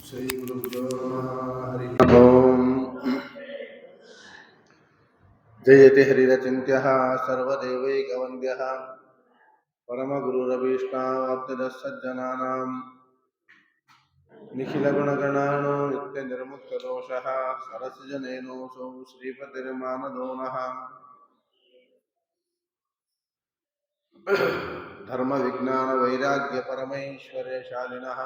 ಶ್ರೀ ಗುರುಭ್ಯೋ ನಮಃ. ಹರಿ ಓಂ. ಜಯತಿ ಹರಿರಚಿಂತ್ಯಃ ಸರ್ವದೇವೈಕವಂದ್ಯಃ ಪರಮಗುರುರಭೀಷ್ಟಾವಾಪ್ತಿದಃ ಸಜ್ಜನಾನಾಂ ನಿಖಿಲಗುಣಗಣಾಣೋ ನಿತ್ಯನಿರ್ಮುಕ್ತದೋಷಃ ಸರಸಿಜನೇನೋऽಸೌ ಶ್ರೀಪತಿರ್ಮಾನದೋ ನಃ. ಧರ್ಮವಿಜ್ಞಾನವೈರಾಗ್ಯಪರಮೈಶ್ವರ್ಯಶಾಲಿನಃ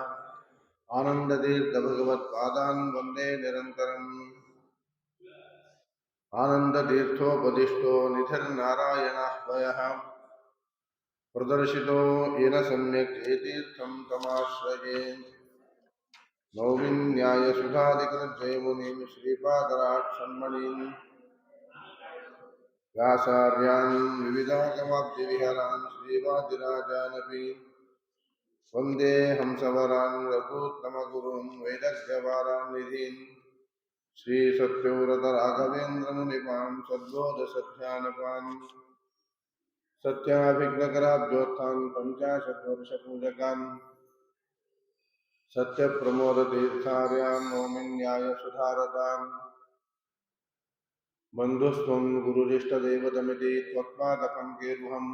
ಆನಂದತೀರ್ಥಭಗವತ್ಪಾದಾನ್ ವಂದೇ ನಿರಂತರಂ. ಆನಂದತೀರ್ಥೋಪದಿಷ್ಟೋ ನಿಧಿರ್ನಾರಾಯಣಾಹ್ವಯಃ ಪ್ರದರ್ಶಿತೋ येन सम्यक् ಏತೀರ್ಥಂ ತಮಾಶ್ರಯೇ. ನೌಮಿನ್ ನ್ಯಾಯಸುಧಾಧಿಕೃತಜಯಮುನಿಂ ಶ್ರೀಪಾದರಾಕ್ಷನ್ಮಣೀನ್ ವ್ಯಾಸಾರ್ಯಾನ್ ವಿವಿಧಾಗಮಾಬ್ಧಿವಿಹರಾನ್ ಶ್ರೀವಾದಿರಾಜಾನಪಿ ವಂದೇ ಹಂಸವರಾನ್ ರಘೂತ್ತಮಗುರುನ್ ವೈದಗ್ಧ್ಯವಾರಾನ್ ನಿಧೀನ್ ಶ್ರೀ ಸತ್ಯವ್ರತ ರಾಘವೇಂದ್ರ ಮುನಿಪಾನ್ ಸದ್ಬೋಧಸಧ್ಯಾನಪಾನ್ ಸತ್ಯಾಭಿಘ್ನಕರಾಬ್ಜೋತ್ಥಾನ್ ಪಂಚಾಶತ್ ವರ್ಷ ಪೂಜಕಾನ್ ಸತ್ಯಪ್ರಮೋದ ತೀರ್ಥಾರ್ಯಾನ್ ನೌಮಿನ್ ನ್ಯಾಯ ಸುಧಾರತಾನ್. ಬಂಧುಸ್ತ್ವಂ ಗುರುರಿಷ್ಟದೇವತಮಿತಿ ತ್ವತ್ಪಾದಪಂಕೇರುಹಂ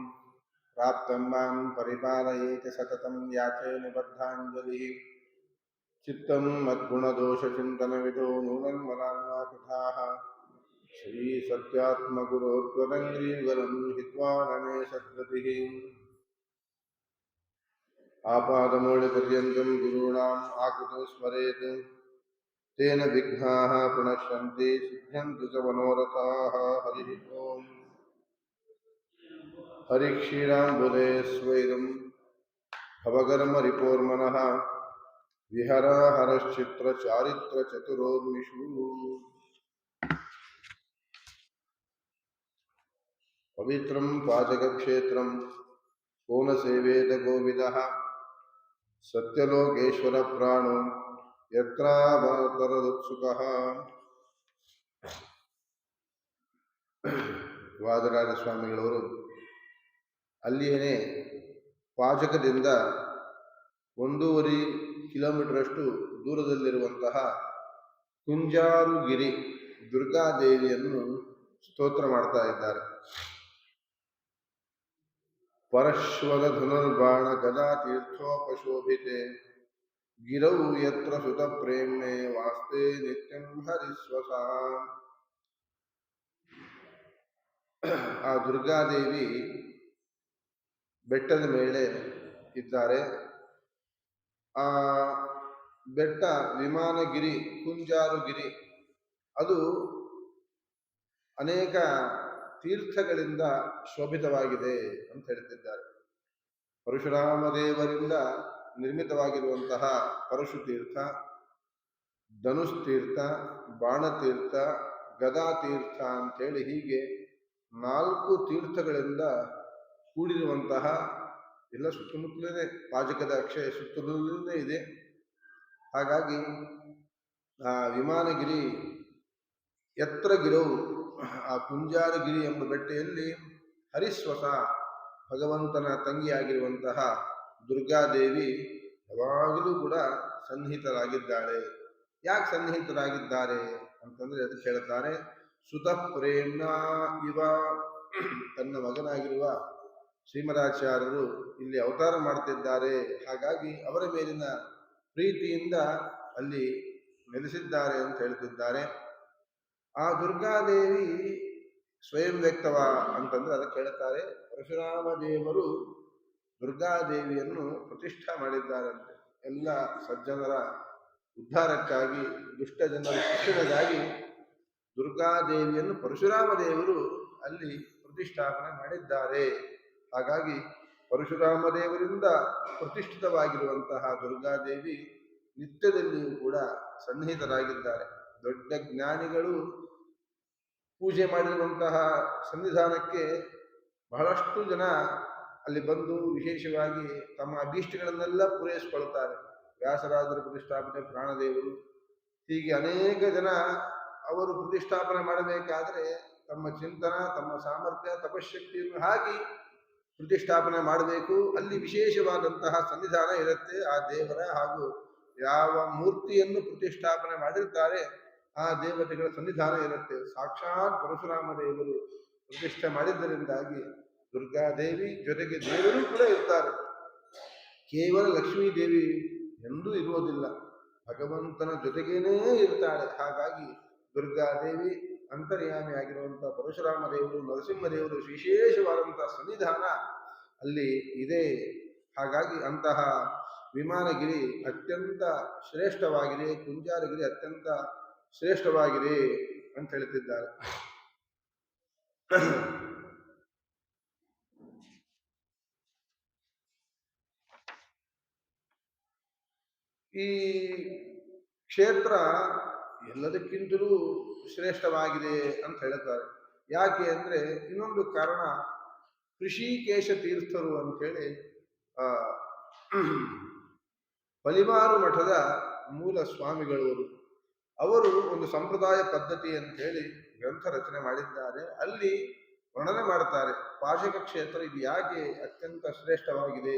ಪ್ರಾಪ್ತಂ ಮಾಂ ಪರಿಪಾಲಯೇತಿ ಸತತಂ ಯಾಚೆ ನಿಬದ್ಧಾಂಜಲಿಃ. ಚಿತ್ತಂ ಮದ್ಗುಣದೋಷಚಿಂತನವಿದೋ ನೂನನ್ಮಲಾನ್ವಾಕಥಾಃ ಶ್ರೀ ಸತ್ಯಾತ್ಮಗುರೋರ್ತ್ವದಂಗ್ರೀವರಂ ಹಿತ್ವಾ ನಮೇ ಸದ್ಗತಿಃ. ಆಪಾದಮೌಳಿಪರ್ಯಂತಂ ಗುರುಣಾಂ ಆಕೃತೋ ಸ್ಮರೇತ್ ತೇನ ವಿಘ್ನಾಃ ಪ್ರಣಶ್ಯಂತಿ ಸಿದ್ಧ್ಯಂತು ಚ ಮನೋರಥಾಃ. ಹರಿ ಓಂ. ಹರಿಕ್ಷೀರಾಂಬುಧೇ ಸ್ವೈರಂ ಭವಗರ್ಮರಿಪೋರ್ಮನಃ ವಿಹರ ಹರಶ್ಚಿತ್ರ ಚಾರಿತ್ರ ಚತುರೋರ್ಮಿಷು. ಪವಿತ್ರಂ ಪಾಜಕಕ್ಷೇತ್ರಂ ಕೋನ ಸೇವೇತ ಗೋವಿದಃ ಸತ್ಯಲೋಕೇಶ್ವರ ಪ್ರಾಣೋ ಯತ್ರಾವತರದುತ್ಸುಕಃ. ವಾದರಾಜ ಸ್ವಾಮಿಗಳವರು ಅಲ್ಲಿಯೇ ಪಾಜಕದಿಂದ 1.5 ಕಿಲೋಮೀಟರಷ್ಟು ದೂರದಲ್ಲಿರುವಂತಹ ಕುಂಜಾರುಗಿರಿ ದುರ್ಗಾದೇವಿಯನ್ನು ಸ್ತೋತ್ರ ಮಾಡ್ತಾ ಇದ್ದಾರೆ. ಪರಶ್ವದ ಧನುರ್ಬಾಣ ಗದಾ ತೀರ್ಥೋಪಶೋಭಿತೆ ಗಿರೌ ಯತ್ರ ಸುತ ಪ್ರೇಮ್ಣೆ ವಾಸ್ತೆ ನಿತ್ಯಂ ಹರಿಸ್ವಸ. ಆ ದುರ್ಗಾದೇವಿ ಬೆಟ್ಟದ ಮೇಲೆ ಇದ್ದಾರೆ. ಆ ಬೆಟ್ಟ ವಿಮಾನಗಿರಿ, ಕುಂಜಾರುಗಿರಿ, ಅದು ಅನೇಕ ತೀರ್ಥಗಳಿಂದ ಶೋಭಿತವಾಗಿದೆ ಅಂತ ಹೇಳ್ತಿದ್ದಾರೆ. ಪರಶುರಾಮ ದೇವರಿಂದ ನಿರ್ಮಿತವಾಗಿರುವಂತಹ ಪರಶುತೀರ್ಥ, ಧನುಸ್ತೀರ್ಥ, ಬಾಣತೀರ್ಥ, ಗದಾತೀರ್ಥ ಅಂತೇಳಿ ಹೀಗೆ 4 ತೀರ್ಥಗಳಿಂದ ಕೂಡಿರುವಂತಹ, ಎಲ್ಲ ಸುತ್ತಮುತ್ತಲೇ ಪಾಜಕದ ಅಕ್ಷಯ ಸುತ್ತಲೂ ಇದೆ. ಹಾಗಾಗಿ ಆ ವಿಮಾನಗಿರಿ ಎತ್ತರ ಗಿರವು, ಆ ಕುಂಜಾರಗಿರಿ ಎಂಬ ಬೆಟ್ಟೆಯಲ್ಲಿ ಹರಿಸ್ವಸ ಭಗವಂತನ ತಂಗಿಯಾಗಿರುವಂತಹ ದುರ್ಗಾದೇವಿ ಯಾವಾಗಲೂ ಕೂಡ ಸನ್ನಿಹಿತರಾಗಿದ್ದಾಳೆ. ಯಾಕೆ ಸನ್ನಿಹಿತರಾಗಿದ್ದಾರೆ ಅಂತಂದ್ರೆ ಅದಕ್ಕೆ ಹೇಳ್ತಾರೆ, ಸುತ ಪ್ರೇಮ್ನ ಇವ. ತನ್ನ ಮಗನಾಗಿರುವ ಶ್ರೀಮದಾಚಾರ್ಯರು ಇಲ್ಲಿ ಅವತಾರ ಮಾಡ್ತಿದ್ದಾರೆ. ಹಾಗಾಗಿ ಅವರ ಮೇಲಿನ ಪ್ರೀತಿಯಿಂದ ಅಲ್ಲಿ ನೆಲೆಸಿದ್ದಾರೆ ಅಂತ ಹೇಳ್ತಿದ್ದಾರೆ. ಆ ದುರ್ಗಾದೇವಿ ಸ್ವಯಂ ವ್ಯಕ್ತವ ಅಂತಂದ್ರೆ ಅದಕ್ಕೆ ಹೇಳ್ತಾರೆ, ಪರಶುರಾಮ ದೇವರು ದುರ್ಗಾದೇವಿಯನ್ನು ಪ್ರತಿಷ್ಠಾ ಮಾಡಿದ್ದಾರಂತೆ. ಎಲ್ಲ ಸಜ್ಜನರ ಉದ್ಧಾರಕ್ಕಾಗಿ, ದುಷ್ಟ ಜನರ ಶಿಕ್ಷಣಕ್ಕಾಗಿ ದುರ್ಗಾದೇವಿಯನ್ನು ಪರಶುರಾಮ ದೇವರು ಅಲ್ಲಿ ಪ್ರತಿಷ್ಠಾಪನೆ ಮಾಡಿದ್ದಾರೆ. ಹಾಗಾಗಿ ಪರಶುರಾಮ ದೇವರಿಂದ ಪ್ರತಿಷ್ಠಿತವಾಗಿರುವಂತಹ ದುರ್ಗಾದೇವಿ ನಿತ್ಯದಲ್ಲಿಯೂ ಕೂಡ ಸನ್ನಿಹಿತರಾಗಿದ್ದಾರೆ. ದೊಡ್ಡ ಜ್ಞಾನಿಗಳು ಪೂಜೆ ಮಾಡಿರುವಂತಹ ಸನ್ನಿಧಾನಕ್ಕೆ ಬಹಳಷ್ಟು ಜನ ಅಲ್ಲಿ ಬಂದು ವಿಶೇಷವಾಗಿ ತಮ್ಮ ಅಭೀಷ್ಟಗಳನ್ನೆಲ್ಲ ಪೂರೈಸಿಕೊಳ್ತಾರೆ. ವ್ಯಾಸರಾಜರ ಪ್ರತಿಷ್ಠಾಪನೆ, ಪ್ರಾಣದೇವರು, ಹೀಗೆ ಅನೇಕ ಜನ ಅವರು ಪ್ರತಿಷ್ಠಾಪನೆ ಮಾಡಬೇಕಾದ್ರೆ ತಮ್ಮ ಚಿಂತನ, ತಮ್ಮ ಸಾಮರ್ಥ್ಯ, ತಪಶಕ್ತಿಯನ್ನು ಹಾಕಿ ಪ್ರತಿಷ್ಠಾಪನೆ ಮಾಡಬೇಕು. ಅಲ್ಲಿ ವಿಶೇಷವಾದಂತಹ ಸನ್ನಿಧಾನ ಇರುತ್ತೆ ಆ ದೇವರ ಹಾಗೂ ಯಾವ ಮೂರ್ತಿಯನ್ನು ಪ್ರತಿಷ್ಠಾಪನೆ ಮಾಡಿರ್ತಾರೆ ಆ ದೇವತೆಗಳ ಸನ್ನಿಧಾನ ಇರುತ್ತೆ. ಸಾಕ್ಷಾತ್ ಪರಶುರಾಮ ದೇವರು ಪ್ರತಿಷ್ಠೆ ಮಾಡಿದ್ದರಿಂದಾಗಿ ದುರ್ಗಾದೇವಿ ಜೊತೆಗೆ ದೇವರು ಕೂಡ ಇರ್ತಾರೆ. ಕೇವಲ ಲಕ್ಷ್ಮೀ ದೇವಿ ಎಂದೂ ಇರುವುದಿಲ್ಲ, ಭಗವಂತನ ಜೊತೆಗೇನೇ ಇರ್ತಾಳೆ. ಹಾಗಾಗಿ ದುರ್ಗಾದೇವಿ ಅಂತರ್ಯಾಮಿಯಾಗಿರುವಂತಹ ಪರಶುರಾಮ ದೇವರು, ನರಸಿಂಹದೇವರು ವಿಶೇಷವಾದಂತಹ ಸನ್ನಿಧಾನ ಅಲ್ಲಿ ಇದೆ. ಹಾಗಾಗಿ ಅಂತಹ ವಿಮಾನಗಿರಿ ಅತ್ಯಂತ ಶ್ರೇಷ್ಠವಾಗಿದೆ, ಕುಂಜಾರಗಿರಿ ಅತ್ಯಂತ ಶ್ರೇಷ್ಠವಾಗಿದೆ ಅಂತ ಹೇಳ್ತಿದ್ದಾರೆ. ಈ ಕ್ಷೇತ್ರ ಎಲ್ಲದಕ್ಕಿಂತಲೂ ಶ್ರೇಷ್ಠವಾಗಿದೆ ಅಂತ ಹೇಳ್ತಾರೆ. ಯಾಕೆ ಅಂದ್ರೆ ಇನ್ನೊಂದು ಕಾರಣ, ಋಷಿಕೇಶ ತೀರ್ಥರು ಅಂತೇಳಿ ಪಲಿಮಾರು ಮಠದ ಮೂಲ ಸ್ವಾಮಿಗಳು. ಅವರು ಒಂದು ಸಂಪ್ರದಾಯ ಪದ್ಧತಿ ಅಂತೇಳಿ ಗ್ರಂಥ ರಚನೆ ಮಾಡಿದ್ದಾರೆ. ಅಲ್ಲಿ ವರ್ಣನೆ ಮಾಡ್ತಾರೆ ಪಾಶಕ ಕ್ಷೇತ್ರ ಇದು ಯಾಕೆ ಅತ್ಯಂತ ಶ್ರೇಷ್ಠವಾಗಿದೆ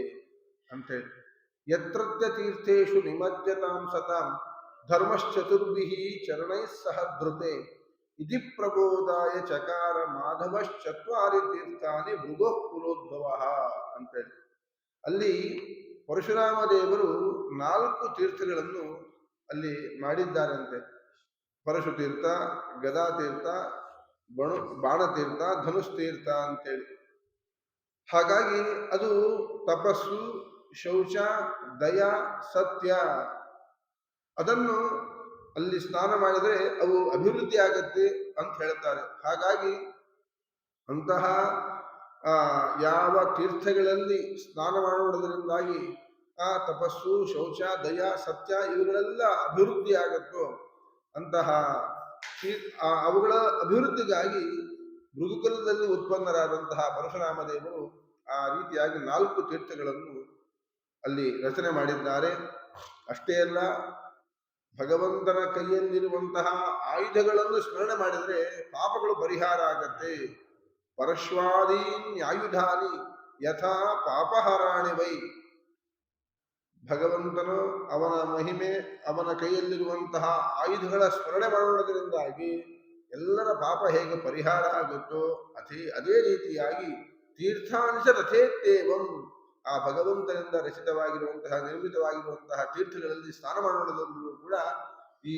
ಅಂತೇಳಿ. ಯತ್ರತ್ಯ ತೀರ್ಥೇಶು ನಿಮಜ್ಜತಾಂ ಸತಾಂ ಧರ್ಮಶ್ಚತುರ್ಭಿಃ ಚರಣೈಃ ಸಹ ಧೃತೆ ಇತಿ ಪ್ರಬೋಧಾಯ ಚಕಾರ ಮಾಧವಶ್ಚತ್ವಾರಿ ತೀರ್ಥಾನಿ ಮೃಗೋ ಕುಲೋದ್ಭವ ಅಂತೇಳಿ. ಅಲ್ಲಿ ಪರಶುರಾಮ ದೇವರು 4 ತೀರ್ಥಗಳನ್ನು ಅಲ್ಲಿ ಮಾಡಿದ್ದಾರಂತೆ. ಪರಶುತೀರ್ಥ, ಗದಾತೀರ್ಥ, ಬಾಣತೀರ್ಥ, ಧನುಸ್ತೀರ್ಥ ಅಂತೇಳಿ. ಹಾಗಾಗಿ ಅದು ತಪಸ್ಸು, ಶೌಚ, ದಯ, ಸತ್ಯ, ಅದನ್ನು ಅಲ್ಲಿ ಸ್ನಾನ ಮಾಡಿದರೆ ಅವು ಅಭಿವೃದ್ಧಿ ಆಗತ್ತೆ ಅಂತ ಹೇಳ್ತಾರೆ. ಹಾಗಾಗಿ ಅಂತಹ ಯಾವ ತೀರ್ಥಗಳಲ್ಲಿ ಸ್ನಾನ ಮಾಡುವುದರಿಂದಾಗಿ ಆ ತಪಸ್ಸು, ಶೌಚ, ದಯ, ಸತ್ಯ ಇವುಗಳೆಲ್ಲ ಅಭಿವೃದ್ಧಿ ಆಗತ್ತೋ ಅಂತಹ ಅವುಗಳ ಅಭಿವೃದ್ಧಿಗಾಗಿ ಮೃದುಕುಲದಲ್ಲಿ ಉತ್ಪನ್ನರಾದಂತಹ ಪರಶುರಾಮ ದೇವರು ಆ ರೀತಿಯಾಗಿ 4 ತೀರ್ಥಗಳನ್ನು ಅಲ್ಲಿ ರಚನೆ ಮಾಡಿದ್ದಾರೆ. ಅಷ್ಟೇ ಅಲ್ಲ, ಭಗವಂತನ ಕೈಯಲ್ಲಿರುವಂತಹ ಆಯುಧಗಳನ್ನು ಸ್ಮರಣೆ ಮಾಡಿದರೆ ಪಾಪಗಳು ಪರಿಹಾರ ಆಗತ್ತೆ. ಪರಶ್ವಾದೀನ್ಯಾಯುಧಾನಿ ಯಥಾ ಪಾಪಹರಾಣಿ ವೈ. ಭಗವಂತನು ಅವನ ಮಹಿಮೆ, ಅವನ ಕೈಯಲ್ಲಿರುವಂತಹ ಆಯುಧಗಳ ಸ್ಮರಣೆ ಮಾಡುವುದರಿಂದಾಗಿ ಎಲ್ಲರ ಪಾಪ ಹೇಗೆ ಪರಿಹಾರ ಆಗುತ್ತೋ ಅದೇ ರೀತಿಯಾಗಿ ತೀರ್ಥಾಂಶ ರಥೇತ್ತೇವಂ, ಆ ಭಗವಂತನಿಂದ ರಚಿತವಾಗಿರುವಂತಹ ನಿರ್ಮಿತವಾಗಿರುವಂತಹ ತೀರ್ಥಗಳಲ್ಲಿ ಸ್ನಾನ ಮಾಡುವುದರಲ್ಲೂ ಕೂಡ ಈ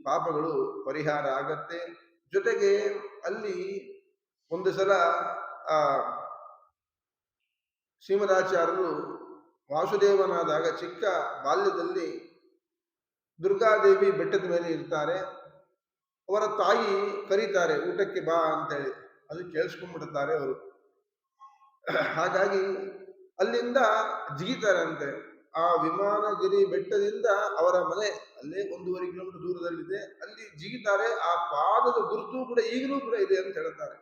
ಪಾಪಗಳು ಪರಿಹಾರ ಆಗತ್ತೆ. ಜೊತೆಗೆ ಅಲ್ಲಿ ಒಂದು ಸಲ ಶ್ರೀಮದಾಚಾರ್ಯರು ವಾಸುದೇವನಾದಾಗ ಚಿಕ್ಕ ಬಾಲ್ಯದಲ್ಲಿ ದುರ್ಗಾದೇವಿ ಬೆಟ್ಟದ ಮೇಲೆ ಇರ್ತಾರೆ. ಅವರ ತಾಯಿ ಕರೀತಾರೆ ಊಟಕ್ಕೆ ಬಾ ಅಂತೇಳಿ, ಅದು ಕೇಳಿಸ್ಕೊಂಡ್ಬಿಡ್ತಾರೆ ಅವರು. ಹಾಗಾಗಿ ಅಲ್ಲಿಂದ ಜಿಗಿತಾರಂತೆ. ಆ ವಿಮಾನಗಿರಿ ಬೆಟ್ಟದಿಂದ ಅವರ ಮನೆ ಅಲ್ಲೇ 1.5 ಕಿಲೋಮೀಟರ್ ದೂರದಲ್ಲಿದೆ. ಅಲ್ಲಿ ಜಿಗಿತಾರೆ. ಆ ಪಾದದ ಗುರುತು ಕೂಡ ಈಗಲೂ ಕೂಡ ಇದೆ ಅಂತ ಹೇಳ್ತಾರೆ.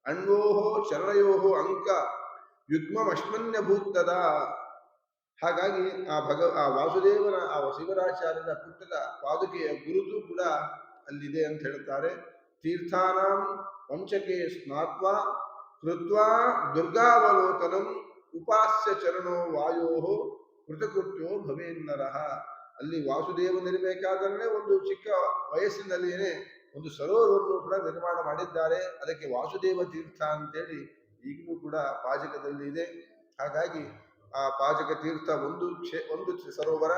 ಅಣ್ವೋಹೋ ಚರಣಯೋಹೋ ಅಂಕ ಯುಗ್ಮಮಶ್ಮನ್ಯ ಭೂತದ. ಹಾಗಾಗಿ ಆ ವಾಸುದೇವನ, ಆ ಶಿವರಾಚಾರ್ಯರ ಪುಟ್ಟದ ಪಾದುಕೆಯ ಗುರುತು ಕೂಡ ಅಲ್ಲಿದೆ ಅಂತ ಹೇಳ್ತಾರೆ. ತೀರ್ಥಾನಾಂ ಪಂಚಕೆ ಸ್ನಾತ್ವಾ ಕೃತ್ವಾ ದುರ್ಗಾವಲೋಕನಂ ಉಪಾಸ್ಯ ಚರಣೋ ವಾಯೋ ಕೃತಕೃತ್ಯೋ ಭವೇನ್ನರಃ. ಅಲ್ಲಿ ವಾಸುದೇವನಿರಬೇಕಾದ್ರೆ ಒಂದು ಚಿಕ್ಕ ವಯಸ್ಸಿನಲ್ಲಿಯೇ ಒಂದು ಸರೋವರವನ್ನು ಕೂಡ ನಿರ್ಮಾಣ ಮಾಡಿದ್ದಾರೆ. ಅದಕ್ಕೆ ವಾಸುದೇವ ತೀರ್ಥ ಅಂತೇಳಿ ಈಗಲೂ ಕೂಡ ಪಾಜಕದಲ್ಲಿ ಇದೆ. ಹಾಗಾಗಿ ಆ ಪಾಜಕ ತೀರ್ಥ ಒಂದು ಸರೋವರ.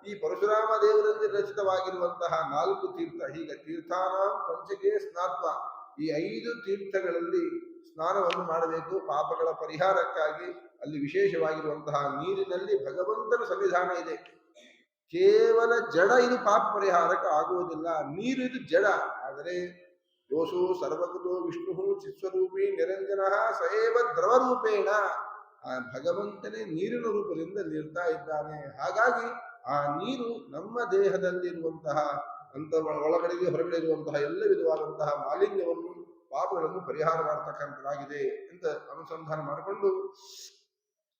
ಈ ಪರಶುರಾಮ ದೇವರಲ್ಲಿ ರಚಿತವಾಗಿರುವಂತಹ 4 ತೀರ್ಥ. ಹೀಗೆ ತೀರ್ಥಾನಾಂ ಪಂಚಕೆ ಸ್ನಾತ್ವ, ಈ 5 ತೀರ್ಥಗಳಲ್ಲಿ ಸ್ನಾನವನ್ನು ಮಾಡಬೇಕು ಪಾಪಗಳ ಪರಿಹಾರಕ್ಕಾಗಿ. ಅಲ್ಲಿ ವಿಶೇಷವಾಗಿರುವಂತಹ ನೀರಿನಲ್ಲಿ ಭಗವಂತನ ಸನ್ನಿಧಾನ ಇದೆ. ಕೇವಲ ಜಡ ಇದು ಪಾಪ ಪರಿಹಾರಕ್ಕೆ ಆಗುವುದಿಲ್ಲ. ನೀರು ಇದು ಜಡ. ಆದರೆ ಯೋಸೋ ಸರ್ವಗತೋ ವಿಷ್ಣು ಚಿತ್ಸ್ವರೂಪಿ ನಿರಂಜನ ಸಏವ ದ್ರವರೂಪೇಣ. ಆ ಭಗವಂತನೇ ನೀರಿನ ರೂಪದಿಂದ ಇರ್ತಾ ಇದ್ದಾನೆ. ಹಾಗಾಗಿ ಆ ನೀರು ನಮ್ಮ ದೇಹದಲ್ಲಿರುವಂತಹ ಒಳಗಡೆಗೆ ಹೊರಗಡೆ ಇರುವಂತಹ ಎಲ್ಲ ವಿಧವಾದಂತಹ ಮಾಲಿನ್ಯವನ್ನು, ಪಾಪಗಳನ್ನು ಪರಿಹಾರ ಮಾಡತಕ್ಕಂಥದ್ದಾಗಿದೆ ಅಂತ ಅನುಸಂಧಾನ ಮಾಡಿಕೊಂಡು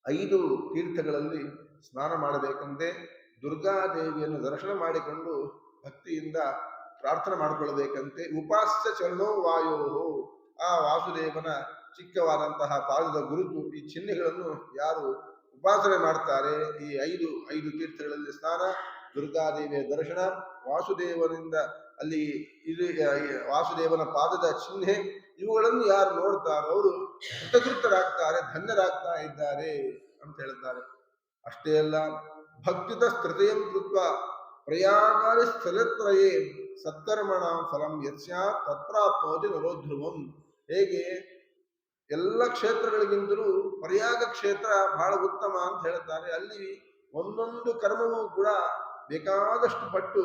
5 ತೀರ್ಥಗಳಲ್ಲಿ ಸ್ನಾನ ಮಾಡಬೇಕಂತೆ. ದುರ್ಗಾದೇವಿಯನ್ನು ದರ್ಶನ ಮಾಡಿಕೊಂಡು ಭಕ್ತಿಯಿಂದ ಪ್ರಾರ್ಥನೆ ಮಾಡಿಕೊಳ್ಳಬೇಕಂತೆ. ಉಪಾಸ್ಯ ಚರಣೋ ವಾಯೋ, ಆ ವಾಸುದೇವನ ಚಿಕ್ಕವಾದಂತಹ ಪಾದದ ಗುರುತು, ಈ ಚಿಹ್ನೆಗಳನ್ನು ಯಾರು ಉಪಾಸನೆ ಮಾಡ್ತಾರೆ, ಈ 5 ತೀರ್ಥಗಳಲ್ಲಿ ಸ್ನಾನ, ದುರ್ಗಾದೇವಿಯ ದರ್ಶನ, ವಾಸುದೇವನಿಂದ ಅಲ್ಲಿ ಇದು ವಾಸುದೇವನ ಪಾದದ ಚಿಹ್ನೆ, ಇವುಗಳನ್ನು ಯಾರು ನೋಡ್ತಾರೋ ಅವರು ಕೃತಕೃತರಾಗ್ತಾರೆ, ಧನ್ಯರಾಗ್ತಾ ಇದ್ದಾರೆ ಅಂತ ಹೇಳ್ತಾರೆ. ಅಷ್ಟೇ ಅಲ್ಲ, ಭಕ್ತಿತ ಸ್ತೃತಯಂ ಕೃತ್ವ ಪ್ರಯಾಗಾರಿ ಸ್ಥಳತ್ರಯೇ ಸತ್ಕರ್ಮಣ ಫಲಂ ಯಸ್ಯಾತ್ ತತ್ರಾಪ್ನೋತಿ ನರೋಧ್ರುವಂ. ಹೇಗೆ ಎಲ್ಲ ಕ್ಷೇತ್ರಗಳಿಗಿಂತಲೂ ಪ್ರಯಾಗ ಕ್ಷೇತ್ರ ಬಹಳ ಉತ್ತಮ ಅಂತ ಹೇಳ್ತಾರೆ. ಅಲ್ಲಿ ಒಂದೊಂದು ಕರ್ಮವೂ ಕೂಡ ಬೇಕಾದಷ್ಟು ಪಟ್ಟು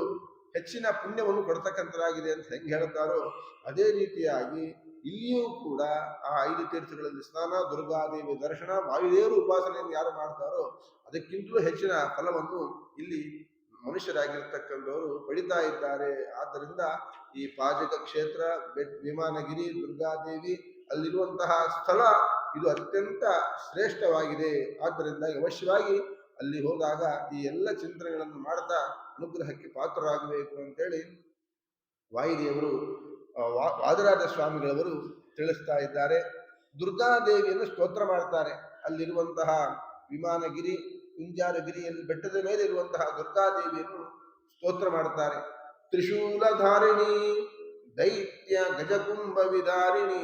ಹೆಚ್ಚಿನ ಪುಣ್ಯವನ್ನು ಕೊಡ್ತಕ್ಕಂಥದ್ದಾಗಿದೆ ಅಂತ ಹೆಂಗೆ ಹೇಳ್ತಾರೋ ಅದೇ ರೀತಿಯಾಗಿ ಇಲ್ಲಿಯೂ ಕೂಡ ಆ 5 ತೀರ್ಥಗಳಲ್ಲಿ ಸ್ನಾನ, ದುರ್ಗಾದೇವಿ ದರ್ಶನ, ವಾಯುದೇವರು ಉಪಾಸನೆಯನ್ನು ಯಾರು ಮಾಡ್ತಾರೋ ಅದಕ್ಕಿಂತಲೂ ಹೆಚ್ಚಿನ ಫಲವನ್ನು ಇಲ್ಲಿ ಮನುಷ್ಯರಾಗಿರ್ತಕ್ಕಂಥವರು ಪಡಿತಾ ಇದ್ದಾರೆ. ಆದ್ದರಿಂದ ಈ ಪಾಜಕ ಕ್ಷೇತ್ರ, ವಿಮಾನಗಿರಿ, ದುರ್ಗಾದೇವಿ ಅಲ್ಲಿರುವಂತಹ ಸ್ಥಳ ಇದು ಅತ್ಯಂತ ಶ್ರೇಷ್ಠವಾಗಿದೆ. ಆದ್ದರಿಂದ ಅವಶ್ಯವಾಗಿ ಅಲ್ಲಿ ಹೋದಾಗ ಈ ಎಲ್ಲ ಚಿಂತನೆಗಳನ್ನು ಮಾಡ್ತಾ ಅನುಗ್ರಹಕ್ಕೆ ಪಾತ್ರರಾಗಬೇಕು ಅಂತೇಳಿ ವಾಯುದೇವರು ವಾದರಾಜ ಸ್ವಾಮಿಗಳವರು ತಿಳಿಸ್ತಾ ಇದ್ದಾರೆ. ದುರ್ಗಾದೇವಿಯನ್ನು ಸ್ತೋತ್ರ ಮಾಡ್ತಾರೆ. ಅಲ್ಲಿರುವಂತಹ ವಿಮಾನಗಿರಿ, ಕುಂಜಾರಗಿರಿಯಲ್ಲಿ ಬೆಟ್ಟದ ಮೇಲೆ ಇರುವಂತಹ ದುರ್ಗಾದೇವಿಯನ್ನು ಸ್ತೋತ್ರ ಮಾಡ್ತಾರೆ. ತ್ರಿಶೂಲಧಾರಿಣಿ ದೈತ್ಯ ಗಜಕುಂಭ ವಿದಾರಿಣಿ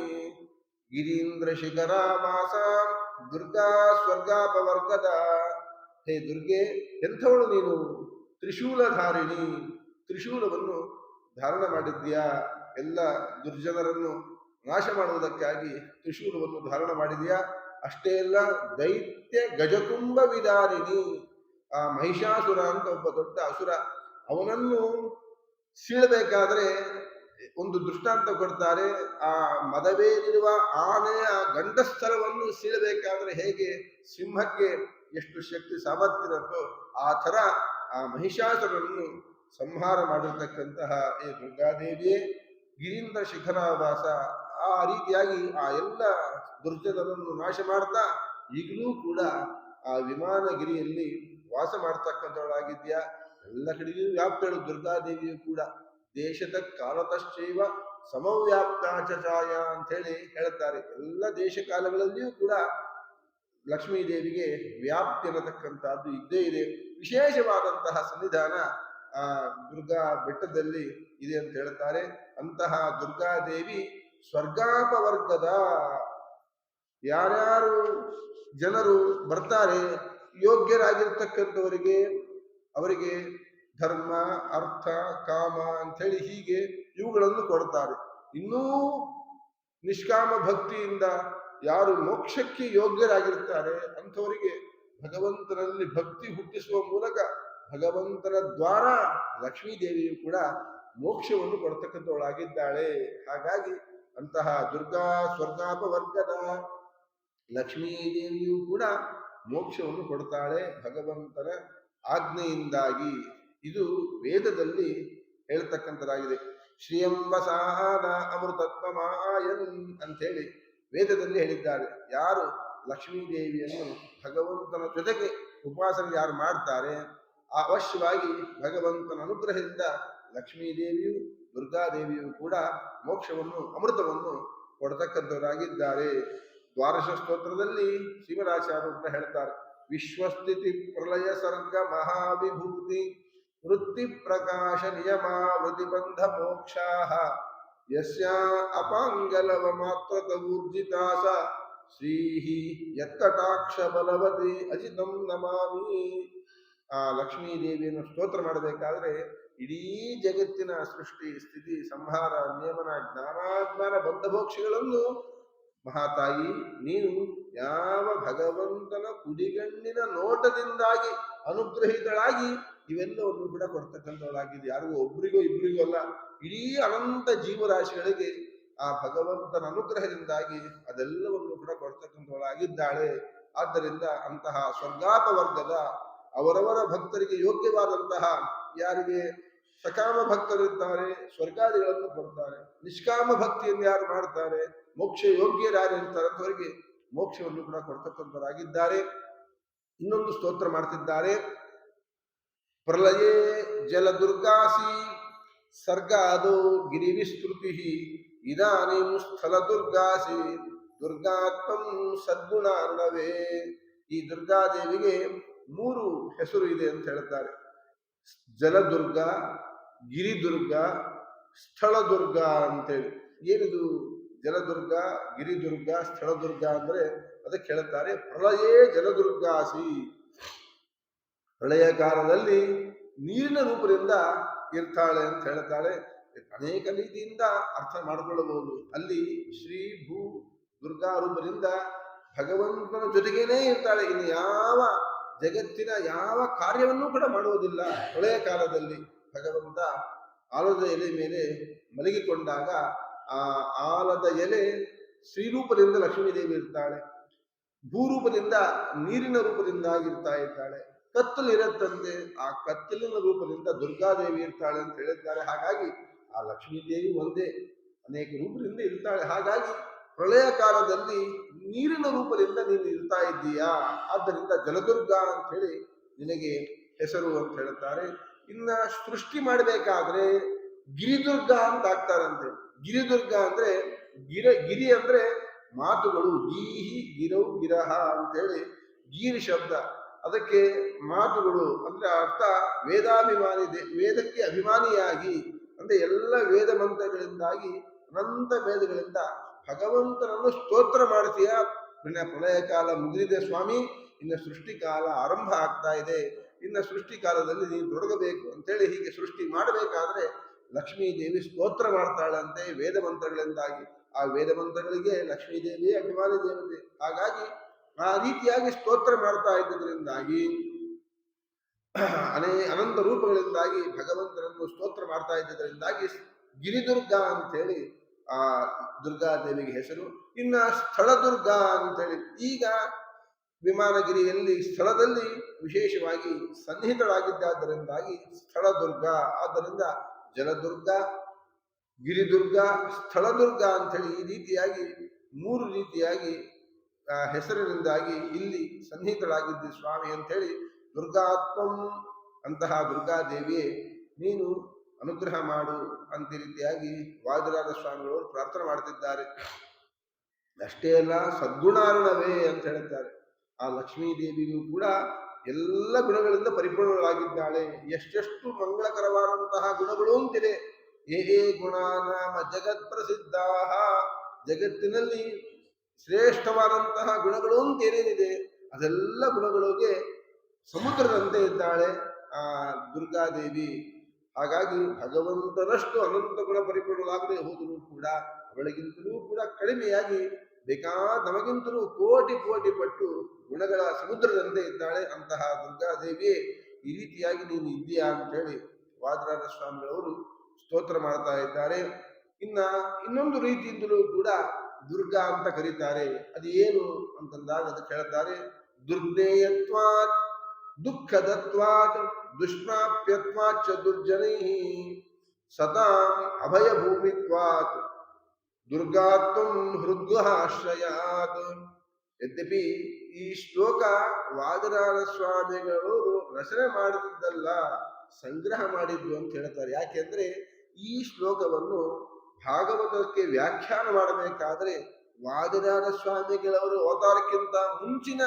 ಗಿರೀಂದ್ರ ಶಿಖರಾವಾಸ ದುರ್ಗಾ ಸ್ವರ್ಗಾಪವರ್ಗದ. ಹೇ ದುರ್ಗೆ, ಎಂಥವಳು ನೀನು? ತ್ರಿಶೂಲಧಾರಿಣಿ, ತ್ರಿಶೂಲವನ್ನು ಧಾರಣ ಮಾಡಿದ್ಯಾ. ಎಲ್ಲ ದುರ್ಜನರನ್ನು ನಾಶ ಮಾಡುವುದಕ್ಕಾಗಿ ತ್ರಿಶೂಲವನ್ನು ಧಾರಣ ಮಾಡಿದ್ಯಾ. ಅಷ್ಟೇ ಅಲ್ಲ, ದೈತ್ಯ ಗಜಕುಂಭ ವಿದಾರಿಣಿ, ಆ ಮಹಿಷಾಸುರ ಅಂತ ಒಬ್ಬ ದೊಡ್ಡ ಅಸುರ, ಅವನನ್ನು ಸೀಳಬೇಕಾದ್ರೆ ಒಂದು ದೃಷ್ಟಾಂತ ಕೊಡ್ತಾರೆ. ಆ ಮದವೇರಿರುವ ಆನೆಯ ಗಂಡಸ್ಥಳವನ್ನು ಸೀಳಬೇಕಾದ್ರೆ ಹೇಗೆ ಸಿಂಹಕ್ಕೆ ಎಷ್ಟು ಶಕ್ತಿ ಸಾಮರ್ಥ್ಯ ಇರುತ್ತೋ ಆ ಥರ ಆ ಮಹಿಷಾಸುರನನ್ನು ಸಂಹಾರ ಮಾಡಿರ್ತಕ್ಕಂತಹ ಈ ದುರ್ಗಾದೇವಿಯೇ ಗಿರೀಂದ್ರ ಶಿಖರಾವಾಸ. ಆ ರೀತಿಯಾಗಿ ಆ ಎಲ್ಲ ದುರ್ಜನರನ್ನು ನಾಶ ಮಾಡ್ತಾ ಈಗಲೂ ಕೂಡ ಆ ವಿಮಾನಗಿರಿಯಲ್ಲಿ ವಾಸ ಮಾಡ್ತಕ್ಕಂಥವಳಾಗಿದ್ಯಾ. ಎಲ್ಲ ಕಡೆಗೂ ವ್ಯಾಪ್ತಳು ದುರ್ಗಾದೇವಿಯು ಕೂಡ. ದೇಶದ ಕಾಲತಶ್ಚೈವ ಸಮವ್ಯಾಪ್ತಾಚಾಯ ಅಂತ ಹೇಳಿ ಹೇಳ್ತಾರೆ. ಎಲ್ಲ ದೇಶ ಕಾಲಗಳಲ್ಲಿಯೂ ಕೂಡ ಲಕ್ಷ್ಮೀ ದೇವಿಗೆ ವ್ಯಾಪ್ತಿ ಅನ್ನತಕ್ಕಂಥದ್ದು ಇದ್ದೇ ಇದೆ. ವಿಶೇಷವಾದಂತಹ ಸನ್ನಿಧಾನ ಆ ದುರ್ಗಾ ಬೆಟ್ಟದಲ್ಲಿ ಇದೆ ಅಂತ ಹೇಳ್ತಾರೆ. ಅಂತಹ ದುರ್ಗಾದೇವಿ ಸ್ವರ್ಗಾಪವರ್ಗದ, ಯಾರ್ಯಾರು ಜನರು ಬರ್ತಾರೆ ಯೋಗ್ಯರಾಗಿರ್ತಕ್ಕಂಥವರಿಗೆ ಅವರಿಗೆ ಧರ್ಮ, ಅರ್ಥ, ಕಾಮ ಅಂಥೇಳಿ ಹೀಗೆ ಇವುಗಳನ್ನು ಕೊಡ್ತಾರೆ. ಇನ್ನೂ ನಿಷ್ಕಾಮ ಭಕ್ತಿಯಿಂದ ಯಾರು ಮೋಕ್ಷಕ್ಕೆ ಯೋಗ್ಯರಾಗಿರ್ತಾರೆ ಅಂಥವರಿಗೆ ಭಗವಂತನಲ್ಲಿ ಭಕ್ತಿ ಹುಟ್ಟಿಸುವ ಮೂಲಕ ಭಗವಂತನ ದ್ವಾರ ಲಕ್ಷ್ಮೀ ದೇವಿಯು ಕೂಡ ಮೋಕ್ಷವನ್ನು ಕೊಡ್ತಕ್ಕಂಥವಳಾಗಿದ್ದಾಳೆ. ಹಾಗಾಗಿ ಅಂತಹ ದುರ್ಗಾ ಸ್ವರ್ಗಾಪವರ್ಗದ ಲಕ್ಷ್ಮೀ ದೇವಿಯು ಕೂಡ ಮೋಕ್ಷವನ್ನು ಕೊಡ್ತಾಳೆ ಭಗವಂತನ ಆಜ್ಞೆಯಿಂದಾಗಿ. ಇದು ವೇದದಲ್ಲಿ ಹೇಳ್ತಕ್ಕಂಥದ್ದಾಗಿದೆ. ಶ್ರೀಯಂಬಸಾದ ಅಮೃತತ್ವಮಾಯನ್ ಅಂಥೇಳಿ ವೇದದಲ್ಲಿ ಹೇಳಿದ್ದಾರೆ. ಯಾರು ಲಕ್ಷ್ಮೀ ದೇವಿಯನ್ನು ಭಗವಂತನ ಜೊತೆಗೆ ಉಪಾಸನೆ ಯಾರು ಮಾಡ್ತಾರೆ ಅವಶ್ಯವಾಗಿ ಭಗವಂತನ ಅನುಗ್ರಹದಿಂದ ಲಕ್ಷ್ಮೀ ದೇವಿಯು ದುರ್ಗಾದೇವಿಯು ಕೂಡ ಮೋಕ್ಷವನ್ನು, ಅಮೃತವನ್ನು ಕೊಡತಕ್ಕಂಥವರಾಗಿದ್ದಾರೆ. ದ್ವಾದಶ ಸ್ತೋತ್ರದಲ್ಲಿ ಶ್ರೀಮದಾಚಾರ್ಯರು ಹೇಳ್ತಾರೆ, ವಿಶ್ವಸ್ಥಿತಿ ಪ್ರಳಯ ಸರ್ಗ ಮಹಾವಿಭೂತಿ ವೃತ್ತಿ ಪ್ರಕಾಶ ನಿಯಮ ವೃತಿಬಂಧ ಮೋಕ್ಷಾಃ ಯಸ್ಯಾ ಅಪಾಂಗಲವ ಮಾತ್ರತ ಊರ್ಜಿತಾಸ ಶ್ರೀಹಿ ಯತ್ತಟಾಕ್ಷ ಬಲವತಿ ಅಜಿತಂ ನಮಾಮಿ. ಆ ಲಕ್ಷ್ಮೀ ದೇವಿಯನ್ನು ಸ್ತೋತ್ರ ಮಾಡಬೇಕಾದ್ರೆ ಇಡೀ ಜಗತ್ತಿನ ಸೃಷ್ಟಿ, ಸ್ಥಿತಿ, ಸಂಹಾರ, ನಿಯಮನ, ಜ್ಞಾನಾಜ್ಞಾನ ಬಂಧಮೋಕ್ಷಗಳನ್ನು ಮಹಾತಾಯಿ ನೀನು ಯಾವ ಭಗವಂತನ ಕುಡಿಗಣ್ಣಿನ ನೋಟದಿಂದಾಗಿ ಅನುಗ್ರಹಿತಳಾಗಿ ಇವೆಲ್ಲವನ್ನು ಕೂಡ ಕೊಡ್ತಕ್ಕಂಥವಳಾಗಿದೆ. ಯಾರಿಗೂ ಒಬ್ರಿಗೋ ಇಬ್ಬರಿಗೂ ಅಲ್ಲ, ಇಡೀ ಅನಂತ ಜೀವರಾಶಿಗಳಿಗೆ ಆ ಭಗವಂತನ ಅನುಗ್ರಹದಿಂದಾಗಿ ಅದೆಲ್ಲವನ್ನು ಕೂಡ ಕೊಡ್ತಕ್ಕಂಥವಳಾಗಿದ್ದಾಳೆ. ಆದ್ದರಿಂದ ಅಂತಹ ಸ್ವರ್ಗಾಪವರ್ಗದ ಅವರವರ ಭಕ್ತರಿಗೆ ಯೋಗ್ಯವಾದಂತಹ, ಯಾರಿಗೆ ಸಕಾಮ ಭಕ್ತರಿರ್ತಾರೆ ಸ್ವರ್ಗಾದಿಗಳನ್ನು ಕೊಡ್ತಾರೆ, ನಿಷ್ಕಾಮ ಭಕ್ತಿಯನ್ನು ಯಾರು ಮಾಡ್ತಾರೆ ಮೋಕ್ಷ ಯೋಗ್ಯರಾಗಿರ್ತಾರೆ ಅಂತವರಿಗೆ ಮೋಕ್ಷವನ್ನು ಕೂಡ ಕೊಡ್ತಕ್ಕಂಥವರಾಗಿದ್ದಾರೆ. ಇನ್ನೊಂದು ಸ್ತೋತ್ರ ಮಾಡ್ತಿದ್ದಾರೆ. ಪ್ರಳಯೇ ಜಲದುರ್ಗಾಸಿ ಸರ್ಗಾದೋ ಗಿರಿವಿಸ್ತೃತಿ ಇದಾನಿಂ ಸ್ಥಳ ದುರ್ಗಾಸಿ ದುರ್ಗಾತ್ಮಂ ಸದ್ಗುಣಾರ್ಣವೇ. ಈ ದುರ್ಗಾದೇವಿಗೆ 3 ಹೆಸರು ಇದೆ ಅಂತ ಹೇಳ್ತಾರೆ. ಜಲದುರ್ಗ, ಗಿರಿದುರ್ಗ, ಸ್ಥಳದುರ್ಗ ಅಂತೇಳಿ. ಏನಿದು ಜಲದುರ್ಗ, ಗಿರಿದುರ್ಗ, ಸ್ಥಳದುರ್ಗ ಅಂದ್ರೆ ಅದಕ್ಕೆ ಹೇಳ್ತಾರೆ ಪ್ರಳಯೇ ಜಲದುರ್ಗಾಸಿ. ಪ್ರಳಯ ಕಾಲದಲ್ಲಿ ನೀರಿನ ರೂಪದಿಂದ ಇರ್ತಾಳೆ ಅಂತ ಹೇಳ್ತಾಳೆ. ಅನೇಕ ರೀತಿಯಿಂದ ಅರ್ಥ ಮಾಡಿಕೊಳ್ಳಬಹುದು. ಅಲ್ಲಿ ಶ್ರೀ ಭೂ ದುರ್ಗಾ ರೂಪದಿಂದ ಭಗವಂತನ ಜೊತೆಗೇನೇ ಇರ್ತಾಳೆ. ಇನ್ನು ಯಾವ ಜಗತ್ತಿನ ಯಾವ ಕಾರ್ಯವನ್ನೂ ಕೂಡ ಮಾಡುವುದಿಲ್ಲ. ಪ್ರಳಯ ಕಾಲದಲ್ಲಿ ಭಗವಂತ ಆಲದ ಎಲೆ ಮೇಲೆ ಮಲಗಿಕೊಂಡಾಗ ಆ ಆಲದ ಎಲೆ ಶ್ರೀರೂಪದಿಂದ ಲಕ್ಷ್ಮೀದೇವಿ ಇರ್ತಾಳೆ, ಭೂರೂಪದಿಂದ ನೀರಿನ ರೂಪದಿಂದ ಆಗಿರ್ತಾ ಇದ್ದಾಳೆ, ಕತ್ತಲಿರತ್ತಂತೆ ಆ ಕತ್ತಲಿನ ರೂಪದಿಂದ ದುರ್ಗಾದೇವಿ ಇರ್ತಾಳೆ ಅಂತ ಹೇಳಿದ್ದಾರೆ. ಹಾಗಾಗಿ ಆ ಲಕ್ಷ್ಮೀದೇವಿ ಒಂದೇ ಅನೇಕ ರೂಪದಿಂದ ಇರ್ತಾಳೆ. ಹಾಗಾಗಿ ಪ್ರಳಯ ಕಾಲದಲ್ಲಿ ನೀರಿನ ರೂಪದಿಂದ ನೀನು ಇರ್ತಾ ಇದ್ದೀಯಾ, ಆದ್ದರಿಂದ ಜಲದುರ್ಗ ಅಂತ ಹೇಳಿ ನಿನಗೆ ಹೆಸರು ಅಂತ ಹೇಳುತ್ತಾರೆ. ಇನ್ನ ಸೃಷ್ಟಿ ಮಾಡಬೇಕಾದ್ರೆ ಗಿರಿದುರ್ಗ ಅಂತ ಆಗ್ತಾರಂತೆ. ಗಿರಿದುರ್ಗ ಅಂದ್ರೆ ಗಿರಿ ಅಂದ್ರೆ ಮಾತುಗಳು, ಗೀಹಿ ಗಿರೌ ಗಿರಹ ಅಂತೇಳಿ ಗೀರಿ ಶಬ್ದ. ಅದಕ್ಕೆ ಮಾತುಗಳು ಅಂದ್ರೆ ಅರ್ಥ ವೇದಾಭಿಮಾನಿ, ವೇದಕ್ಕೆ ಅಭಿಮಾನಿಯಾಗಿ ಅಂದ್ರೆ ಎಲ್ಲ ವೇದ ಮಂತ್ರಗಳಿಂದಾಗಿ ಅನಂತ ವೇದಗಳಿಂದ ಭಗವಂತನನ್ನು ಸ್ತೋತ್ರ ಮಾಡ್ತೀಯ. ಪ್ರಳಯ ಕಾಲ ಮುಗಿದಿದೆ ಸ್ವಾಮಿ, ಇನ್ನು ಸೃಷ್ಟಿ ಕಾಲ ಆರಂಭ ಆಗ್ತಾ ಇದೆ, ಇನ್ನು ಸೃಷ್ಟಿ ಕಾಲದಲ್ಲಿ ನೀನು ತೊಡಗಬೇಕು ಅಂತೇಳಿ ಹೀಗೆ ಸೃಷ್ಟಿ ಮಾಡಬೇಕಾದ್ರೆ ಲಕ್ಷ್ಮೀದೇವಿ ಸ್ತೋತ್ರ ಮಾಡ್ತಾಳಂತೆ ವೇದ ಮಂತ್ರಗಳಿಂದಾಗಿ. ಆ ವೇದ ಮಂತ್ರಗಳಿಗೆ ಲಕ್ಷ್ಮೀದೇವಿಯೇ ಅಭಿಮಾನಿ ದೇವತೆ. ಹಾಗಾಗಿ ಆ ರೀತಿಯಾಗಿ ಸ್ತೋತ್ರ ಮಾಡ್ತಾ ಇದ್ದುದರಿಂದಾಗಿ ಅನಂತ ರೂಪಗಳಿಂದಾಗಿ ಭಗವಂತನನ್ನು ಸ್ತೋತ್ರ ಮಾಡ್ತಾ ಇದ್ದುದರಿಂದಾಗಿ ಗಿರಿದುರ್ಗ ಅಂತೇಳಿ ಆ ದುರ್ಗಾದೇವಿಗೆ ಹೆಸರು. ಇನ್ನ ಸ್ಥಳದುರ್ಗ ಅಂತೇಳಿ ಈಗ ವಿಮಾನಗಿರಿಯಲ್ಲಿ ಸ್ಥಳದಲ್ಲಿ ವಿಶೇಷವಾಗಿ ಸನ್ನಿಹಿತರಾಗಿದ್ದಾದ್ದರಿಂದಾಗಿ ಸ್ಥಳದುರ್ಗ. ಆದ್ದರಿಂದ ಜಲದುರ್ಗ, ಗಿರಿದುರ್ಗ, ಸ್ಥಳದುರ್ಗ ಅಂತೇಳಿ ಈ ರೀತಿಯಾಗಿ ಮೂರು ರೀತಿಯಾಗಿ ಹೆಸರಿನಿಂದಾಗಿ ಇಲ್ಲಿ ಸನ್ನಿಹಿತರಾಗಿದ್ದಿ ಸ್ವಾಮಿ ಅಂತೇಳಿ ದುರ್ಗಾತ್ಮಂ ಅಂತಹ ದುರ್ಗಾದೇವಿಯೇ ನೀನು ಅನುಗ್ರಹ ಮಾಡು ಅಂತ ರೀತಿಯಾಗಿ ವಾದಿರಾಜ ಸ್ವಾಮಿಗಳು ಪ್ರಾರ್ಥನೆ ಮಾಡ್ತಿದ್ದಾರೆ. ಅಷ್ಟೇ ಅಲ್ಲ, ಸದ್ಗುಣಾರ್ಣವೇ ಅಂತ ಹೇಳ್ತಾರೆ. ಆ ಲಕ್ಷ್ಮೀ ದೇವಿಯು ಕೂಡ ಎಲ್ಲ ಗುಣಗಳಿಂದ ಪರಿಪೂರ್ಣವಾಗಿದ್ದಾಳೆ. ಎಷ್ಟೆಷ್ಟು ಮಂಗಳಕರವಾದಂತಹ ಗುಣಗಳು ಅಂತಿದೆ. ಏ ಗುಣಾನಾಮ ಜಗತ್ ಪ್ರಸಿದ್ಧ, ಜಗತ್ತಿನಲ್ಲಿ ಶ್ರೇಷ್ಠವಾದಂತಹ ಗುಣಗಳು ಅಂತ ಏನೇನಿದೆ ಅದೆಲ್ಲ ಗುಣಗಳಿಗೆ ಸಮುದ್ರದಂತೆ ಇದ್ದಾಳೆ ಆ ದುರ್ಗಾದೇವಿ. ಹಾಗಾಗಿ ಭಗವಂತನಷ್ಟು ಅನಂತ ಗುಣ ಪರಿಪೂರ್ಣವಾಗದೆ ಹೋದರೂ ಕೂಡ ಅವಳಿಗಿಂತಲೂ ಕೂಡ ಕಡಿಮೆಯಾಗಿ ನಮಗಿಂತಲೂ ಕೋಟಿ ಕೋಟಿ ಪಟ್ಟು ಗುಣಗಳ ಸಮುದ್ರದಂತೆ ಇದ್ದಾಳೆ. ಅಂತಹ ದುರ್ಗಾದೇವಿಯೇ ಈ ರೀತಿಯಾಗಿ ನೀನು ಇದ್ದೀಯಾ ಅಂತೇಳಿ ವಾದರಾಜ ಸ್ವಾಮಿಗಳವರು ಸ್ತೋತ್ರ ಮಾಡ್ತಾ ಇದ್ದಾರೆ. ಇನ್ನೊಂದು ರೀತಿಯಿಂದಲೂ ಕೂಡ ದುರ್ಗಾ ಅಂತ ಕರೀತಾರೆ. ಅದು ಏನು ಅಂತಂದಾಗ ಅದಕ್ಕೆ ಹೇಳ್ತಾರೆ, ದುರ್ಜ್ಞೇಯತ್ವಾತ್ ದುಃಖದತ್ವಾತ್ ದುಷ್ಪ್ರಾಪ್ಯತ್ವಾಚ ದುರ್ಜನೈ ಸತಾಂ ಅಭಯಭೂಮಿತ್ವಾತ್ ದುರ್ಗಾತ್ವಂ ಹೃದ್ವಹಾಶ್ರಯಾತ್. ಯದ್ಯಪಿ ಈ ಶ್ಲೋಕ ವಾದರಾಜ ಸ್ವಾಮಿಗಳವರು ರಚನೆ ಮಾಡಿದ್ದಲ್ಲ, ಸಂಗ್ರಹ ಮಾಡಿದ್ದು ಅಂತ ಹೇಳ್ತಾರೆ. ಯಾಕೆಂದ್ರೆ ಈ ಶ್ಲೋಕವನ್ನು ಭಾಗವತಕ್ಕೆ ವ್ಯಾಖ್ಯಾನ ಮಾಡಬೇಕಾದ್ರೆ ವಾದಿರಾಜ ಸ್ವಾಮಿಗಳವರು ಅವತಾರಕ್ಕಿಂತ ಮುಂಚಿನ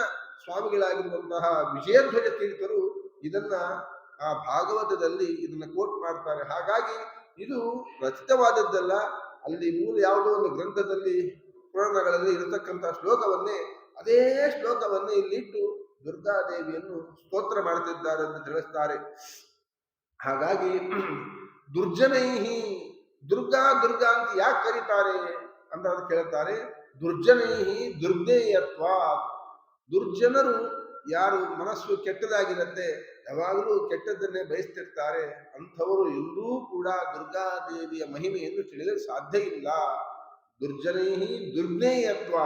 ಸ್ವಾಮಿಗಳಾಗಿರುವಂತಹ ವಿಜಯಧ್ವಜ ತೀರ್ಥರು ಇದನ್ನ ಆ ಭಾಗವತದಲ್ಲಿ ಇದನ್ನ ಕೋಟ್ ಮಾಡ್ತಾರೆ. ಹಾಗಾಗಿ ಇದು ರಚಿತವಾದದ್ದಲ್ಲ, ಅಲ್ಲಿ ಮೂಲ ಯಾವುದೋ ಒಂದು ಗ್ರಂಥದಲ್ಲಿ ಪುರಾಣಗಳಲ್ಲಿ ಇರತಕ್ಕಂತಹ ಶ್ಲೋಕವನ್ನೇ ಅದೇ ಶ್ಲೋಕವನ್ನೇ ಇಲ್ಲಿಟ್ಟು ದುರ್ಗಾದೇವಿಯನ್ನು ಸ್ತೋತ್ರ ಮಾಡುತ್ತಿದ್ದಾರೆ ಎಂದು ತಿಳಿಸ್ತಾರೆ. ಹಾಗಾಗಿ ದುರ್ಜನೈಹಿ, ದುರ್ಗಾ ದುರ್ಗಾ ಅಂತ ಯಾಕೆ ಕರೀತಾರೆ ಅಂತ ಅದು ಕೇಳ್ತಾರೆ. ದುರ್ಜನೈಹಿ ದುರ್ಜ್ಞೇಯತ್ವ, ದುರ್ಜನರು ಯಾರು ಮನಸ್ಸು ಕೆಟ್ಟದಾಗಿರುತ್ತೆ, ಯಾವಾಗಲೂ ಕೆಟ್ಟದ್ದನ್ನೇ ಬಯಸ್ತಿರ್ತಾರೆ, ಅಂಥವರು ಎಲ್ಲೂ ಕೂಡ ದುರ್ಗಾದೇವಿಯ ಮಹಿಮೆಯನ್ನು ತಿಳಿಯಲು ಸಾಧ್ಯ ಇಲ್ಲ. ದುರ್ಜನೈಹಿ ದುರ್ಜ್ಞೇಯತ್ವ.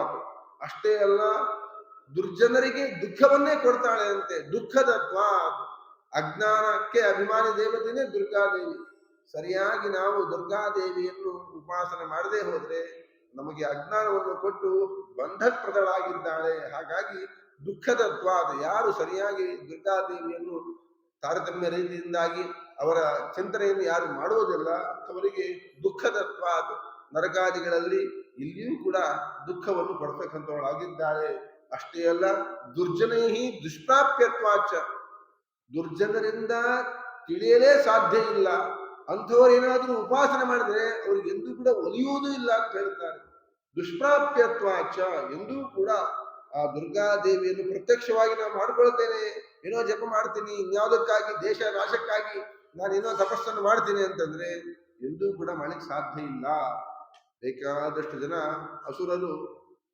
ಅಷ್ಟೇ ಅಲ್ಲ, ದುರ್ಜನರಿಗೆ ದುಃಖವನ್ನೇ ಕೊಡ್ತಾಳೆ ಅಂತೆ. ದುಃಖದತ್ವ, ಅಜ್ಞಾನಕ್ಕೆ ಅಭಿಮಾನಿ ದೇವತೆಯೇ ದುರ್ಗಾದೇವಿ. ಸರಿಯಾಗಿ ನಾವು ದುರ್ಗಾದೇವಿಯನ್ನು ಉಪಾಸನೆ ಮಾಡದೆ ಹೋದ್ರೆ ನಮಗೆ ಅಜ್ಞಾನವನ್ನು ಕೊಟ್ಟು ಬಂಧಪ್ರದಳಾಗಿದ್ದಾಳೆ. ಹಾಗಾಗಿ ದುಃಖದತ್ವ, ಯಾರು ಸರಿಯಾಗಿ ದುರ್ಗಾದೇವಿಯನ್ನು ತಾರತಮ್ಯ ರೀತಿಯಿಂದಾಗಿ ಅವರ ಚಿಂತನೆಯನ್ನು ಯಾರು ಮಾಡುವುದಿಲ್ಲ ಅವರಿಗೆ ದುಃಖದತ್ವ, ನರಕಾದಿಗಳಲ್ಲಿ ಇಲ್ಲಿಯೂ ಕೂಡ ದುಃಖವನ್ನು ಕೊಡ್ತಕ್ಕಂಥವಳಾಗಿದ್ದಾಳೆ. ಅಷ್ಟೇ ಅಲ್ಲ, ದುರ್ಜನೈಹಿ ದುಷ್ಪ್ರಾಪ್ಯತ್ವಾಚ, ದುರ್ಜನರಿಂದ ತಿಳಿಯಲೇ ಸಾಧ್ಯ ಇಲ್ಲ. ಅಂಥವ್ರು ಏನಾದರೂ ಉಪಾಸನೆ ಮಾಡಿದ್ರೆ ಅವ್ರಿಗೆ ಎಂದೂ ಕೂಡ ಒಲಿಯುವುದೂ ಇಲ್ಲ ಅಂತ ಹೇಳ್ತಾರೆ. ದುಷ್ಪ್ರಾಪ್ಯತ್ವಾಚ, ಎಂದೂ ಕೂಡ ಆ ದುರ್ಗಾದೇವಿಯನ್ನು ಪ್ರತ್ಯಕ್ಷವಾಗಿ ನಾವು ಮಾಡ್ಕೊಳ್ತೇನೆ, ಏನೋ ಜಪ ಮಾಡ್ತೀನಿ, ಇನ್ಯಾವುದಕ್ಕಾಗಿ ದೇಶ ನಾಶಕ್ಕಾಗಿ ನಾನೇನೋ ತಪಸ್ಸನ್ನು ಮಾಡ್ತೀನಿ ಅಂತಂದ್ರೆ ಎಂದೂ ಕೂಡ ಮಾಡಲಿಕ್ಕೆ ಸಾಧ್ಯ ಇಲ್ಲ. ಬೇಕಾದಷ್ಟು ಜನ ಅಸುರರು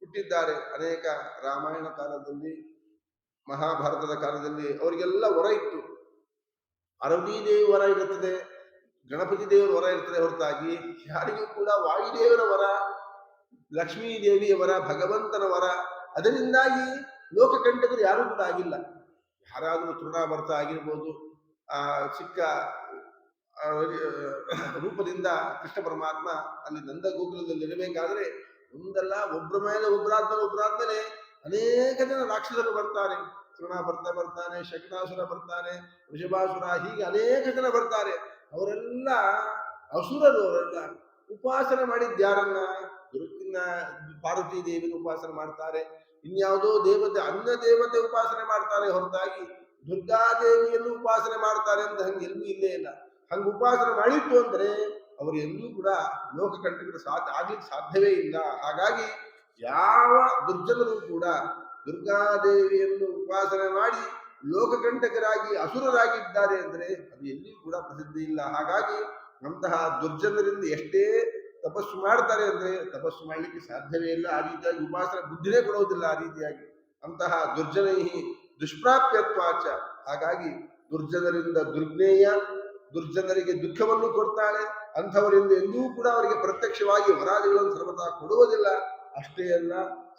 ಹುಟ್ಟಿದ್ದಾರೆ. ಅನೇಕ ರಾಮಾಯಣ ಕಾಲದಲ್ಲಿ, ಮಹಾಭಾರತದ ಕಾಲದಲ್ಲಿ ಅವರಿಗೆಲ್ಲ ವರ ಇತ್ತು. ಪಾರ್ವತೀ ದೇವಿ ವರ ಇರುತ್ತದೆ, ಗಣಪತಿ ದೇವರ ವರ ಇರ್ತದೆ, ಹೊರತಾಗಿ ಯಾರಿಗೂ ಕೂಡ ವಾಯುದೇವರ ವರ, ಲಕ್ಷ್ಮೀ ದೇವಿಯ ವರ, ಭಗವಂತನ ವರ, ಅದರಿಂದಾಗಿ ಲೋಕಕಂಟಕರು ಯಾರೂ ಕೂಡ ಆಗಿಲ್ಲ. ಯಾರಾದರೂ ತೃಣಾಭರ್ತ ಆಗಿರ್ಬೋದು, ಆ ಚಿಕ್ಕ ರೂಪದಿಂದ ಕೃಷ್ಣ ಪರಮಾತ್ಮ ಅಲ್ಲಿ ನಂದ ಗೋಕುಲದಲ್ಲಿ ಇರಬೇಕಾದ್ರೆ ಒಂದಲ್ಲ ಒಬ್ಬರ ಮೇಲೆ ಒಬ್ಬರಾದ್ಮೇಲೆ ಅನೇಕ ಜನ ರಾಕ್ಷಸರು ಬರ್ತಾರೆ. ತೃಣಾಭರ್ತ ಬರ್ತಾನೆ, ಶಕಟಾಸುರ ಬರ್ತಾನೆ, ವೃಷಭಾಸುರ, ಹೀಗೆ ಅನೇಕ ಜನ ಬರ್ತಾರೆ. ಅವರೆಲ್ಲ ಅಸುರರು. ಅವರೆಲ್ಲ ಉಪಾಸನೆ ಮಾಡಿದ್ಯಾರನ್ನ? ದುರ್ಗಿನ ಪಾರ್ವತಿ ದೇವಿನ ಉಪಾಸನೆ ಮಾಡ್ತಾರೆ, ಇನ್ಯಾವುದೋ ದೇವತೆ, ಅನ್ಯ ದೇವತೆ ಉಪಾಸನೆ ಮಾಡ್ತಾರೆ, ಹೊರತಾಗಿ ದುರ್ಗಾದೇವಿಯನ್ನು ಉಪಾಸನೆ ಮಾಡ್ತಾರೆ ಅಂತ ಹಂಗೆಲ್ಲೂ ಇಲ್ಲೇ ಇಲ್ಲ. ಹಂಗ ಉಪಾಸನೆ ಮಾಡಿತ್ತು ಅಂದ್ರೆ ಅವರು ಎಂದೂ ಕೂಡ ಲೋಕಕಂಟಕರು ಆಗ್ಲಿಕ್ಕೆ ಸಾಧ್ಯವೇ ಇಲ್ಲ. ಹಾಗಾಗಿ ಯಾವ ದುರ್ಜನರು ಕೂಡ ದುರ್ಗಾದೇವಿಯನ್ನು ಉಪಾಸನೆ ಮಾಡಿ ಲೋಕಕಂಟಕರಾಗಿ ಅಸುರರಾಗಿದ್ದಾರೆ ಅಂದ್ರೆ ಅದು ಎಲ್ಲಿಯೂ ಕೂಡ ಪ್ರಸಿದ್ಧಿ ಇಲ್ಲ. ಹಾಗಾಗಿ ಅಂತಹ ದುರ್ಜನರಿಂದ ಎಷ್ಟೇ ತಪಸ್ಸು ಮಾಡ್ತಾರೆ ಅಂದ್ರೆ ತಪಸ್ಸು ಮಾಡಲಿಕ್ಕೆ ಸಾಧ್ಯವೇ ಇಲ್ಲ. ಆ ರೀತಿಯಾಗಿ ಉಪಾಸನೆ ಬುದ್ಧಿನೇ ಕೊಡೋದಿಲ್ಲ ಆ ರೀತಿಯಾಗಿ. ಅಂತಹ ದುರ್ಜನೈ ದುಷ್ಪ್ರಾಪ್ಯತ್ವಾಚ, ಹಾಗಾಗಿ ದುರ್ಜನರಿಂದ ದುರ್ಜ್ಞೇಯ, ದುರ್ಜನರಿಗೆ ದುಃಖವನ್ನು ಕೊಡ್ತಾಳೆ. ಅಂಥವರಿಂದ ಎಂದೂ ಕೂಡ ಅವರಿಗೆ ಪ್ರತ್ಯಕ್ಷವಾಗಿ ವರಾದಿಗಳನ್ನು ಸರ್ವತಾ ಕೊಡುವುದಿಲ್ಲ. ಅಷ್ಟೇ ಅಲ್ಲ,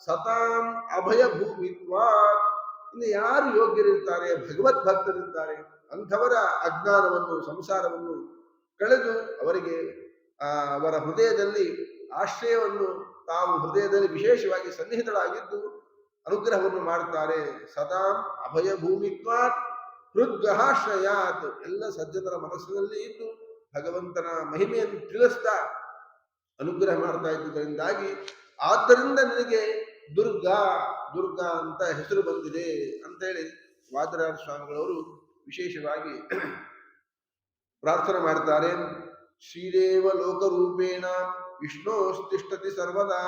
ಸತಾಂ ಅಭಯ ಭೂಮಿತ್ವಾ, ಇನ್ನು ಯಾರು ಯೋಗ್ಯರಿರ್ತಾರೆ, ಭಗವದ್ಭಕ್ತರಿರ್ತಾರೆ, ಅಂಥವರ ಅಜ್ಞಾನವನ್ನು, ಸಂಸಾರವನ್ನು ಕಳೆದು ಅವರಿಗೆ ಅವರ ಹೃದಯದಲ್ಲಿ ಆಶ್ರಯವನ್ನು ತಾವು ಹೃದಯದಲ್ಲಿ ವಿಶೇಷವಾಗಿ ಸನ್ನಿಹಿತರಾಗಿದ್ದು ಅನುಗ್ರಹವನ್ನು ಮಾಡ್ತಾರೆ. ಸದಾಂ ಅಭಯ ಭೂಮಿತ್ವಾತ್ ಹೃದ್ಗಹಾಶ್ರಯಾತ್, ಎಲ್ಲ ಸಜ್ಜನರ ಮನಸ್ಸಿನಲ್ಲಿ ಇದ್ದು ಭಗವಂತನ ಮಹಿಮೆಯನ್ನು ತಿಳಿಸ್ತಾ ಅನುಗ್ರಹ ಮಾಡ್ತಾ ಇದ್ದುದರಿಂದಾಗಿ ಆದ್ದರಿಂದ ನಿನಗೆ ದುರ್ಗಾ ದುರ್ಗಾ ಅಂತ ಹೆಸರು ಬಂದಿದೆ ಅಂತೇಳಿ ವಾದರಾಜ ಸ್ವಾಮಿಗಳವರು ವಿಶೇಷವಾಗಿ ಪ್ರಾರ್ಥನೆ ಮಾಡ್ತಾರೆ. ಶ್ರೀದೇವ ಲೋಕರೂಪೇಣ ವಿಷ್ಣೋಸ್ತಿಷ್ಠತಿ ಸರ್ವದಾ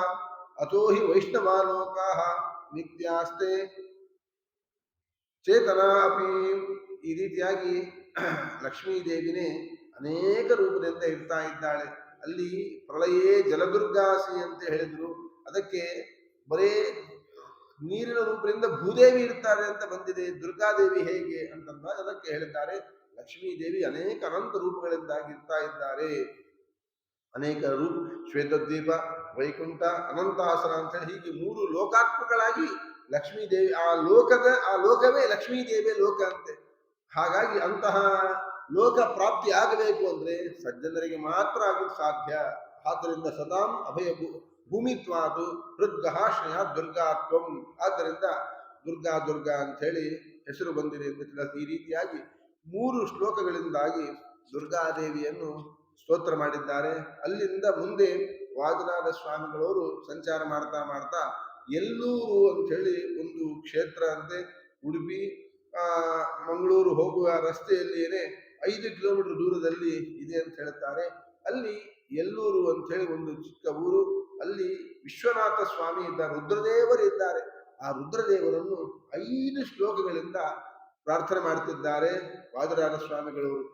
ಅಥೋ ಹಿ ವೈಷ್ಣವಾ ಲೋಕಾ ನಿತ್ಯಾಸ್ತೆ ಚೇತನ ಅಪಿ. ಈ ರೀತಿಯಾಗಿ ಲಕ್ಷ್ಮೀ ದೇವಿನೇ ಅನೇಕ ರೂಪದಿಂದ ಇರ್ತಾ ಇದ್ದಾಳೆ. ಅಲ್ಲಿ ಪ್ರಳಯೇ ಜಲದುರ್ಗಾಸಿ ಅಂತ ಹೇಳಿದ್ರು, ಅದಕ್ಕೆ ಬರೇ ನೀರಿನ ರೂಪದಿಂದ ಭೂದೇವಿ ಇರ್ತಾರೆ ಅಂತ ಬಂದಿದೆ. ದುರ್ಗಾದೇವಿ ಹೇಗೆ ಅಂತಂದಾಗ ಅದಕ್ಕೆ ಹೇಳಿದ್ದಾರೆ ಲಕ್ಷ್ಮೀ ದೇವಿ ಅನೇಕ ಅನಂತ ರೂಪಗಳಿಂದಾಗಿ ಇರ್ತಾ ಇದ್ದಾರೆ. ಅನೇಕ ರೂಪ, ಶ್ವೇತದ್ವೀಪ, ವೈಕುಂಠ, ಅನಂತಾಸನ ಅಂತ ಹೇಳಿ ಹೀಗೆ ಮೂರು ಲೋಕಾತ್ಮಕಗಳಾಗಿ ಲಕ್ಷ್ಮೀ ದೇವಿ, ಆ ಲೋಕವೇ ಲಕ್ಷ್ಮೀ ದೇವಿಯ ಲೋಕ ಅಂತೆ. ಹಾಗಾಗಿ ಅಂತಹ ಲೋಕ ಪ್ರಾಪ್ತಿ ಆಗಬೇಕು ಅಂದ್ರೆ ಸಜ್ಜನರಿಗೆ ಮಾತ್ರ ಆಗಲು ಸಾಧ್ಯ. ಆದ್ದರಿಂದ ಸದಾಂ ಅಭಯ ಭೂಮಿತ್ವಾದು ಹೃದ್ಗಹಾಶ್ರಯ ದುರ್ಗಾತ್ವಂ, ಆದ್ದರಿಂದ ದುರ್ಗಾ ದುರ್ಗಾ ಅಂತ ಹೇಳಿ ಹೆಸರು ಬಂದಿದೆ ಅಂತ ತಿಳಿಸಿ ಈ ರೀತಿಯಾಗಿ ಮೂರು ಶ್ಲೋಕಗಳಿಂದಾಗಿ ದುರ್ಗಾದೇವಿಯನ್ನು ಸ್ತೋತ್ರ ಮಾಡಿದ್ದಾರೆ. ಅಲ್ಲಿಂದ ಮುಂದೆ ವಾದಿರಾಜ ಸ್ವಾಮಿಗಳವರು ಸಂಚಾರ ಮಾಡ್ತಾ ಮಾಡ್ತಾ ಎಲ್ಲೂರು ಅಂತ ಹೇಳಿ ಒಂದು ಕ್ಷೇತ್ರ ಅಂತೆ, ಉಡುಪಿ ಮಂಗಳೂರು ಹೋಗುವ ರಸ್ತೆಯಲ್ಲಿಯೇ 5 ಕಿಲೋಮೀಟರ್ ದೂರದಲ್ಲಿ ಇದೆ ಅಂತ ಹೇಳ್ತಾರೆ. ಅಲ್ಲಿ ಎಲ್ಲೂರು ಅಂತ ಹೇಳಿ ಒಂದು ಚಿಕ್ಕ ಊರು. ಅಲ್ಲಿ ವಿಶ್ವನಾಥ ಸ್ವಾಮಿ ಇದ್ದಾರೆ, ರುದ್ರದೇವರು ಇದ್ದಾರೆ. ಆ ರುದ್ರದೇವರನ್ನು 5 ಶ್ಲೋಕಗಳಿಂದ ಪ್ರಾರ್ಥನೆ ಮಾಡುತ್ತಿದ್ದಾರೆ ವಾದರಾಜ ಸ್ವಾಮಿಗಳವರು.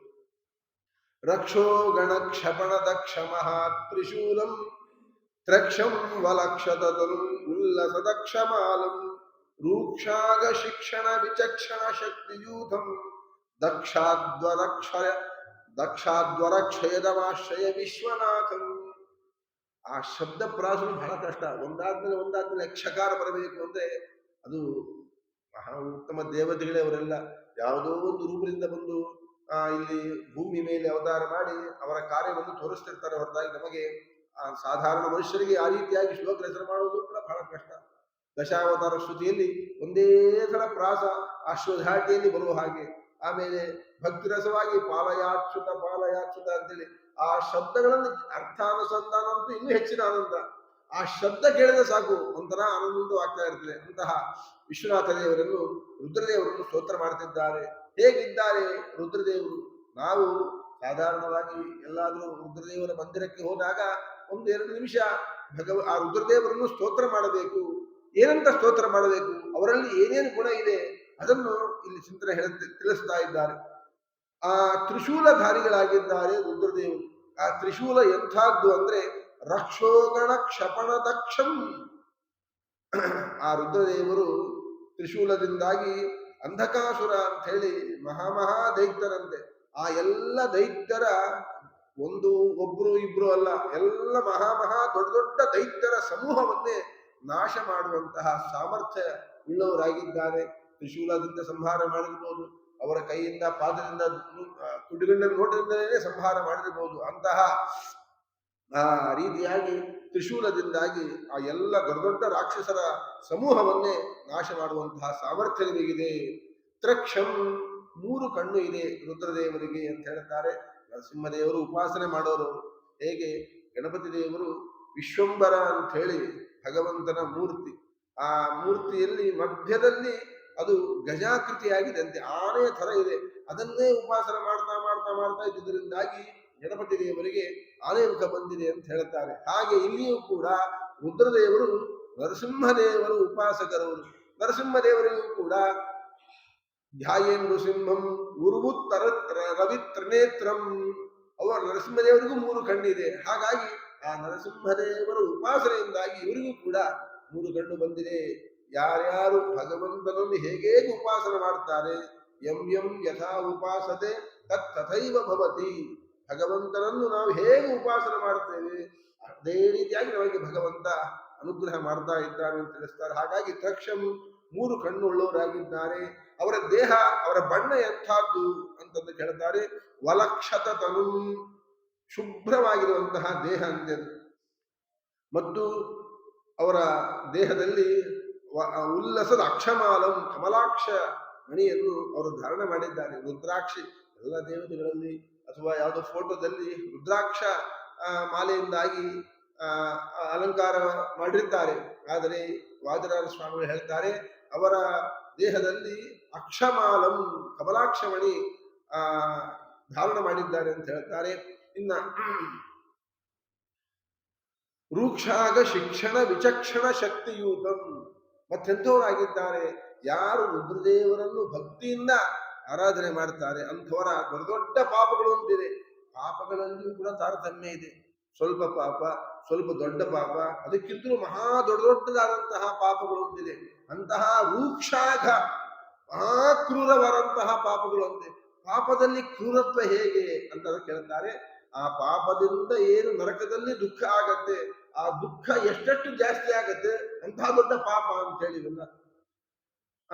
ರಕ್ಷೋ ಗಣ ಕ್ಷಪಣ ದಕ್ಷ ಮಹಾ ತ್ರಿಶೂಲಂ ತ್ರಕ್ಷಂ ವಲಕ್ಷತನು ಉಲ್ಲಸದಕ್ಷಮಾಲಂ ರೂಕ್ಷಾಗ ಶಿಕ್ಷಣ ವಿಚಕ್ಷಣ ಶಕ್ತಿಯೂಥಂ ದಕ್ಷಾದ್ವರಕ್ಷಯದವಾಶ್ರಯ ವಿಶ್ವನಾಥಂ. ಆ ಶಬ್ದ ಪ್ರಾಸು ಬಹಳ ಕಷ್ಟ. ಒಂದಾದ್ಮೇಲೆ ಯಕ್ಷಕಾರ ಬರಬೇಕು ಅಂದ್ರೆ ಅದು ಮಹಾ ಉತ್ತಮ ದೇವತೆಗಳೇ ಅವರೆಲ್ಲ. ಯಾವುದೋ ಒಂದು ರೂಪದಿಂದ ಬಂದು ಇಲ್ಲಿ ಭೂಮಿ ಮೇಲೆ ಅವತಾರ ಮಾಡಿ ಅವರ ಕಾರ್ಯವನ್ನು ತೋರಿಸ್ತಿರ್ತಾರೆ, ಹೊರತಾಗಿ ನಮಗೆ ಸಾಧಾರಣ ಮನುಷ್ಯರಿಗೆ ಆ ರೀತಿಯಾಗಿ ಶ್ಲೋಕ ಹೆಸರು ಮಾಡುವುದು ಕೂಡ ಬಹಳ ಕಷ್ಟ. ದಶಾವತಾರ ಶ್ರುತಿಯಲ್ಲಿ ಒಂದೇ ಸಲ ಪ್ರಾಸ ಅಶ್ವಧಾಟಿಯಲ್ಲಿ ಬರುವ ಹಾಗೆ, ಆಮೇಲೆ ಭಕ್ತಿರಸವಾಗಿ ಪಾಲಯಾಚ್ಯುತ ಅಂತೇಳಿ ಆ ಶಬ್ದಗಳನ್ನು ಅರ್ಥಾನುಸಂಧಾನ ಅಂತೂ ಇನ್ನೂ ಹೆಚ್ಚಿನ ಆನಂದ. ಆ ಶಬ್ದ ಕೇಳಿದ್ರೆ ಸಾಕು ಒಂಥರ ಆನಂದವಾಗ್ತಾ ಇರ್ತದೆ. ಅಂತಹ ವಿಶ್ವನಾಥ ದೇವರನ್ನು ರುದ್ರದೇವರನ್ನು ಸ್ತೋತ್ರ ಮಾಡ್ತಿದ್ದಾರೆ. ಹೇಗಿದ್ದಾರೆ ರುದ್ರದೇವರು? ನಾವು ಸಾಧಾರಣವಾಗಿ ಎಲ್ಲಾದ್ರೂ ರುದ್ರದೇವರ ಮಂದಿರಕ್ಕೆ ಹೋದಾಗ ಒಂದು 2 ನಿಮಿಷ ಆ ರುದ್ರದೇವರನ್ನು ಸ್ತೋತ್ರ ಮಾಡಬೇಕು. ಏನಂತ ಸ್ತೋತ್ರ ಮಾಡಬೇಕು, ಅವರಲ್ಲಿ ಏನೇನು ಗುಣ ಇದೆ ಅದನ್ನು ಇಲ್ಲಿ ಚಿಂತನೆ ತಿಳಿಸ್ತಾ ಇದ್ದಾರೆ. ಆ ತ್ರಿಶೂಲಧಾರಿಗಳಾಗಿದ್ದಾರೆ ರುದ್ರದೇವರು. ಆ ತ್ರಿಶೂಲ ಎಂಥದ್ದು ಅಂದ್ರೆ ರಕ್ಷೋಗಣ ಕ್ಷಪಣ ದಕ್ಷಂ. ಆ ರುದ್ರದೇವರು ತ್ರಿಶೂಲದಿಂದಾಗಿ ಅಂಧಕಾಸುರ ಅಂತ ಹೇಳಿ ಮಹಾ ದೈತ್ಯರಂತೆ. ಆ ಎಲ್ಲ ದೈತ್ಯರ ಒಬ್ರು ಇಬ್ರು ಅಲ್ಲ, ಎಲ್ಲ ಮಹಾ ದೊಡ್ಡ ದೊಡ್ಡ ದೈತ್ಯರ ಸಮೂಹವನ್ನೇ ನಾಶ ಮಾಡುವಂತಹ ಸಾಮರ್ಥ್ಯ ಉಳ್ಳವರಾಗಿದ್ದಾರೆ. ತ್ರಿಶೂಲದಿಂದ ಸಂಹಾರ ಮಾಡಿರ್ಬೋದು, ಅವರ ಕೈಯಿಂದ ಪಾದದಿಂದ ತುಡಿಗಣ್ಣ ನೋಟದಿಂದಲೇ ಸಂಹಾರ ಮಾಡಿರ್ಬೋದು. ಅಂತಹ ಆ ರೀತಿಯಾಗಿ ತ್ರಿಶೂಲದಿಂದಾಗಿ ಆ ಎಲ್ಲ ದೊಡ್ಡ ದೊಡ್ಡ ರಾಕ್ಷಸರ ಸಮೂಹವನ್ನೇ ನಾಶ ಮಾಡುವಂತಹ ಸಾಮರ್ಥ್ಯ ನಿಮಗಿದೆ. ತ್ರಕ್ಷಂ 3 ಕಣ್ಣು ಇದೆ ರುದ್ರದೇವರಿಗೆ ಅಂತ ಹೇಳ್ತಾರೆ. ನರಸಿಂಹದೇವರು ಉಪಾಸನೆ ಮಾಡೋರು. ಹೇಗೆ ಗಣಪತಿ ದೇವರು ವಿಶ್ವಂಬರ ಅಂತ ಹೇಳಿ ಭಗವಂತನ ಮೂರ್ತಿ. ಆ ಮೂರ್ತಿಯಲ್ಲಿ ಮಧ್ಯದಲ್ಲಿ ಅದು ಗಜಾಕೃತಿಯಾಗಿದೆ ಅಂತೆ, ಆನೆಯ ತರ ಇದೆ. ಅದನ್ನೇ ಉಪಾಸನೆ ಮಾಡ್ತಾ ಮಾಡ್ತಾ ಮಾಡ್ತಾ ಇದ್ದುದರಿಂದಾಗಿ ಗಣಪತಿ ದೇವರಿಗೆ ಆನೆ ಮುಖ ಬಂದಿದೆ ಅಂತ ಹೇಳ್ತಾರೆ. ಹಾಗೆ ಇಲ್ಲಿಯೂ ಕೂಡ ರುದ್ರದೇವರು ನರಸಿಂಹದೇವರು ಉಪಾಸಕರವರು. ನರಸಿಂಹದೇವರಿಗೂ ಕೂಡ ಧ್ಯಾಯೇನ್ ನೃಸಿಂಹಂ ಉರುವುತ್ತರ ರವಿತ್ರನೇತ್ರಂ. ಅವರ ನರಸಿಂಹದೇವರಿಗೂ 3 ಕಣ್ಣಿದೆ. ಹಾಗಾಗಿ ಆ ನರಸಿಂಹದೇವರ ಉಪಾಸನೆಯಿಂದಾಗಿ ಇವರಿಗೂ ಕೂಡ 3 ಕಣ್ಣು ಬಂದಿದೆ. ಯಾರ್ಯಾರು ಭಗವಂತನನ್ನು ಹೇಗೆ ಉಪಾಸನೆ ಮಾಡ್ತಾರೆ, ಯಂ ಯಥಾ ಉಪಾಸತೆ ತತ್ ತಥೈವ ಭವತಿ. ಭಗವಂತನನ್ನು ನಾವು ಹೇಗೆ ಉಪಾಸನೆ ಮಾಡ್ತೇವೆ ಅದೇ ರೀತಿಯಾಗಿ ನಮಗೆ ಭಗವಂತ ಅನುಗ್ರಹ ಮಾಡ್ತಾ ಇದ್ದಾನೆ ಅಂತ ತಿಳಿಸ್ತಾರೆ. ಹಾಗಾಗಿ ತ್ರಕ್ಷಂ 3 ಕಣ್ಣುಳ್ಳವರಾಗಿದ್ದಾರೆ. ಅವರ ದೇಹ, ಅವರ ಬಣ್ಣ ಎಂಥದ್ದು ಅಂತಂದು ಕೇಳ್ತಾರೆ. ವಲಕ್ಷತ ತನು, ಶುಭ್ರವಾಗಿರುವಂತಹ ದೇಹ ಅಂತೆ. ಮತ್ತು ಅವರ ದೇಹದಲ್ಲಿ ಉಲ್ಲಸದ ಅಕ್ಷಮಾಲಂ, ಕಮಲಾಕ್ಷ ಮಣಿಯನ್ನು ಅವರು ಧಾರಣೆ ಮಾಡಿದ್ದಾರೆ. ರುದ್ರಾಕ್ಷಿ ಎಲ್ಲ ದೇವತೆಗಳಲ್ಲಿ ಅಥವಾ ಯಾವುದೋ ಫೋಟೋದಲ್ಲಿ ರುದ್ರಾಕ್ಷ ಮಾಲೆಯಿಂದಾಗಿ ಅಲಂಕಾರ ಮಾಡಿರ್ತಾರೆ. ಆದರೆ ವಾದಿರಾಜ ಸ್ವಾಮಿಗಳು ಹೇಳ್ತಾರೆ ಅವರ ದೇಹದಲ್ಲಿ ಅಕ್ಷಮಾಲಂ, ಕಮಲಾಕ್ಷಮಣಿ ಧಾರಣ ಮಾಡಿದ್ದಾರೆ ಅಂತ ಹೇಳ್ತಾರೆ. ಇನ್ನ ರೂಕ್ಷಾಗ ಶಿಕ್ಷಣ ವಿಚಕ್ಷಣ ಶಕ್ತಿಯೂತಂ. ಮತ್ತೆಂಥವರಾಗಿದ್ದಾರೆ ಯಾರು ರುದ್ರದೇವರನ್ನು ಭಕ್ತಿಯಿಂದ ಆರಾಧನೆ ಮಾಡ್ತಾರೆ ಅಂಥವರ ದೊಡ್ಡ ದೊಡ್ಡ ಪಾಪಗಳು ಅಂತಿದೆ. ಪಾಪಗಳಲ್ಲಿಯೂ ಕೂಡ ತಾರತಮ್ಯ ಇದೆ. ಸ್ವಲ್ಪ ಪಾಪ, ಸ್ವಲ್ಪ ದೊಡ್ಡ ಪಾಪ, ಅದಕ್ಕಿಂತಲೂ ಮಹಾ ದೊಡ್ಡದಾದಂತಹ ಪಾಪಗಳು ಅಂತಿದೆ. ಅಂತಹ ರೂಕ್ಷಾಘ, ಮಹಾ ಕ್ರೂರವಾದಂತಹ ಪಾಪಗಳು ಅಂತೆ. ಪಾಪದಲ್ಲಿ ಕ್ರೂರತ್ವ ಹೇಗೆ ಅಂತ ಕೇಳ್ತಾರೆ. ಆ ಪಾಪದಿಂದ ಏನು ನರಕದಲ್ಲಿ ದುಃಖ ಆಗತ್ತೆ, ಆ ದುಃಖ ಎಷ್ಟೆಷ್ಟು ಜಾಸ್ತಿ ಆಗತ್ತೆ ಅಂತಹ ದೊಡ್ಡ ಪಾಪ ಅಂತ ಹೇಳಿದಲ್ಲ.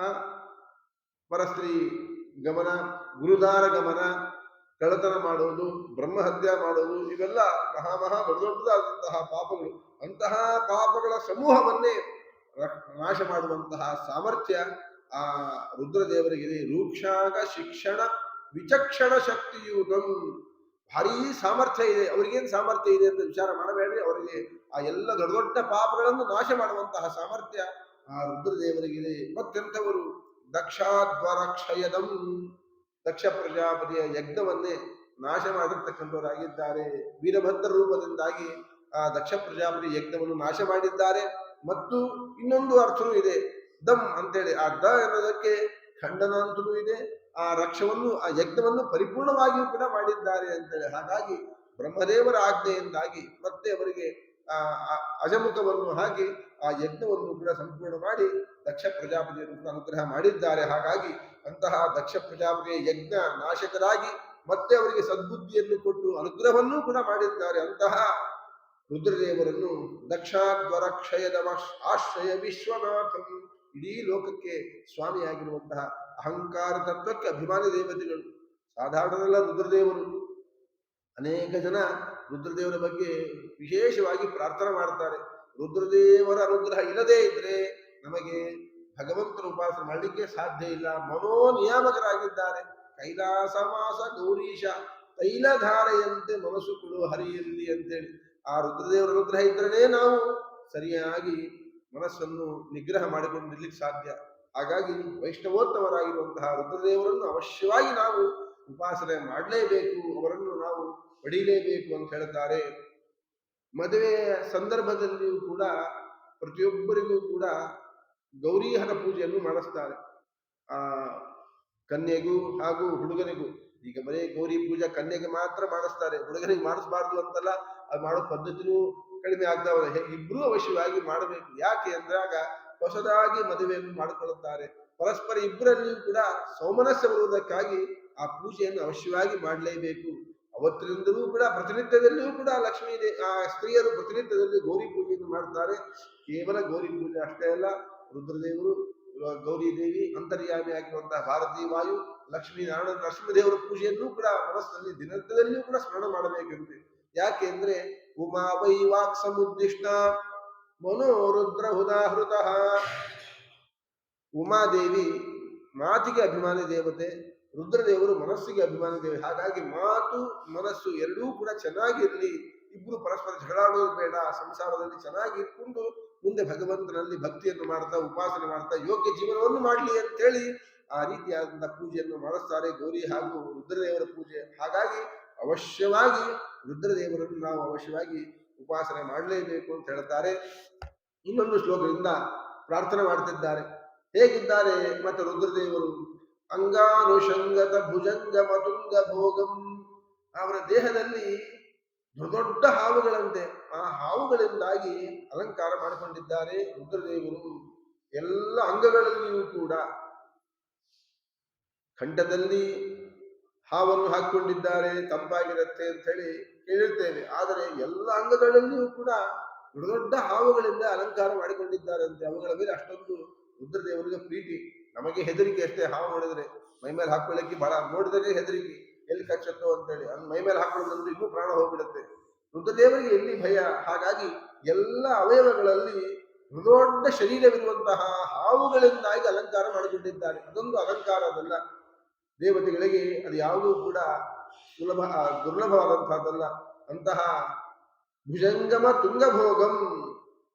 ಪರಸ್ತ್ರೀ ಗಮನ, ಗುರುದಾರ ಗಮನ, ಕಳ್ಳತನ ಮಾಡುವುದು, ಬ್ರಹ್ಮಹತ್ಯೆ ಮಾಡುವುದು, ಇವೆಲ್ಲ ಮಹಾ ದೊಡ್ಡದಾದಂತಹ ಪಾಪಗಳು. ಅಂತಹ ಪಾಪಗಳ ಸಮೂಹವನ್ನೇ ನಾಶ ಮಾಡುವಂತಹ ಸಾಮರ್ಥ್ಯ ಆ ರುದ್ರದೇವರಿಗಿದೆ. ರೂಕ್ಷಾಗ ಶಿಕ್ಷಣ ವಿಚಕ್ಷಣ ಶಕ್ತಿಯುತಂ. ಭಾರೀ ಸಾಮರ್ಥ್ಯ ಇದೆ. ಅವ್ರಿಗೇನು ಸಾಮರ್ಥ್ಯ ಇದೆ ಅಂತ ವಿಚಾರ ಮಾಡಬೇಡ್ರಿ. ಅವರಿಗೆ ಆ ಎಲ್ಲ ದೊಡ್ಡ ದೊಡ್ಡ ಪಾಪಗಳನ್ನು ನಾಶ ಮಾಡುವಂತಹ ಸಾಮರ್ಥ್ಯ ಆ ರುದ್ರದೇವರಿಗಿದೆ. ಮತ್ತೆಂಥವರು ದಕ್ಷಾದ್ವರ ಕ್ಷಯದಂ, ದಕ್ಷ ಪ್ರಜಾಪತಿಯ ಯಜ್ಞವನ್ನೇ ನಾಶ ಮಾಡಿರ್ತಕ್ಕಂಥವರಾಗಿದ್ದಾರೆ. ವೀರಭದ್ರ ರೂಪದಿಂದಾಗಿ ಆ ದಕ್ಷ ಪ್ರಜಾಪತಿ ಯಜ್ಞವನ್ನು ನಾಶ ಮಾಡಿದ್ದಾರೆ. ಮತ್ತು ಇನ್ನೊಂದು ಅರ್ಥವೂ ಇದೆ, ದಮ್ ಅಂತೇಳಿ. ಆ ದ ಎನ್ನುವುದಕ್ಕೆ ಖಂಡನ ಅಂತಲೂ ಇದೆ. ಆ ರಕ್ಷವನ್ನು, ಆ ಯಜ್ಞವನ್ನು ಪರಿಪೂರ್ಣವಾಗಿಯೂ ಕೂಡ ಮಾಡಿದ್ದಾರೆ ಅಂತೇಳಿ. ಹಾಗಾಗಿ ಬ್ರಹ್ಮದೇವರ ಆಜ್ಞೆಯಿಂದಾಗಿ ಮತ್ತೆ ಅವರಿಗೆ ಅಜಮುಖವನ್ನು ಹಾಕಿ ಆ ಯಜ್ಞವನ್ನು ಕೂಡ ಸಂಪೂರ್ಣ ಮಾಡಿ ದಕ್ಷ ಪ್ರಜಾಪತಿಯನ್ನು ಅನುಗ್ರಹ ಮಾಡಿದ್ದಾರೆ. ಹಾಗಾಗಿ ಅಂತಹ ದಕ್ಷ ಪ್ರಜಾಪತಿಯ ಯಜ್ಞ ನಾಶಕರಾಗಿ ಮತ್ತೆ ಅವರಿಗೆ ಸದ್ಬುದ್ಧಿಯನ್ನು ಕೊಟ್ಟು ಅನುಗ್ರಹವನ್ನೂ ಕೂಡ ಮಾಡಿದ್ದಾರೆ. ಅಂತಹ ರುದ್ರದೇವರನ್ನು ದಕ್ಷಾದ್ವರ ಕ್ಷಯದ ಆಶ್ರಯ ವಿಶ್ವನಾಥಂ, ಇಡೀ ಲೋಕಕ್ಕೆ ಸ್ವಾಮಿಯಾಗಿರುವಂತಹ ಅಹಂಕಾರ ತತ್ವಕ್ಕೆ ಅಭಿಮಾನಿ ದೇವತೆಗಳು. ಸಾಧಾರಣರೆಲ್ಲ ರುದ್ರದೇವರು. ಅನೇಕ ಜನ ರುದ್ರದೇವರ ಬಗ್ಗೆ ವಿಶೇಷವಾಗಿ ಪ್ರಾರ್ಥನೆ ಮಾಡ್ತಾರೆ. ರುದ್ರದೇವರ ಅನುಗ್ರಹ ಇಲ್ಲದೇ ಇದ್ರೆ ನಮಗೆ ಭಗವಂತನ ಉಪಾಸನೆ ಮಾಡಲಿಕ್ಕೆ ಸಾಧ್ಯ ಇಲ್ಲ. ಮನೋನಿಯಾಮಕರಾಗಿದ್ದಾರೆ. ಕೈಲಾಸವಾಸ ಗೌರೀಶ ತೈಲಧಾರೆಯಂತೆ ಮನಸ್ಸು ಕೊಡು ಹರಿಯಲ್ಲಿ ಅಂತೇಳಿ. ಆ ರುದ್ರದೇವರ ಅನುಗ್ರಹ ಇದ್ರೇ ನಾವು ಸರಿಯಾಗಿ ಮನಸ್ಸನ್ನು ನಿಗ್ರಹ ಮಾಡಿಕೊಂಡಿರ್ಲಿಕ್ಕೆ ಸಾಧ್ಯ. ಹಾಗಾಗಿ ವೈಷ್ಣವೋತ್ತಮರಾಗಿರುವಂತಹ ರುದ್ರದೇವರನ್ನು ಅವಶ್ಯವಾಗಿ ನಾವು ಉಪಾಸನೆ ಮಾಡಲೇಬೇಕು, ಅವರನ್ನು ನಾವು ಪಡೀಲೇಬೇಕು ಅಂತ ಹೇಳ್ತಾರೆ. ಮದುವೆಯ ಸಂದರ್ಭದಲ್ಲಿಯೂ ಕೂಡ ಪ್ರತಿಯೊಬ್ಬರಿಗೂ ಕೂಡ ಗೌರೀಹರ ಪೂಜೆಯನ್ನು ಮಾಡಿಸ್ತಾರೆ. ಆ ಕನ್ಯೆಗೂ ಹಾಗೂ ಹುಡುಗನಿಗೂ. ಈಗ ಬರೀ ಗೌರಿ ಪೂಜಾ ಕನ್ಯೆಗೆ ಮಾತ್ರ ಮಾಡಿಸ್ತಾರೆ, ಹುಡುಗನಿಗೆ ಮಾಡಿಸ್ಬಾರ್ದು ಅಂತಲ್ಲ. ಅದು ಮಾಡೋ ಪದ್ಧತಿನೂ ಕಡಿಮೆ ಆಗ್ತಾವಲ್ಲ. ಇಬ್ರು ಅವಶ್ಯವಾಗಿ ಮಾಡಬೇಕು. ಯಾಕೆ ಅಂದಾಗ ಹೊಸದಾಗಿ ಮದುವೆಯನ್ನು ಮಾಡಿಕೊಳ್ಳುತ್ತಾರೆ. ಪರಸ್ಪರ ಇಬ್ಬರಲ್ಲಿಯೂ ಕೂಡ ಸೌಮನಸ್ಯ ಬರುವುದಕ್ಕಾಗಿ ಆ ಪೂಜೆಯನ್ನು ಅವಶ್ಯವಾಗಿ ಮಾಡಲೇಬೇಕು. ಅವತ್ತಿನಿಂದಲೂ ಕೂಡ ಪ್ರತಿನಿತ್ಯದಲ್ಲಿಯೂ ಕೂಡ ಲಕ್ಷ್ಮೀ ಆ ಸ್ತ್ರೀಯರು ಪ್ರತಿನಿತ್ಯದಲ್ಲಿ ಗೌರಿ ಪೂಜೆಯನ್ನು ಮಾಡ್ತಾರೆ. ಕೇವಲ ಗೌರಿ ಪೂಜೆ ಅಷ್ಟೇ ಅಲ್ಲ, ರುದ್ರದೇವರು, ಗೌರಿ ದೇವಿ, ಅಂತರ್ಯಾಮಿ ಆಗಿರುವಂತಹ ಭಾರತೀ ವಾಯು, ಲಕ್ಷ್ಮೀನಾರಾಯಣ ನರಸಿಂಹದೇವರ ಪೂಜೆಯನ್ನು ಕೂಡ ಮನಸ್ಸಿನಲ್ಲಿ ದಿನದಲ್ಲಿಯೂ ಕೂಡ ಸ್ಮರಣ ಮಾಡಬೇಕಂತೆ. ಯಾಕೆ ಅಂದ್ರೆ ಉಮಾ ವೈ ವಾಕ್ ಸಮುದ್ದಿಷ್ಟ ಮನೋರುದ್ರ ಹುದಾಹೃತ. ಉಮಾದೇವಿ ಮಾತಿಗೆ ಅಭಿಮಾನಿ ದೇವತೆ, ರುದ್ರದೇವರು ಮನಸ್ಸಿಗೆ ಅಭಿಮಾನಿ ದೇವತೆ. ಹಾಗಾಗಿ ಮಾತು ಮನಸ್ಸು ಎರಡೂ ಕೂಡ ಚೆನ್ನಾಗಿರ್ಲಿ, ಇಬ್ರು ಪರಸ್ಪರ ಜಗಳಾಡೋದು ಬೇಡ, ಸಂಸಾರದಲ್ಲಿ ಚೆನ್ನಾಗಿ ಇಟ್ಕೊಂಡು ಮುಂದೆ ಭಗವಂತನಲ್ಲಿ ಭಕ್ತಿಯನ್ನು ಮಾಡ್ತಾ ಉಪಾಸನೆ ಮಾಡ್ತಾ ಯೋಗ್ಯ ಜೀವನವನ್ನು ಮಾಡಲಿ ಅಂತೇಳಿ ಆ ರೀತಿಯಾದಂತಹ ಪೂಜೆಯನ್ನು ಮಾಡಿಸ್ತಾರೆ, ಗೌರಿ ಹಾಗೂ ರುದ್ರದೇವರ ಪೂಜೆ. ಹಾಗಾಗಿ ಅವಶ್ಯವಾಗಿ ರುದ್ರದೇವರನ್ನು ನಾವು ಅವಶ್ಯವಾಗಿ ಉಪಾಸನೆ ಮಾಡಲೇಬೇಕು ಅಂತ ಹೇಳ್ತಾರೆ. ಇನ್ನೊಂದು ಶ್ಲೋಕದಿಂದ ಪ್ರಾರ್ಥನೆ ಮಾಡ್ತಿದ್ದಾರೆ. ಹೇಗಿದ್ದಾರೆ ಮತ್ತೆ ರುದ್ರದೇವರು? ಅಂಗಾನುಷಂಗತ ಭುಜಂಗ ಮತುಂಗ ಭೋಗಂ. ಅವರ ದೇಹದಲ್ಲಿ ದೊಡ್ಡ ಹಾವುಗಳಂತೆ, ಆ ಹಾವುಗಳಿಂದಾಗಿ ಅಲಂಕಾರ ಮಾಡಿಕೊಂಡಿದ್ದಾರೆ ರುದ್ರದೇವರು. ಎಲ್ಲ ಅಂಗಗಳಲ್ಲಿಯೂ ಕೂಡ ಕಂಠದಲ್ಲಿ ಹಾವನ್ನು ಹಾಕಿಕೊಂಡಿದ್ದಾರೆ, ತಂಪಾಗಿರುತ್ತೆ ಅಂತ ಹೇಳಿ ಕೇಳಿರ್ತೇವೆ. ಆದರೆ ಎಲ್ಲ ಅಂಗಗಳಲ್ಲಿಯೂ ಕೂಡ ದೊಡ್ಡ ಹಾವುಗಳಿಂದ ಅಲಂಕಾರ ಮಾಡಿಕೊಂಡಿದ್ದಾರಂತೆ. ಅವುಗಳ ಮೇಲೆ ಅಷ್ಟೊಂದು ರುದ್ರದೇವರಿಗೆ ಪ್ರೀತಿ. ನಮಗೆ ಹೆದರಿಕೆ ಅಷ್ಟೇ, ಹಾವು ನೋಡಿದ್ರೆ ಮೈ ಮೇಲೆ ಹಾಕೊಳ್ಳಿಕ್ಕೆ ಬಹಳ, ನೋಡಿದ್ರೆ ಹೆದರಿಕೆ, ಎಲ್ಲಿ ಕಚ್ಚತ್ತೋ ಅಂತೇಳಿ. ಮೈ ಮೇಲೆ ಹಾಕೊಳ್ಳೋದಂದ್ರೆ ಇನ್ನೂ ಪ್ರಾಣ ಹೋಗ್ಬಿಡುತ್ತೆ. ರುದ್ರದೇವರಿಗೆ ಎಲ್ಲಿ ಭಯ? ಹಾಗಾಗಿ ಎಲ್ಲ ಅವಯವಗಳಲ್ಲಿ ದೊಡ್ಡ ಶರೀರವಿರುವಂತಹ ಹಾವುಗಳಿಂದಾಗಿ ಅಲಂಕಾರ ಮಾಡಿಕೊಂಡಿದ್ದಾರೆ. ಅದೊಂದು ಅಲಂಕಾರ ಅದಲ್ಲ. ದೇವತೆಗಳಿಗೆ ಅದು ಯಾವುದೂ ಕೂಡ ಸುಲಭ ದುರ್ಲಭವಾದಂತಹದ್ದಲ್ಲ. ಅಂತಹ ಭುಜಂಗಮ ತುಂಗಭೋಗಂ,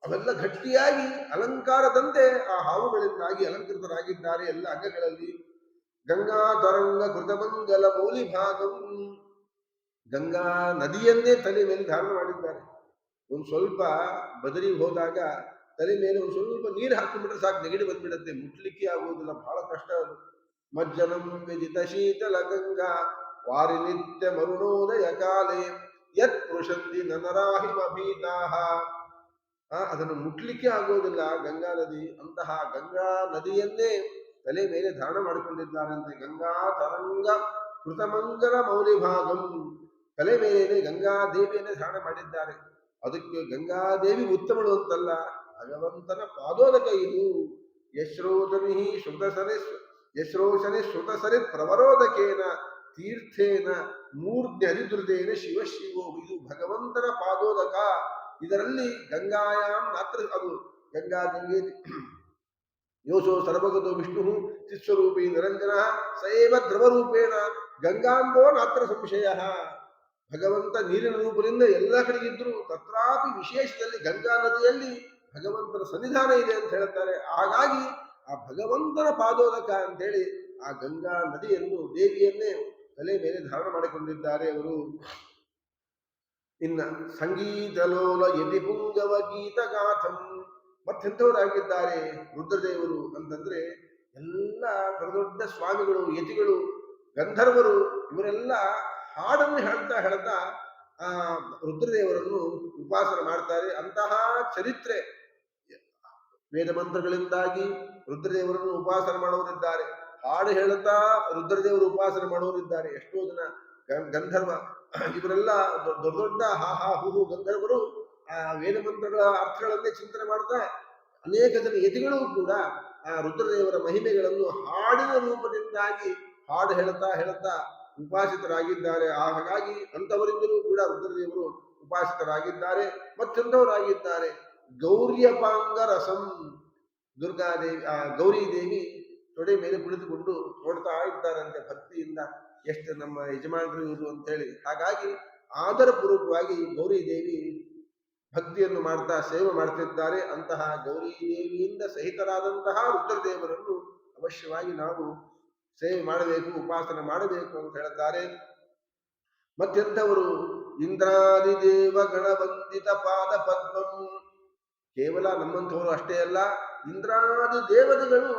ಅವೆಲ್ಲ ಗಟ್ಟಿಯಾಗಿ ಅಲಂಕಾರದಂತೆ ಆ ಹಾವುಗಳಿಂದಾಗಿ ಅಲಂಕೃತರಾಗಿದ್ದಾರೆ ಎಲ್ಲ ಅಂಗಗಳಲ್ಲಿ. ಗಂಗಾ ತರಂಗ ಕೃತಮಂಗಲ ಮೌಲಿ ಭಾಗಂ, ಗಂಗಾ ನದಿಯನ್ನೇ ತಲೆ ಮೇಲೆ ಧಾರಣ ಮಾಡಿದ್ದಾರೆ. ಒಂದು ಸ್ವಲ್ಪ ಬದರಿ ಹೋದಾಗ ತಲೆ ಮೇಲೆ ಒಂದು ಸ್ವಲ್ಪ ನೀರು ಹಾಕಿಬಿಟ್ರೆ ಸಾಕು, ನೆಗಡಿ ಬಂದ್ಬಿಡುತ್ತೆ, ಮುಟ್ಲಿಕ್ಕೆ ಆಗುವುದಿಲ್ಲ, ಬಹಳ ಕಷ್ಟ ಅದು. ಮಜ್ಜನಂ ವಿದಿತ ಶೀತಲ ಗಂಗಾ ವಾರಿ ನಿತ್ಯ ಮರುಣೋದಯ ಕಾಲೇ ಯತ್ ಪುರುಷಂದಿ ನನರಾಹಿಮಭೀತಾಹ. ಅದನ್ನು ಮುಟ್ಲಿಕ್ಕೆ ಆಗೋದಿಲ್ಲ ಗಂಗಾ ನದಿ. ಅಂತಹ ಗಂಗಾ ನದಿಯನ್ನೇ ತಲೆ ಮೇಲೆ ಧಾರಣ ಮಾಡಿಕೊಂಡಿದ್ದಾರಂತೆ. ಗಂಗಾ ತರಂಗ ಕೃತಮಂಗಲ ಮೌಲಿಭಾಗಂ, ತಲೆ ಮೇಲೆ ಗಂಗಾ ದೇವಿಯನ್ನೇ ಧಾರಣ ಮಾಡಿದ್ದಾರೆ. ಅದಕ್ಕೆ ಗಂಗಾದೇವಿ ಉತ್ತಮಳು ಅಂತಲ್ಲ, ಭಗವಂತನ ಪಾದೋದಕ ಇದು. ಯಶ್ರೋತನಿ ಶ್ರುತಸರಿ ಯಶ್ರೋಶನಿ ಶ್ರುತಸರಿ ಪ್ರವರೋದಕೇನ ತೀರ್ಥೇನ ಮೂರ್ಧ್ಯ ಹರಿದುರ್ದೇನ ಶಿವ ಶಿವೋ. ಇದು ಭಗವಂತನ ಪಾದೋದಕ. ಇದರಲ್ಲಿ ಗಂಗಾಯಾಮ್ ಮಾತ್ರ, ಅದು ಗಂಗಾ ಗಂಗೆ ಯೋಸೋ ಸರ್ವಗತೋ ವಿಷ್ಣು ಚಿತ್ಸ್ವರೂಪಿ ನಿರಂಜನ ಸೈವ ಧ್ರುವರೂಪೇಣ ಗಂಗಾಂಬೋ ನಾತ್ರ ಸಂಶಯ. ಭಗವಂತ ನೀರಿನ ರೂಪದಿಂದ ಎಲ್ಲ ಕಡೆಗಿದ್ರು, ತತ್ರಾಪಿ ವಿಶೇಷದಲ್ಲಿ ಗಂಗಾ ನದಿಯಲ್ಲಿ ಭಗವಂತನ ಸನ್ನಿಧಾನ ಇದೆ ಅಂತ ಹೇಳ್ತಾರೆ. ಹಾಗಾಗಿ ಆ ಭಗವಂತನ ಪಾದೋದಕ ಅಂತೇಳಿ ಆ ಗಂಗಾ ನದಿಯನ್ನು, ದೇವಿಯನ್ನೇ ತಲೆ ಮೇಲೆ ಧಾರಣ ಮಾಡಿಕೊಂಡಿದ್ದಾರೆ ಅವರು. ಇನ್ನ ಸಂಗೀತಲೋಲ ಯತಿ ಪುಂಗವ ಗೀತಗಾಥಂ, ಮತ್ತೆಂಥವರಾಗಿದ್ದಾರೆ ರುದ್ರದೇವರು ಅಂತಂದ್ರೆ ಎಲ್ಲ ದೊಡ್ಡ ಸ್ವಾಮಿಗಳು, ಯತಿಗಳು, ಗಂಧರ್ವರು, ಇವರೆಲ್ಲ ಹಾಡನ್ನು ಹೇಳ್ತಾ ಹೇಳ್ತಾ ಆ ರುದ್ರದೇವರನ್ನು ಉಪಾಸನೆ ಮಾಡ್ತಾರೆ. ಅಂತಹ ಚರಿತ್ರೆ ವೇದ ಮಂತ್ರಗಳಿಂದಾಗಿ ರುದ್ರದೇವರನ್ನು ಉಪಾಸನೆ ಮಾಡೋರಿದ್ದಾರೆ. ಹಾಡು ಹೇಳುತ್ತಾ ರುದ್ರದೇವರು ಉಪಾಸನೆ ಮಾಡೋರಿದ್ದಾರೆ. ಎಷ್ಟೋ ಜನ ಗಂಧರ್ವ, ಇವರೆಲ್ಲ ದೊಡ್ಡ ದೊಡ್ಡ ಹಾ ಹಾ ಹೂ ಗಂಧರ್ವರು ಆ ವೇದ ಮಂತ್ರಗಳ ಅರ್ಥಗಳನ್ನೇ ಚಿಂತನೆ ಮಾಡ್ತಾ, ಅನೇಕ ಜನ ಯತಿಗಳು ಕೂಡ ಆ ರುದ್ರದೇವರ ಮಹಿಮೆಗಳನ್ನು ಹಾಡಿನ ರೂಪದಿಂದಾಗಿ ಹಾಡು ಹೇಳುತ್ತಾ ಹೇಳುತ್ತಾ ಉಪಾಸಿತರಾಗಿದ್ದಾರೆ. ಹಾಗಾಗಿ ಅಂಥವರಿಂದಲೂ ಕೂಡ ರುದ್ರದೇವರು ಉಪಾಸಿತರಾಗಿದ್ದಾರೆ. ಮತ್ತೆಂಥವರಾಗಿದ್ದಾರೆ ಗೌರ್ಯಪಾಂಗ ರಸಂ, ದುರ್ಗಾದೇವಿ ಗೌರಿ ದೇವಿ ತೊಡೆ ಮೇಲೆ ಕುಳಿತುಕೊಂಡು ನೋಡ್ತಾ ಇದ್ದಾರಂತೆ ಭಕ್ತಿಯಿಂದ, ಎಷ್ಟು ನಮ್ಮ ಯಜಮಾನರು ಇವರು ಅಂತೇಳಿ. ಹಾಗಾಗಿ ಆದರಪೂರ್ವಕವಾಗಿ ಗೌರಿ ದೇವಿ ಭಕ್ತಿಯನ್ನು ಮಾಡ್ತಾ ಸೇವೆ ಮಾಡ್ತಿದ್ದಾರೆ. ಅಂತಹ ಗೌರಿ ದೇವಿಯಿಂದ ಸಹಿತರಾದಂತಹ ರುದ್ರದೇವರನ್ನು ಅವಶ್ಯವಾಗಿ ನಾವು ಸೇವೆ ಮಾಡಬೇಕು, ಉಪಾಸನೆ ಮಾಡಬೇಕು ಅಂತ ಹೇಳ್ತಾರೆ. ಮತ್ತೆಂಥವರು? ಇಂದ್ರಾದಿ ದೇವ ಗಣವಂದಿತ ಪಾದ ಪದ್ಮಂ. ಕೇವಲ ನಮ್ಮಂಥವರು ಅಷ್ಟೇ ಅಲ್ಲ, ಇಂದ್ರಾದಿ ದೇವತೆಗಳು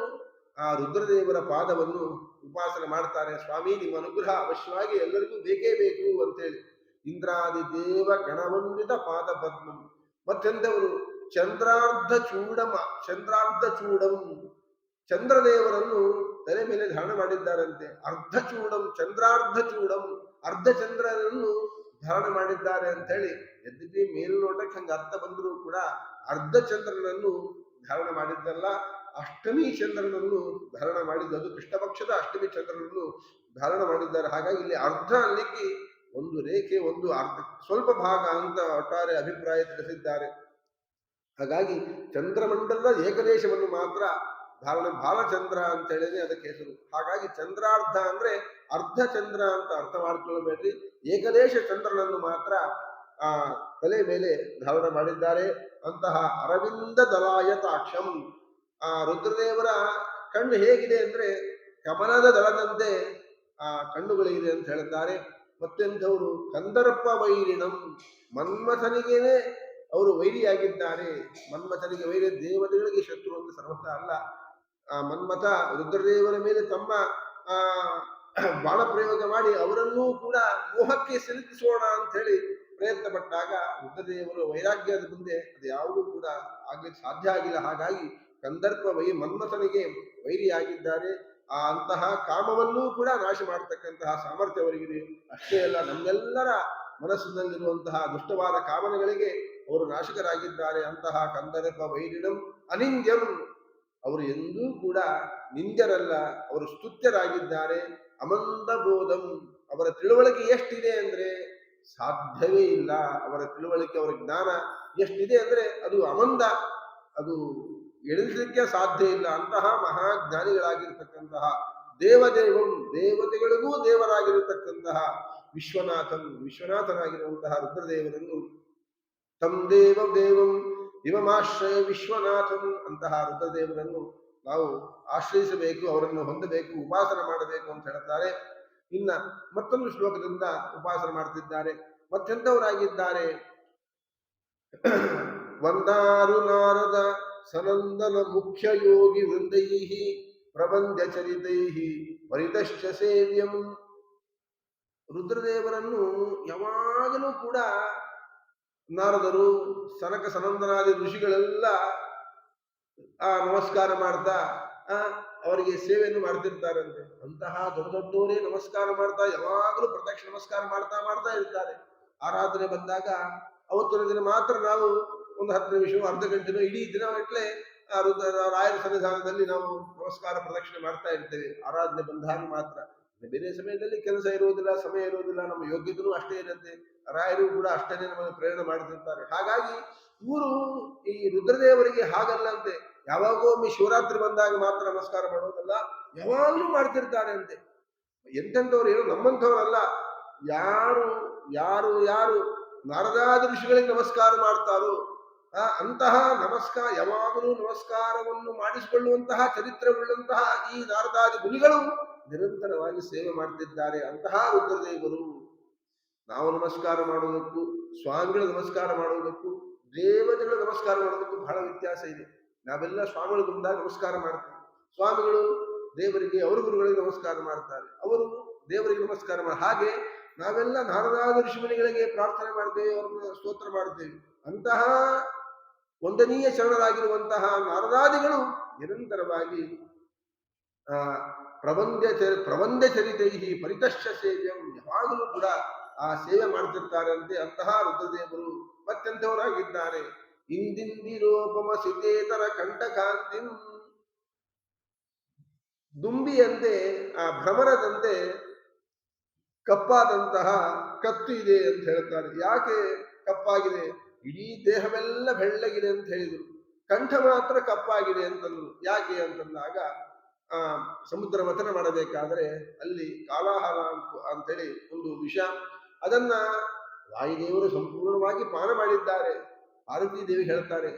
ಆ ರುದ್ರದೇವರ ಪಾದವನ್ನು ಉಪಾಸನೆ ಮಾಡ್ತಾರೆ. ಸ್ವಾಮಿ, ನಿಮ್ಮ ಅನುಗ್ರಹ ಅವಶ್ಯವಾಗಿ ಎಲ್ಲರಿಗೂ ಬೇಕೇ ಬೇಕು ಅಂತೇಳಿ. ಇಂದ್ರಾದಿ ದೇವ ಗಣವಂದಿತ ಪಾದ ಪದ್ಮಂ. ಮತ್ತೆಂಥವರು? ಚಂದ್ರಾರ್ಧ ಚೂಡಮ. ಚಂದ್ರಾರ್ಧ ಚೂಡಂ, ಚಂದ್ರದೇವರನ್ನು ತಲೆ ಮೇಲೆ ಧಾರಣ ಮಾಡಿದ್ದಾರಂತೆ. ಅರ್ಧ ಚೂಡಂ, ಚಂದ್ರಾರ್ಧ ಚೂಡಂ, ಅರ್ಧ ಚಂದ್ರನನ್ನು ಧಾರಣ ಮಾಡಿದ್ದಾರೆ ಅಂತ ಹೇಳಿ. ಯದ್ಯಪಿ ಮೇಲ್ನೋಟಕ್ಕೆ ಹಂಗ ಅರ್ಥ ಬಂದರೂ ಕೂಡ ಅರ್ಧ ಚಂದ್ರನನ್ನು ಧಾರಣ ಮಾಡಿದ್ದಲ್ಲ, ಅಷ್ಟಮಿ ಚಂದ್ರನನ್ನು ಧಾರಣ ಮಾಡಿದ್ದು. ಕೃಷ್ಣ ಪಕ್ಷದ ಅಷ್ಟಮಿ ಚಂದ್ರನನ್ನು ಧಾರಣ ಮಾಡಿದ್ದಾರೆ. ಹಾಗಾಗಿ ಇಲ್ಲಿ ಅರ್ಧ ಅಲ್ಲಿಗೆ ಒಂದು ರೇಖೆ, ಒಂದು ಅರ್ಧ ಸ್ವಲ್ಪ ಭಾಗ ಅಂತ ಒಟ್ಟಾರೆ ಅಭಿಪ್ರಾಯ ತಿಳಿಸಿದ್ದಾರೆ. ಹಾಗಾಗಿ ಚಂದ್ರಮಂಡಲದ ಏಕದೇಶವನ್ನು ಮಾತ್ರ ಧಾರಣ, ಬಾಲಚಂದ್ರ ಅಂತ ಹೇಳಿದ್ರೆ ಅದಕ್ಕೆ ಹೆಸರು. ಹಾಗಾಗಿ ಚಂದ್ರಾರ್ಧ ಅಂದ್ರೆ ಅರ್ಧ ಚಂದ್ರ ಅಂತ ಅರ್ಥ ಮಾಡ್ಕೊಳ್ಬೇಡ್ರಿ. ಏಕದೇಶ ಚಂದ್ರನನ್ನು ಮಾತ್ರ ಆ ತಲೆ ಮೇಲೆ ಧಾರಣ ಮಾಡಿದ್ದಾರೆ. ಅಂತಹ ಅರವಿಂದ ದಲಾಯತಾಕ್ಷಂ, ಆ ರುದ್ರದೇವರ ಕಣ್ಣು ಹೇಗಿದೆ ಅಂದ್ರೆ ಕಮಲದ ದಳದಂತೆ ಆ ಕಣ್ಣುಗಳಿದೆ ಅಂತ ಹೇಳ್ತಾರೆ. ಮತ್ತೆಂಥವರು? ಕಂದರ್ಪ ವೈರಿಣಂ, ಮನ್ಮಥನಿಗೇನೆ ಅವರು ವೈರಿಯಾಗಿದ್ದಾರೆ. ಮನ್ಮಥನಿಗೆ ವೈರಿ, ದೇವತೆಗಳಿಗೆ ಶತ್ರು ಅಂತ ಸರ್ವಥ ಅಲ್ಲ. ಆ ಮನ್ಮಥ ರುದ್ರದೇವರ ಮೇಲೆ ತಮ್ಮ ಬಾಣ ಪ್ರಯೋಗ ಮಾಡಿ ಅವರನ್ನೂ ಕೂಡ ಮೋಹಕ್ಕೆ ಸಿಲುಕಿಸೋಣ ಅಂತ ಹೇಳಿ ಪ್ರಯತ್ನ ಪಟ್ಟಾಗ ರುದ್ರದೇವರು ವೈರಾಗ್ಯದ ಮುಂದೆ ಅದು ಯಾವುದೂ ಕೂಡ ಆಗ್ಲಿಕ್ಕೆ ಸಾಧ್ಯ ಆಗಿಲ್ಲ. ಹಾಗಾಗಿ ಕಂದರ್ಪ ಮನ್ಮಥನಿಗೆ ವೈರಿಯಾಗಿದ್ದಾರೆ. ಆ ಅಂತಹ ಕಾಮವನ್ನೂ ಕೂಡ ನಾಶ ಮಾಡತಕ್ಕಂತಹ ಸಾಮರ್ಥ್ಯ ಅವರಿಗಿದೆ. ಅಷ್ಟೇ ಅಲ್ಲ, ನಮ್ಮೆಲ್ಲರ ಮನಸ್ಸಿನಲ್ಲಿರುವಂತಹ ದುಷ್ಟವಾದ ಕಾಮನೆಗಳಿಗೆ ಅವರು ನಾಶಕರಾಗಿದ್ದಾರೆ. ಅಂತಹ ಕಂದರ್ಪ ವೈರಿಣಂ ಅನಿಂದ್ಯಂ, ಅವರು ಎಂದೂ ಕೂಡ ನಿಂದ್ಯರಲ್ಲ, ಅವರು ಸ್ತುತ್ಯರಾಗಿದ್ದಾರೆ. ಅಮಂದ ಬೋಧಂ, ಅವರ ತಿಳುವಳಿಕೆ ಎಷ್ಟಿದೆ ಅಂದ್ರೆ ಸಾಧ್ಯವೇ ಇಲ್ಲ. ಅವರ ತಿಳುವಳಿಕೆ, ಅವರ ಜ್ಞಾನ ಎಷ್ಟಿದೆ ಅಂದ್ರೆ ಅದು ಅಮಂದ, ಅದು ಎಣಿಸಲಿಕ್ಕೆ ಸಾಧ್ಯ ಇಲ್ಲ. ಅಂತಹ ಮಹಾಜ್ಞಾನಿಗಳಾಗಿರ್ತಕ್ಕಂತಹ ದೇವದೇವಂ, ದೇವತೆಗಳಿಗೂ ದೇವರಾಗಿರತಕ್ಕಂತಹ ವಿಶ್ವನಾಥಂ, ವಿಶ್ವನಾಥನಾಗಿರುವಂತಹ ರುದ್ರದೇವರನ್ನು ತಂ ದೇವಂ ಇವಮಾಶ್ರಯ ವಿಶ್ವನಾಥಂ, ಅಂತಹ ರುದ್ರದೇವರನ್ನು ನಾವು ಆಶ್ರಯಿಸಬೇಕು, ಅವರನ್ನು ಹೊಂದಬೇಕು, ಉಪಾಸನೆ ಮಾಡಬೇಕು ಅಂತ ಹೇಳ್ತಾರೆ. ಇನ್ನ ಮತ್ತೊಂದು ಶ್ಲೋಕದಿಂದ ಉಪಾಸನೆ ಮಾಡ್ತಿದ್ದಾರೆ. ಮತ್ತೆಂಥವರಾಗಿದ್ದಾರೆ? ವಂದಾರು ನಾರದ ಸನಂದನ ಮುಖ್ಯ ಯೋಗಿ ವೃಂದೈಹಿ ಪ್ರಬಂಧ ಚರಿತೈಹಿ ಪರಿತಶ್ಚ ಸೇವ್ಯಂ. ರುದ್ರದೇವರನ್ನು ಯಾವಾಗಲೂ ಕೂಡ ನಾರದರು, ಸನಕ ಸನಂದನಾದಿ ಋಷಿಗಳೆಲ್ಲ ನಮಸ್ಕಾರ ಮಾಡ್ತಾ ಅವರಿಗೆ ಸೇವೆಯನ್ನು ಮಾಡ್ತಿರ್ತಾರಂತೆ. ಅಂತಹ ದೊಡ್ಡ ದೊಡ್ಡವರೇ ನಮಸ್ಕಾರ ಮಾಡ್ತಾ ಯಾವಾಗಲೂ ಪ್ರತ್ಯಕ್ಷ ನಮಸ್ಕಾರ ಮಾಡ್ತಾ ಮಾಡ್ತಾ ಇರ್ತಾರೆ. ಆರಾಧನೆ ಬಂದಾಗ ಅವತ್ತಿನ ದಿನ ಮಾತ್ರ ನಾವು ಒಂದು 10 ನಿಮಿಷ, ಅರ್ಧ ಗಂಟೆನೋ, ಇಡೀ ದಿನಗಟ್ಟಲೆ ರಾಯರ ಸನ್ನಿಧಾನದಲ್ಲಿ ನಾವು ನಮಸ್ಕಾರ ಪ್ರದಕ್ಷಿಣೆ ಮಾಡ್ತಾ ಇರ್ತೇವೆ. ಆರಾಧನೆ ಬಂದಾಗ ಮಾತ್ರ. ಬೇರೆ ಸಮಯದಲ್ಲಿ ಕೆಲಸ ಇರುವುದಿಲ್ಲ, ಸಮಯ ಇರುವುದಿಲ್ಲ, ನಮ್ಮ ಯೋಗ್ಯತೆಯೂ ಅಷ್ಟೇ ಇರುತ್ತೆ. ರಾಯರು ಕೂಡ ಅಷ್ಟೇ ನಮಗೆ ಪ್ರೇರಣೆ ಮಾಡ್ತಿರ್ತಾರೆ. ಹಾಗಾಗಿ ಇವರು ಈ ರುದ್ರದೇವರಿಗೆ ಹಾಗಲ್ಲಂತೆ. ಯಾವಾಗೋ ಒಮ್ಮೆ ಶಿವರಾತ್ರಿ ಬಂದಾಗ ಮಾತ್ರ ನಮಸ್ಕಾರ ಮಾಡೋದಲ್ಲ, ಯಾವಾಗಲೂ ಮಾಡ್ತಿರ್ತಾರೆ ಅಂತೆ. ಎಂತೆಂಥವ್ರು ಏನು ನಮ್ಮಂಥವ್ರಲ್ಲ. ಯಾರು ಯಾರು ಯಾರು ನಾರದಾದಿ ಋಷಿಗಳಿಗೆ ನಮಸ್ಕಾರ ಮಾಡ್ತಾರೋ ಅಂತಹ ನಮಸ್ಕಾರ, ಯಾವಾಗಲೂ ನಮಸ್ಕಾರವನ್ನು ಮಾಡಿಸಿಕೊಳ್ಳುವಂತಹ ಚರಿತ್ರೆಯುಳ್ಳಂತಹ ಈ ನಾರದಾದಿ ಮುನಿಗಳು ನಿರಂತರವಾಗಿ ಸೇವೆ ಮಾಡ್ತಿದ್ದಾರೆ. ಅಂತಹ ರುದ್ರದೇವರು ನಾವು ನಮಸ್ಕಾರ ಮಾಡೋದಕ್ಕೂ, ಸ್ವಾಮಿಗಳ ನಮಸ್ಕಾರ ಮಾಡೋದಕ್ಕೂ, ದೇವತೆಗಳ ನಮಸ್ಕಾರ ಮಾಡೋದಕ್ಕೂ ಬಹಳ ವ್ಯತ್ಯಾಸ ಇದೆ. ನಾವೆಲ್ಲ ಸ್ವಾಮಿಗಳು ಬಂದಾಗ ನಮಸ್ಕಾರ ಮಾಡ್ತೀವಿ. ಸ್ವಾಮಿಗಳು ದೇವರಿಗೆ, ಅವರ ಗುರುಗಳಿಗೆ ನಮಸ್ಕಾರ ಮಾಡ್ತಾರೆ, ಅವರು ದೇವರಿಗೆ ನಮಸ್ಕಾರ ಮಾಡಿ. ಹಾಗೆ ನಾವೆಲ್ಲ ನಾರದಾದಿ ಋಷಿಮುನಿಗಳಿಗೆ ಪ್ರಾರ್ಥನೆ ಮಾಡ್ತೇವೆ, ಅವ್ರನ್ನ ಸ್ತೋತ್ರ ಮಾಡ್ತೇವೆ. ಅಂತಹ ವಂದನೀಯ ಶರಣರಾಗಿರುವಂತಹ ನಾರದಾದಿಗಳು ನಿರಂತರವಾಗಿ ಪ್ರಬಂಧ ಚರಿತೈಹಿ ಪರಿತಶ್ಚ ಸೇವ್ಯಂ, ಯಾವಾಗಲೂ ಕೂಡ ಆ ಸೇವೆ ಮಾಡ್ತಿರ್ತಾರಂತೆ. ಅಂತಹ ರುದ್ರದೇವರು ಮತ್ತೆಂಥವರಾಗಿದ್ದಾರೆ? ಇಂದಿಂದಿರೋಪಮ ಸಿತೇತರ ಕಂಠಕಾಂತಿ, ದುಂಬಿಯಂತೆ, ಆ ಭ್ರಮರದಂತೆ ಕಪ್ಪಾದಂತಹ ಕತ್ತು ಇದೆ ಅಂತ ಹೇಳ್ತಾರೆ. ಯಾಕೆ ಕಪ್ಪಾಗಿದೆ? ಇಡೀ ದೇಹವೆಲ್ಲ ಬೆಳ್ಳಗಿದೆ ಅಂತ ಹೇಳಿದರು, ಕಂಠ ಮಾತ್ರ ಕಪ್ಪಾಗಿದೆ ಅಂತಂದ್ರು. ಯಾಕೆ ಅಂತಂದಾಗ ಸಮುದ್ರ ಮಥನ ಮಾಡಬೇಕಾದ್ರೆ ಅಲ್ಲಿ ಕಾಲಾಹಾರ ಅಂತೇಳಿ ಒಂದು ವಿಷ, ಅದನ್ನ ವಾಯುದೇವರು ಸಂಪೂರ್ಣವಾಗಿ ಪಾನ ಮಾಡಿದ್ದಾರೆ. ಪಾರ್ವತೀ ದೇವಿ ಹೇಳ್ತಾರೆ,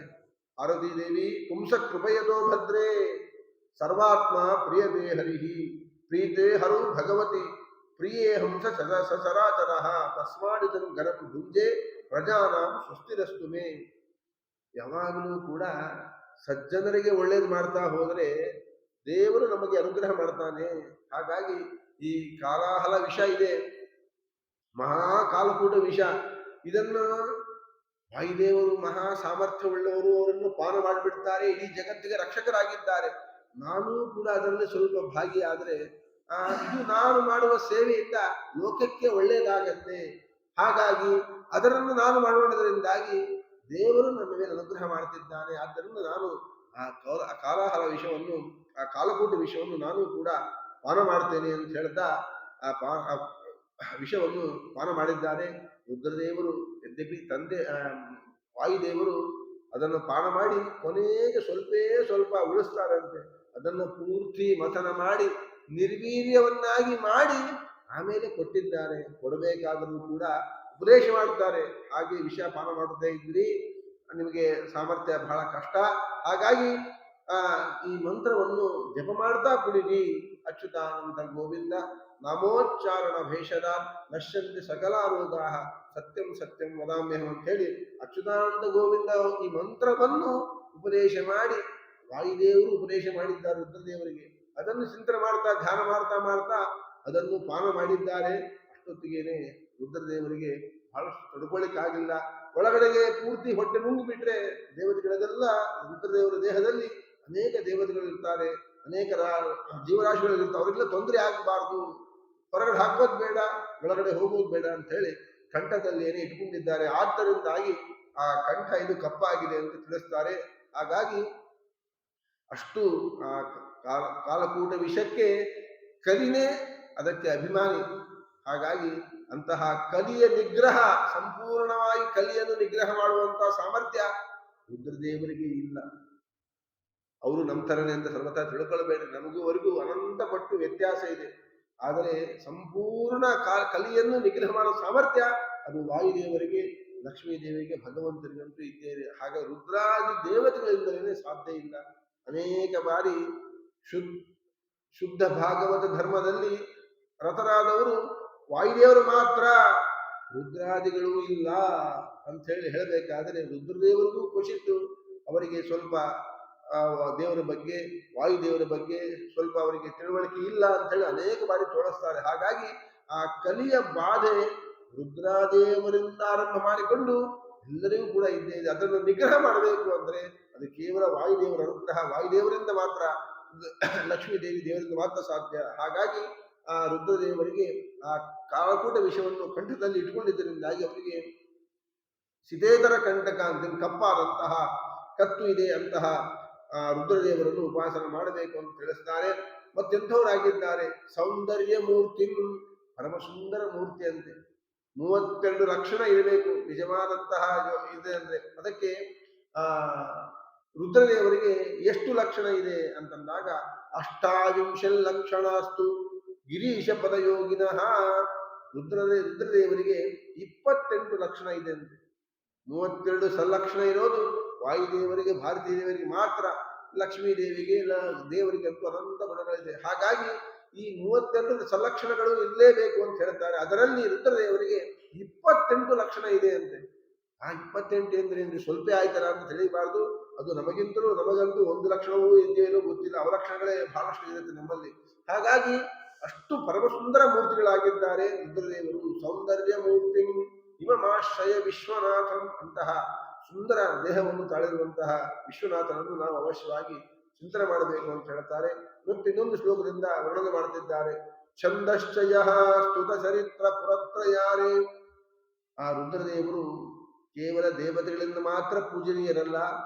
ಪಾರ್ವತೀ ದೇವಿ ಪುಂಸ ಕೃಪಯತೋ ಭದ್ರೇ ಸರ್ವಾತ್ಮ ಪ್ರಿಯದೇ ಹರಿಹಿ, ಪ್ರೀತೆ ಹರು ಭಗವತಿ ಪ್ರಿಯೇ ಹಂಸ ಸಚರಾಚರ ತಸ್ಮಾಡಿದಂ ಗರಂ ಭುಂಜೆ ಪ್ರಜಾನಾಂ ಸ್ವಸ್ತಿರಸ್ತು ಮೇ. ಯಾವಾಗಲೂ ಕೂಡ ಸಜ್ಜನರಿಗೆ ಒಳ್ಳೇದು ಮಾಡ್ತಾ ಹೋದರೆ ದೇವರು ನಮಗೆ ಅನುಗ್ರಹ ಮಾಡ್ತಾನೆ. ಹಾಗಾಗಿ ಈ ಕಾಲಾಹಲ ವಿಷ ಇದೆ, ಮಹಾಕಾಲಕೂಟ ವಿಷ, ಇದನ್ನು ವಾಯುದೇವರು ಮಹಾ ಸಾಮರ್ಥ್ಯವುಳ್ಳವರು, ಅವರನ್ನು ಪಾನ ಮಾಡಿಬಿಡ್ತಾರೆ, ಇಡೀ ಜಗತ್ತಿಗೆ ರಕ್ಷಕರಾಗಿದ್ದಾರೆ. ನಾನೂ ಕೂಡ ಅದರಲ್ಲಿ ಸ್ವಲ್ಪ ಭಾಗಿಯಾದರೆ ಇದು ನಾನು ಮಾಡುವ ಸೇವೆಯಿಂದ ಲೋಕಕ್ಕೆ ಒಳ್ಳೆಯದಾಗತ್ತೆ. ಹಾಗಾಗಿ ಅದನ್ನು ನಾನು ಮಾಡೋದ್ರಿಂದಾಗಿ ದೇವರು ನನ್ನ ಮೇಲೆ ಅನುಗ್ರಹ ಮಾಡ್ತಿದ್ದಾನೆ. ಆದ್ದರಿಂದ ನಾನು ಆ ಕಾಲಾಹಲ ವಿಷವನ್ನು, ಆ ಕಾಲಕೂಟ ವಿಷವನ್ನು ನಾನು ಕೂಡ ಪಾನ ಮಾಡ್ತೇನೆ ಅಂತ ಹೇಳ್ತಾ ಆ ವಿಷವನ್ನು ಪಾನ ಮಾಡಿದ್ದಾರೆ. ರುದ್ರದೇವರು ಯದ್ಯಪಿ ತಂದೆ ವಾಯುದೇವರು ಅದನ್ನು ಪಾನ ಮಾಡಿ ಕೊನೆಗೆ ಸ್ವಲ್ಪ ಉಳಿಸ್ತಾರಂತೆ. ಅದನ್ನು ಪೂರ್ತಿ ಮಥನ ಮಾಡಿ ನಿರ್ವೀರ್ಯವನ್ನಾಗಿ ಮಾಡಿ ಆಮೇಲೆ ಕೊಟ್ಟಿದ್ದಾರೆ. ಕೊಡಬೇಕಾದರೂ ಕೂಡ ಉಪದೇಶ ಮಾಡುತ್ತಾರೆ, ಹಾಗೆ ವಿಷ ಪಾನ ಮಾಡುತ್ತಾ ಇದ್ರಿ, ನಿಮಗೆ ಸಾಮರ್ಥ್ಯ ಬಹಳ ಕಷ್ಟ, ಹಾಗಾಗಿ ಈ ಮಂತ್ರವನ್ನು ಜಪ ಮಾಡ್ತಾ ಕುಡಿರಿ. ಅಚ್ಯುತಾನಂದ ಗೋವಿಂದ ನಾಮೋಚ್ಚಾರಣ ಭೇಷದ ನಶ್ಯಂತಿ ಸಕಲಾರೋಗಾ ಸತ್ಯಂ ಸತ್ಯಂ ವದಾಮ್ಯಹಂ ಅಂತ ಹೇಳಿ ಅಚ್ಯುತಾನಂದ ಗೋವಿಂದ ಈ ಮಂತ್ರವನ್ನು ಉಪದೇಶ ಮಾಡಿ, ವಾಯುದೇವರು ಉಪದೇಶ ಮಾಡಿದ್ದಾರೆ ರುದ್ರದೇವರಿಗೆ. ಅದನ್ನು ಚಿಂತನೆ ಮಾಡ್ತಾ ಧ್ಯಾನ ಮಾಡ್ತಾ ಅದನ್ನು ಪಾನ ಮಾಡಿದ್ದಾರೆ. ಅಷ್ಟೊತ್ತಿಗೇನೆ ರುದ್ರದೇವರಿಗೆ ಬಹಳಷ್ಟು ತಡ್ಕೊಳ್ಳಿಕ್ಕಾಗಿಲ್ಲ. ಒಳಗಡೆಗೆ ಪೂರ್ತಿ ಹೊಟ್ಟೆ ನುಂಗಿಬಿಟ್ರೆ ದೇವತೆಗಳದೆಲ್ಲ, ರುದ್ರದೇವರ ದೇಹದಲ್ಲಿ ಅನೇಕ ದೇವತೆಗಳಿರ್ತಾರೆ, ಅನೇಕ ಜೀವರಾಶಿಗಳಿರ್ತಾರೆ, ಅವರಿಗೆಲ್ಲ ತೊಂದರೆ ಆಗಬಾರ್ದು, ಹೊರಗಡೆ ಹಾಕೋದು ಬೇಡ, ಒಳಗಡೆ ಹೋಗೋದು ಬೇಡ ಅಂತ ಹೇಳಿ ಕಂಠದಲ್ಲಿ ಏನೇ ಇಟ್ಕೊಂಡಿದ್ದಾರೆ. ಆದ್ದರಿಂದಾಗಿ ಆ ಕಂಠ ಇದು ಕಪ್ಪಾಗಿದೆ ಅಂತ ತಿಳಿಸ್ತಾರೆ. ಹಾಗಾಗಿ ಅಷ್ಟು ಆ ಕಾಲಕೂಟ ವಿಷಕ್ಕೆ ಕಲಿನೇ ಅದಕ್ಕೆ ಅಭಿಮಾನಿ. ಹಾಗಾಗಿ ಅಂತಹ ಕಲಿಯ ನಿಗ್ರಹ, ಸಂಪೂರ್ಣವಾಗಿ ಕಲಿಯನ್ನು ನಿಗ್ರಹ ಮಾಡುವಂತಹ ಸಾಮರ್ಥ್ಯ ರುದ್ರದೇವರಿಗೆ ಇಲ್ಲ. ಅವರು ನಮ್ಮ ಥರನೇ ಅಂತ ಸರ್ವತಾ ತಿಳ್ಕೊಳ್ಬೇಡಿ. ನಮಗೂವರೆಗೂ ಅನಂತ ಪಟ್ಟು ವ್ಯತ್ಯಾಸ ಇದೆ. ಆದರೆ ಸಂಪೂರ್ಣ ಕಲಿಯನ್ನು ನಿಗ್ರಹ ಮಾಡುವ ಸಾಮರ್ಥ್ಯ ಅದು ವಾಯುದೇವರಿಗೆ, ಲಕ್ಷ್ಮೀ ದೇವಿಗೆ, ಭಗವಂತರಿಗಂತೂ ಇದ್ದೇವೆ. ಹಾಗೆ ರುದ್ರಾದಿ ದೇವತೆಗಳಿಂದಲೇ ಸಾಧ್ಯ ಇಲ್ಲ. ಅನೇಕ ಬಾರಿ ಶುದ್ಧ ಭಾಗವತ ಧರ್ಮದಲ್ಲಿ ರಥರಾದವರು ವಾಯುದೇವರು ಮಾತ್ರ, ರುದ್ರಾದಿಗಳೂ ಇಲ್ಲ ಅಂತ ಹೇಳಬೇಕಾದರೆ ರುದ್ರದೇವರಿಗೂ ಖುಷಿತ್ತು. ಅವರಿಗೆ ಸ್ವಲ್ಪ ದೇವರ ಬಗ್ಗೆ, ವಾಯುದೇವರ ಬಗ್ಗೆ ಸ್ವಲ್ಪ ಅವರಿಗೆ ತಿಳುವಳಿಕೆ ಇಲ್ಲ ಅಂತ ಹೇಳಿ ಅನೇಕ ಬಾರಿ ತೋರಿಸ್ತಾರೆ. ಹಾಗಾಗಿ ಆ ಕಲಿಯ ಬಾಧೆ ರುದ್ರಾದೇವರಿಂದ ಆರಂಭ ಮಾಡಿಕೊಂಡು ಎಲ್ಲರಿಗೂ ಕೂಡ ಇದ್ದೇ ಇದೆ. ಅದನ್ನು ನಿಗ್ರಹ ಮಾಡಬೇಕು ಅಂದ್ರೆ ಅದು ಕೇವಲ ವಾಯುದೇವರ ಅನುಗ್ರಹ, ವಾಯುದೇವರಿಂದ ಮಾತ್ರ, ಲಕ್ಷ್ಮೀ ದೇವಿ ದೇವರಿಂದ ಮಾತ್ರ ಸಾಧ್ಯ. ಹಾಗಾಗಿ ಆ ರುದ್ರದೇವರಿಗೆ ಆ ಕಾಲಕೂಟ ವಿಷವನ್ನು ಕಂಠದಲ್ಲಿ ಇಟ್ಕೊಂಡಿದ್ದರಿಂದಾಗಿ ಅವರಿಗೆ ಸಿತೇತರ ಕಂಟಕ ಅಂತ ಕಪ್ಪಾದಂತಹ ಕತ್ತು ಇದೆ ಅಂತಹ ರುದ್ರದೇವರನ್ನು ಉಪಾಸನೆ ಮಾಡಬೇಕು ಅಂತ ತಿಳಿಸ್ತಾರೆ. ಮತ್ತೆಂಥವರಾಗಿದ್ದಾರೆ? ಸೌಂದರ್ಯ ಮೂರ್ತಿ, ಪರಮ ಸುಂದರ ಮೂರ್ತಿ ಅಂತೆ. 32 ಲಕ್ಷಣ ಇರಬೇಕು ನಿಜವಾದಂತಹ ಇದೆ ಅಂದ್ರೆ. ಅದಕ್ಕೆ ರುದ್ರದೇವರಿಗೆ ಎಷ್ಟು ಲಕ್ಷಣ ಇದೆ ಅಂತಂದಾಗ 28 ಲಕ್ಷಣಾಸ್ತು ಗಿರೀಶ ಪದಯೋಗಿನಃ. ರುದ್ರದೇವರಿಗೆ 28 ಲಕ್ಷಣ ಇದೆ ಅಂತೆ. 32 ಸಲ್ಲಕ್ಷಣ ಇರೋದು ವಾಯುದೇವರಿಗೆ, ಭಾರತೀ ದೇವರಿಗೆ ಮಾತ್ರ. ಲಕ್ಷ್ಮೀ ದೇವಿಗೆ, ದೇವರಿಗೆ ಅಂತೂ ಅನಂತ ಗುಣಗಳಿದೆ. ಹಾಗಾಗಿ ಈ 32 ಸಲಕ್ಷಣಗಳು ಇರಲೇಬೇಕು ಅಂತ ಹೇಳ್ತಾರೆ. ಅದರಲ್ಲಿ ರುದ್ರದೇವರಿಗೆ 28 ಲಕ್ಷಣ ಇದೆ ಅಂತೆ. ಆ 28 ಅಂದ್ರೆ ಸ್ವಲ್ಪ ಆಯ್ತಾರ ಅಂತ ತಿಳಿಯಬಾರ್ದು. ಅದು ನಮಗಂತೂ 1 ಲಕ್ಷಣವೂ ಇದೆಯೇನೋ ಗೊತ್ತಿಲ್ಲ. ಅವಲಕ್ಷಣಗಳೇ ಬಹಳಷ್ಟು ಇರುತ್ತೆ ನಮ್ಮಲ್ಲಿ. ಹಾಗಾಗಿ ಅಷ್ಟು ಪರಮ ಸುಂದರ ಮೂರ್ತಿಗಳಾಗಿದ್ದಾರೆ ರುದ್ರದೇವರು. ಸೌಂದರ್ಯ ಮೂರ್ತಿ ಇಮಮಾಶ್ರಯ ವಿಶ್ವನಾಥಂ, ಅಂತಹ ಸುಂದರ ದೇಹವನ್ನು ತಾಳಿರುವಂತಹ ವಿಶ್ವನಾಥನನ್ನು ನಾವು ಅವಶ್ಯವಾಗಿ ಚಿಂತನೆ ಮಾಡಬೇಕು ಅಂತ ಹೇಳ್ತಾರೆ. ಮತ್ತು ಇನ್ನೊಂದು ಶ್ಲೋಕದಿಂದ ವರ್ಣನೆ ಮಾಡುತ್ತಿದ್ದಾರೆ. ಛಂದಶ್ಚಯ ಸ್ತುತ ಚರಿತ್ರ ಪುರತ್ರಯಾರೇ. ಆ ರುದ್ರದೇವರು ಕೇವಲ ದೇವತೆಗಳಿಂದ ಮಾತ್ರ ಪೂಜನೀಯರಲ್ಲ,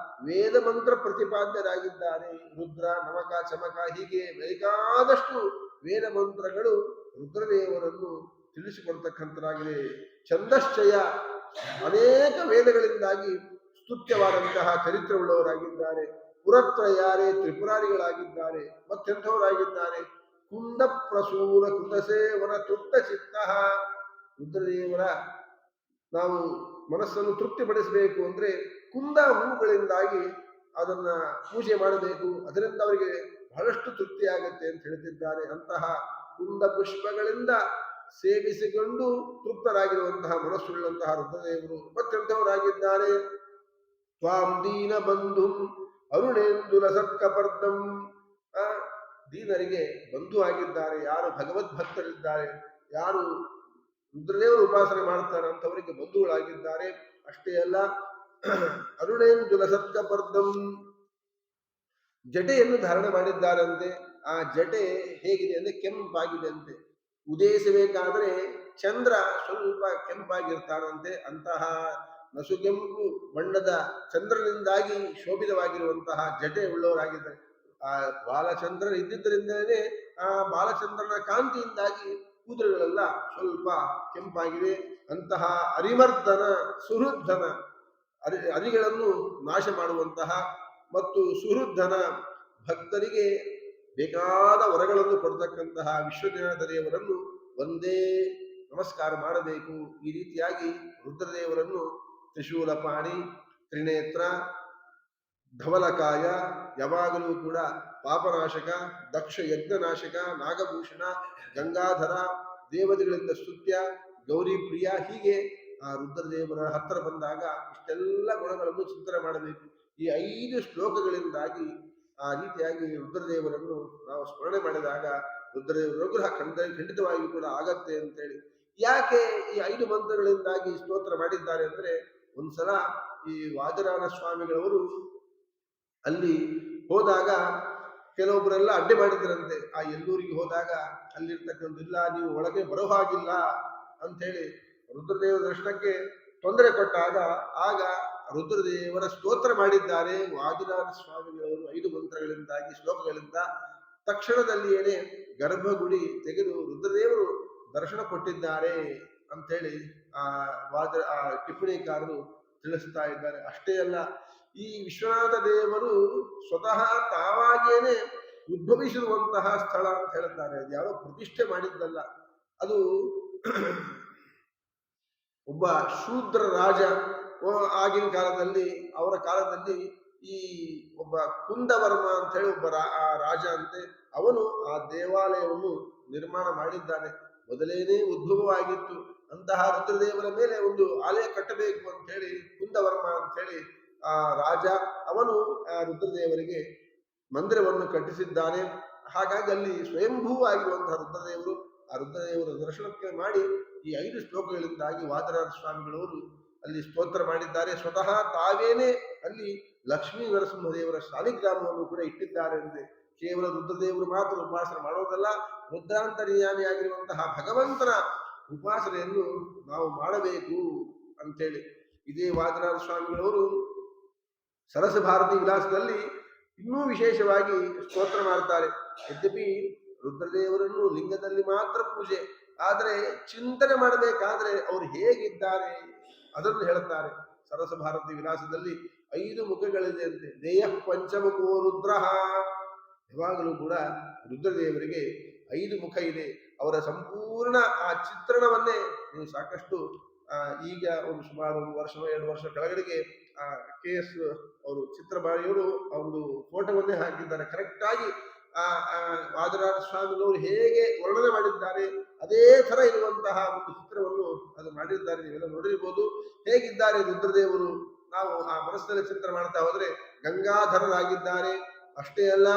ವೇದ ಮಂತ್ರ ಪ್ರತಿಪಾದ್ಯರಾಗಿದ್ದಾರೆ. ರುದ್ರ, ನಮಕ, ಚಮಕ ಹೀಗೆ ಬೇಕಾದಷ್ಟು ವೇದ ಮಂತ್ರಗಳು ರುದ್ರದೇವರನ್ನು ತಿಳಿಸಿಕೊಡ್ತಕ್ಕಂಥದ್ದಾಗಿದೆ. ಛಂದಶ್ಚಯ, ಅನೇಕ ವೇದಗಳಿಂದಾಗಿ ಸ್ತುತ್ಯವಾದಂತಹ ಚರಿತ್ರವುಳ್ಳವರಾಗಿದ್ದಾರೆ. ಪುರತ್ರಯಾರೇ, ತ್ರಿಪುರಾರಿಗಳಾಗಿದ್ದಾರೆ. ಮತ್ತೆಂಥವರಾಗಿದ್ದಾರೆ? ಕುಂದ ಪ್ರಸೂನ ಕೃತಸೇವನ ತೃಪ್ತ ಚಿತ್ತ. ರುದ್ರದೇವರ ನಾವು ಮನಸ್ಸನ್ನು ತೃಪ್ತಿಪಡಿಸಬೇಕು ಅಂದ್ರೆ ಕುಂದ ಹೂಗಳಿಂದಾಗಿ ಅದನ್ನ ಪೂಜೆ ಮಾಡಬೇಕು. ಅದರಿಂದ ಅವರಿಗೆ ಬಹಳಷ್ಟು ತೃಪ್ತಿಯಾಗತ್ತೆ ಅಂತ ಹೇಳ್ತಿದ್ದಾರೆ. ಅಂತಹ ಕುಂದ ಪುಷ್ಪಗಳಿಂದ ಸೇವಿಸಿಕೊಂಡು ತೃಪ್ತರಾಗಿರುವಂತಹ ಮನಸ್ಸುಳ್ಳಂತಹ ರುದ್ರದೇವರು ಮತ್ತೆಂಥವರಾಗಿದ್ದಾರೆ. ತ್ವಾಂ ದೀನ ಬಂಧು ಅರುಣೇಂದು ಲಸತ್ಕಪರ್ದಂ, ದೀನರಿಗೆ ಬಂಧು ಆಗಿದ್ದಾರೆ. ಯಾರು ಭಗವದ್ಭಕ್ತರಿದ್ದಾರೆ, ಯಾರು ರುದ್ರದೇವರು ಉಪಾಸನೆ ಮಾಡ್ತಾರೆ ಅಂತವರಿಗೆ ಬಂಧುಗಳಾಗಿದ್ದಾರೆ. ಅಷ್ಟೇ ಅಲ್ಲ, ಅರುಣೇಂದು ಲಸತ್ಕಪರ್ದಂ, ಜಟೆಯನ್ನು ಧಾರಣೆ ಮಾಡಿದ್ದಾರಂತೆ. ಆ ಜಟೆ ಹೇಗಿದೆ ಅಂದ್ರೆ ಕೆಂಪಾಗಿದೆ ಅಂತೆ. ಉದಯಿಸಬೇಕಾದ್ರೆ ಚಂದ್ರ ಸ್ವಲ್ಪ ಕೆಂಪಾಗಿರ್ತಾನಂತೆ. ಅಂತಹ ನಸುಗೆಂಪು ಬಣ್ಣದ ಚಂದ್ರನಿಂದಾಗಿ ಶೋಭಿತವಾಗಿರುವಂತಹ ಜಟೆ ಉಳ್ಳವರಾಗಿದ್ದಾರೆ. ಆ ಬಾಲಚಂದ್ರ ಇದ್ದಿದ್ದರಿಂದಲೇ ಆ ಬಾಲಚಂದ್ರನ ಕಾಂತಿಯಿಂದಾಗಿ ಕೂದಲುಗಳೆಲ್ಲ ಸ್ವಲ್ಪ ಕೆಂಪಾಗಿವೆ. ಅಂತಹ ಅರಿಮರ್ದನ ಸುಹೃದ್ಧನ ಅರಿಗಳನ್ನು ನಾಶ ಮಾಡುವಂತಹ ಮತ್ತು ಸುಹೃದ್ಧನ ಭಕ್ತರಿಗೆ ಬೇಕಾದ ವರಗಳನ್ನು ಕೊಡ್ತಕ್ಕಂತಹ ವಿಶ್ವಜ್ಞಾನದ ದೇವರನ್ನು ಒಂದೇ ನಮಸ್ಕಾರ ಮಾಡಬೇಕು. ಈ ರೀತಿಯಾಗಿ ರುದ್ರದೇವರನ್ನು ತ್ರಿಶೂಲಪಾಣಿ, ತ್ರಿನೇತ್ರ, ಧವಲಕಾಯ, ಯಾವಾಗಲೂ ಕೂಡ ಪಾಪನಾಶಕ, ದಕ್ಷ ಯಜ್ಞನಾಶಕ, ನಾಗಭೂಷಣ, ಗಂಗಾಧರ, ದೇವತೆಗಳಿಂದ ಸ್ತುತ್ಯ, ಗೌರಿ ಪ್ರಿಯ, ಹೀಗೆ ಆ ರುದ್ರದೇವರ ಹತ್ತಿರ ಬಂದಾಗ ಇಷ್ಟೆಲ್ಲ ಗುಣಗಳನ್ನು ಚಿಂತನೆ ಮಾಡಬೇಕು. ಈ 5 ಶ್ಲೋಕಗಳಿಂದಾಗಿ ಆ ರೀತಿಯಾಗಿ ರುದ್ರದೇವರನ್ನು ನಾವು ಸ್ಮರಣೆ ಮಾಡಿದಾಗ ರುದ್ರದೇವರ ಅನುಗ್ರಹ ಖಂಡಿತವಾಗಿ ಕೂಡ ಆಗತ್ತೆ ಅಂತೇಳಿ. ಯಾಕೆ ಈ 5 ಮಂತ್ರಗಳಿಂದಾಗಿ ಸ್ತೋತ್ರ ಮಾಡಿದ್ದಾರೆ ಅಂದ್ರೆ, ಒಂದ್ಸಲ ಈ ವಾದಿರಾಜ ಸ್ವಾಮಿಗಳವರು ಅಲ್ಲಿ ಹೋದಾಗ ಕೆಲವೊಬ್ಬರೆಲ್ಲ ಅಡ್ಡೆ ಮಾಡಿದ್ರಂತೆ. ಆ ಎಲ್ಲೂರಿಗೆ ಹೋದಾಗ ಅಲ್ಲಿರ್ತಕ್ಕಂಥ, ಇಲ್ಲ ನೀವು ಒಳಗೆ ಬರೋ ಹಾಗಿಲ್ಲ ಅಂಥೇಳಿ ರುದ್ರದೇವರ ದರ್ಶನಕ್ಕೆ ತೊಂದರೆ ಕೊಟ್ಟಾಗ ಆಗ ರುದ್ರದೇವರ ಸ್ತೋತ್ರ ಮಾಡಿದ್ದಾರೆ ವಾದಿರಾಜ ಸ್ವಾಮಿಗಳವರು 5 ಮಂತ್ರಗಳಿಂದಾಗಿ, ಶ್ಲೋಕಗಳಿಂದ. ತಕ್ಷಣದಲ್ಲಿಯೇನೆ ಗರ್ಭಗುಡಿ ತೆಗೆದು ರುದ್ರದೇವರು ದರ್ಶನ ಕೊಟ್ಟಿದ್ದಾರೆ ಅಂಥೇಳಿ ಆ ಟಿಪ್ಪಣಿಕಾರರು ತಿಳಿಸ್ತಾ ಇದ್ದಾರೆ. ಅಷ್ಟೇ ಅಲ್ಲ, ಈ ವಿಶ್ವನಾಥ ದೇವರು ಸ್ವತಃ ತಾವಾಗಿಯೇನೆ ಉದ್ಭವಿಸಿರುವಂತಹ ಸ್ಥಳ ಅಂತ ಹೇಳ್ತಾರೆ. ಅದು ಯಾರೋ ಪ್ರತಿಷ್ಠೆ ಮಾಡಿದ್ದಲ್ಲ. ಅದು ಒಬ್ಬ ಶೂದ್ರ ರಾಜ ಆಗಿನ ಕಾಲದಲ್ಲಿ, ಅವರ ಕಾಲದಲ್ಲಿ ಈ ಒಬ್ಬ ಕುಂದವರ್ಮ ಅಂತ ಹೇಳಿ ಒಬ್ಬ ರಾಜ ಅಂತೆ. ಅವನು ಆ ದೇವಾಲಯವನ್ನು ನಿರ್ಮಾಣ ಮಾಡಿದ್ದಾನೆ. ಮೊದಲೇನೇ ಉದ್ಭವವಾಗಿತ್ತು. ಅಂತಹ ರುದ್ರದೇವರ ಮೇಲೆ ಒಂದು ಆಲಯ ಕಟ್ಟಬೇಕು ಅಂತ ಹೇಳಿ ಕುಂದವರ್ಮ ಅಂತ ಹೇಳಿ ಆ ರಾಜ, ಅವನು ಆ ರುದ್ರದೇವರಿಗೆ ಮಂದಿರವನ್ನು ಕಟ್ಟಿಸಿದ್ದಾನೆ. ಹಾಗಾಗಿ ಅಲ್ಲಿ ಸ್ವಯಂಭೂ ಆಗಿರುವಂತಹ ರುದ್ರದೇವರು, ಆ ರುದ್ರದೇವರ ದರ್ಶನಕ್ಕೆ ಮಾಡಿ ಈ 5 ಶ್ಲೋಕಗಳಿಂದಾಗಿ ವಾದರಾಜ ಸ್ವಾಮಿಗಳವರು ಅಲ್ಲಿ ಸ್ತೋತ್ರ ಮಾಡಿದ್ದಾರೆ. ಸ್ವತಃ ತಾವೇನೆ ಅಲ್ಲಿ ಲಕ್ಷ್ಮೀ ನರಸಿಂಹದೇವರ ಶಾಲಿಗ್ರಾಮವನ್ನು ಕೂಡ ಇಟ್ಟಿದ್ದಾರೆ ಅಂತೆ. ಕೇವಲ ರುದ್ರದೇವರು ಮಾತ್ರ ಉಪಾಸನೆ ಮಾಡೋದಲ್ಲ, ರುದ್ರಾಂತರ್ಯಾಮಿಯಾಗಿರುವಂತಹ ಭಗವಂತನ ಉಪಾಸನೆಯನ್ನು ನಾವು ಮಾಡಬೇಕು ಅಂತೇಳಿ ಇದೇ ವಾದರಾಜ ಸ್ವಾಮಿಗಳವರು ಸರಸ ಭಾರತಿ ವಿಲಾಸದಲ್ಲಿ ಇನ್ನೂ ವಿಶೇಷವಾಗಿ ಸ್ತೋತ್ರ ಮಾಡ್ತಾರೆ. ಯದ್ಯಪಿ ರುದ್ರದೇವರನ್ನು ಲಿಂಗದಲ್ಲಿ ಮಾತ್ರ ಪೂಜೆ, ಆದರೆ ಚಿಂತನೆ ಮಾಡಬೇಕಾದ್ರೆ ಅವರು ಹೇಗಿದ್ದಾರೆ ಅದನ್ನು ಹೇಳುತ್ತಾರೆ. ಸರಸ ಭಾರತಿ ವಿಲಾಸದಲ್ಲಿ 5 ಮುಖಗಳಿದೆ ಅಂತೆ. ದೇಯ ಪಂಚಮುಖೋ ರುದ್ರ, ಯಾವಾಗಲೂ ಕೂಡ ರುದ್ರದೇವರಿಗೆ 5 ಮುಖ ಇದೆ. ಅವರ ಸಂಪೂರ್ಣ ಆ ಚಿತ್ರಣವನ್ನೇ ನೀವು ಸಾಕಷ್ಟು ಈಗ ಒಂದು ಸುಮಾರು 1 ವರ್ಷ 2 ವರ್ಷ ಕೆಳಗಡೆಗೆ KS ಅವರು ಚಿತ್ರಬಾಳಿಯವರು ಒಂದು ಫೋಟೋವನ್ನೇ ಹಾಕಿದ್ದಾರೆ. ಕರೆಕ್ಟ್ ಆಗಿ ವಾದರಾಜ ಸ್ವಾಮಿಗಳವರು ಹೇಗೆ ವರ್ಣನೆ ಮಾಡಿದ್ದಾರೆ ಅದೇ ತರ ಇರುವಂತಹ ಒಂದು ಚಿತ್ರವನ್ನು ಅದು ಮಾಡಿದ್ದಾರೆ. ನೀವೆಲ್ಲ ನೋಡಿರ್ಬೋದು ಹೇಗಿದ್ದಾರೆ ರುದ್ರದೇವರು. ನಾವು ಆ ಮನಸ್ಸಿನಲ್ಲಿ ಚಿಂತನೆ ಮಾಡ್ತಾ ಹೋದ್ರೆ ಗಂಗಾಧರರಾಗಿದ್ದಾರೆ. ಅಷ್ಟೇ ಅಲ್ಲ,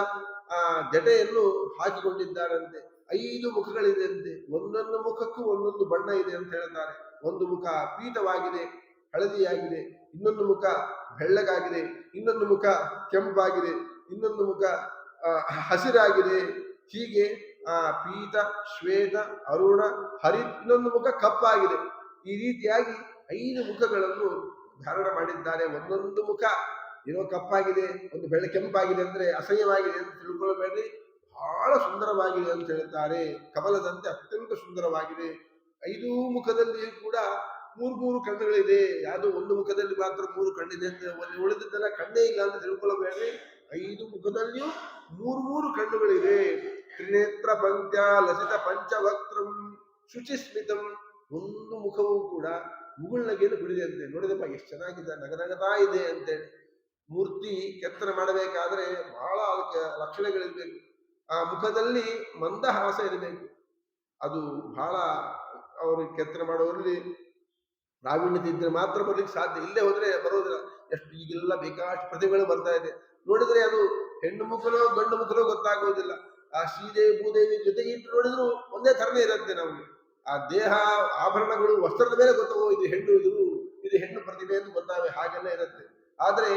ಆ ಜಟೆಯನ್ನು ಹಾಕಿಕೊಂಡಿದ್ದಾರಂತೆ. 5 ಮುಖಗಳಿದೆ ಅಂತೆ. ಒಂದೊಂದು ಮುಖಕ್ಕೂ ಒಂದೊಂದು ಬಣ್ಣ ಇದೆ ಅಂತ ಹೇಳ್ತಾರೆ. ಒಂದು ಮುಖ ಪೀತವಾಗಿದೆ, ಹಳದಿಯಾಗಿದೆ. ಇನ್ನೊಂದು ಮುಖ ಬೆಳ್ಳಗಾಗಿದೆ. ಇನ್ನೊಂದು ಮುಖ ಕೆಂಪಾಗಿದೆ. ಇನ್ನೊಂದು ಮುಖ ಹಸಿರಾಗಿದೆ. ಹೀಗೆ ಪೀತ, ಶ್ವೇತ, ಅರುಣ, ಹರಿತ್, ಇನ್ನೊಂದು ಮುಖ ಕಪ್ಪಾಗಿದೆ. ಈ ರೀತಿಯಾಗಿ 5 ಮುಖಗಳನ್ನು ಧಾರಣ ಮಾಡಿದ್ದಾರೆ. ಒಂದೊಂದು ಮುಖ ಏನೋ ಕಪ್ಪಾಗಿದೆ, ಒಂದು ಬೆಳ್ಳ ಕೆಂಪಾಗಿದೆ ಅಂದ್ರೆ ಅಸಹ್ಯವಾಗಿದೆ ಅಂತ ತಿಳ್ಕೊಳ್ಬೇಡ್ರಿ. ಬಹಳ ಸುಂದರವಾಗಿದೆ ಅಂತ ಹೇಳ್ತಾರೆ. ಕಮಲದಂತೆ ಅತ್ಯಂತ ಸುಂದರವಾಗಿದೆ. 5 ಮುಖದಲ್ಲಿ ಕೂಡ 3 ಕಣ್ಣುಗಳಿದೆ. ಯಾವುದು ಒಂದು ಮುಖದಲ್ಲಿ ಮಾತ್ರ 3 ಕಣ್ಣಿದೆ ಅಂತ, ಉಳಿದಿದ್ದೆಲ್ಲ ಕಣ್ಣೇ ಇಲ್ಲ ಅಂತ ತಿಳ್ಕೊಳ್ಬೇಡ್ರಿ. 5 ಮುಖದಲ್ಲಿಯೂ 3 ಕಣ್ಣುಗಳಿದೆ. ತ್ರಿನೇತ್ರ ಪಂಕ್ತ್ಯ ಲಸಿತ ಪಂಚವಕ್ತ್ರಂ ಶುಚಿಸ್ಮಿತಂ, ಒಂದು ಮುಖವೂ ಕೂಡ ಮುಗುಳ್ನಗೆಯನ್ನು ಬಿಡಿದೆ ಅಂತೆ. ನೋಡಿದಪ್ಪ ಎಷ್ಟು ಚೆನ್ನಾಗಿದೆ, ನಗನಗತಾ ಇದೆ ಅಂತೇಳಿ. ಮೂರ್ತಿ ಕೆತ್ತನೆ ಮಾಡಬೇಕಾದ್ರೆ ಬಹಳ ಅದಕ್ಕೆ ಲಕ್ಷಣಗಳಿರ್ಬೇಕು. ಆ ಮುಖದಲ್ಲಿ ಮಂದಹಾಸ ಇರಬೇಕು. ಅದು ಬಹಳ ಅವರು ಕೆತ್ತನೆ ಮಾಡೋರಲ್ಲಿ ಪ್ರಾವೀಣ್ಯತೆ ಮಾತ್ರ ಬರ್ಲಿಕ್ಕೆ ಸಾಧ್ಯ. ಇಲ್ಲೇ ಹೋದ್ರೆ ಬರೋದಿಲ್ಲ. ಎಷ್ಟು ಈಗೆಲ್ಲ ಬೇಕಾಷ್ಟು ಪ್ರತಿಭೆಗಳು ಬರ್ತಾ ಇದೆ. ನೋಡಿದ್ರೆ ಅದು ಹೆಣ್ಣು ಮುಖನೋ ಗಂಡು ಮುಖನೋ ಗೊತ್ತಾಗುವುದಿಲ್ಲ. ಆ ಶ್ರೀದೇವಿ ಭೂದೇವಿ ಜೊತೆಗೆ ಇಟ್ಟು ನೋಡಿದ್ರು ಒಂದೇ ತರನೇ ಇರುತ್ತೆ ನಮಗೆ. ಆ ದೇಹ ಆಭರಣಗಳು ವಸ್ತ್ರದ ಮೇಲೆ ಗೊತ್ತಾಗೋ ಇದು ಹೆಣ್ಣು, ಇದು ಹೆಣ್ಣು ಪ್ರತಿಭೆ ಎಂದು ಗೊತ್ತಾವೆ, ಹಾಗೆಲ್ಲ ಇರುತ್ತೆ. ಆದ್ರೆ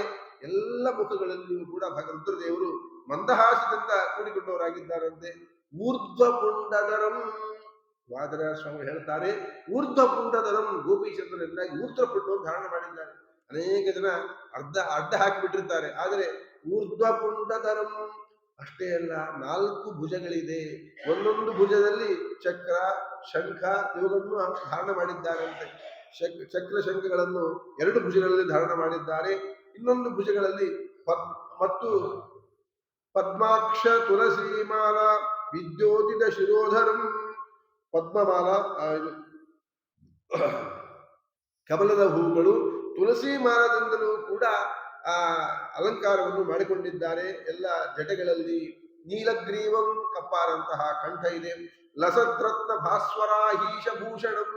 ಎಲ್ಲ ಮುಖಗಳಲ್ಲಿಯೂ ಕೂಡ ರುದ್ರದೇವರು ಮಂದಹಾಸದಿಂದ ಕೂಡಿಕೊಂಡವರಾಗಿದ್ದಾರಂತೆ. ಊರ್ಧ್ವ ಪುಂಡದರಂ ವಾದರಾಜ ಸ್ವಾಮಿ ಹೇಳ್ತಾರೆ, ಊರ್ಧ್ವ ಪುಂಡದರಂ ಗೋಪೀಚಂದ್ರನಿಂದಾಗಿ ಊರ್ಧ್ವ ಪುಂಡವನ್ನು ಧಾರಣ ಮಾಡಿದ್ದಾರೆ. ಅನೇಕ ಜನ ಅಡ್ಡ ಹಾಕಿಬಿಟ್ಟಿರ್ತಾರೆ, ಆದರೆ ಊರ್ಧ್ವ ಪುಂಡದರಂ ಅಷ್ಟೇ ಅಲ್ಲ, 4 ಭುಜಗಳಿದೆ. ಒಂದೊಂದು ಭುಜದಲ್ಲಿ ಚಕ್ರ ಶಂಖ ಇವುಗಳನ್ನು ಧಾರಣ ಮಾಡಿದ್ದಾರಂತೆ. ಚಕ್ರ ಶಂಖಗಳನ್ನು 2 ಭುಜಗಳಲ್ಲಿ ಧಾರಣ ಮಾಡಿದ್ದಾರೆ. ಇನ್ನೊಂದು ಭುಜಗಳಲ್ಲಿ ಮತ್ತು ಪದ್ಮಾಕ್ಷ ತುಳಸೀಮಾಲ ವಿದ್ಯೋತಿತ ಶಿರೋಧರಂ ಪದ್ಮಮಾಲ ಕಮಲದ ಹೂಗಳು ತುಳಸಿ ಮಾಲದಿಂದಲೂ ಕೂಡ ಆ ಅಲಂಕಾರವನ್ನು ಮಾಡಿಕೊಂಡಿದ್ದಾರೆ. ಎಲ್ಲ ಜಟಗಳಲ್ಲಿ ನೀಲಗ್ರೀವಂ ಕಪ್ಪಾರಂತಹ ಕಂಠ ಇದೆ. ಲಸದ್ರತ್ನ ಭಾಸ್ವರಾಹೀಶ ಭೂಷಣಂ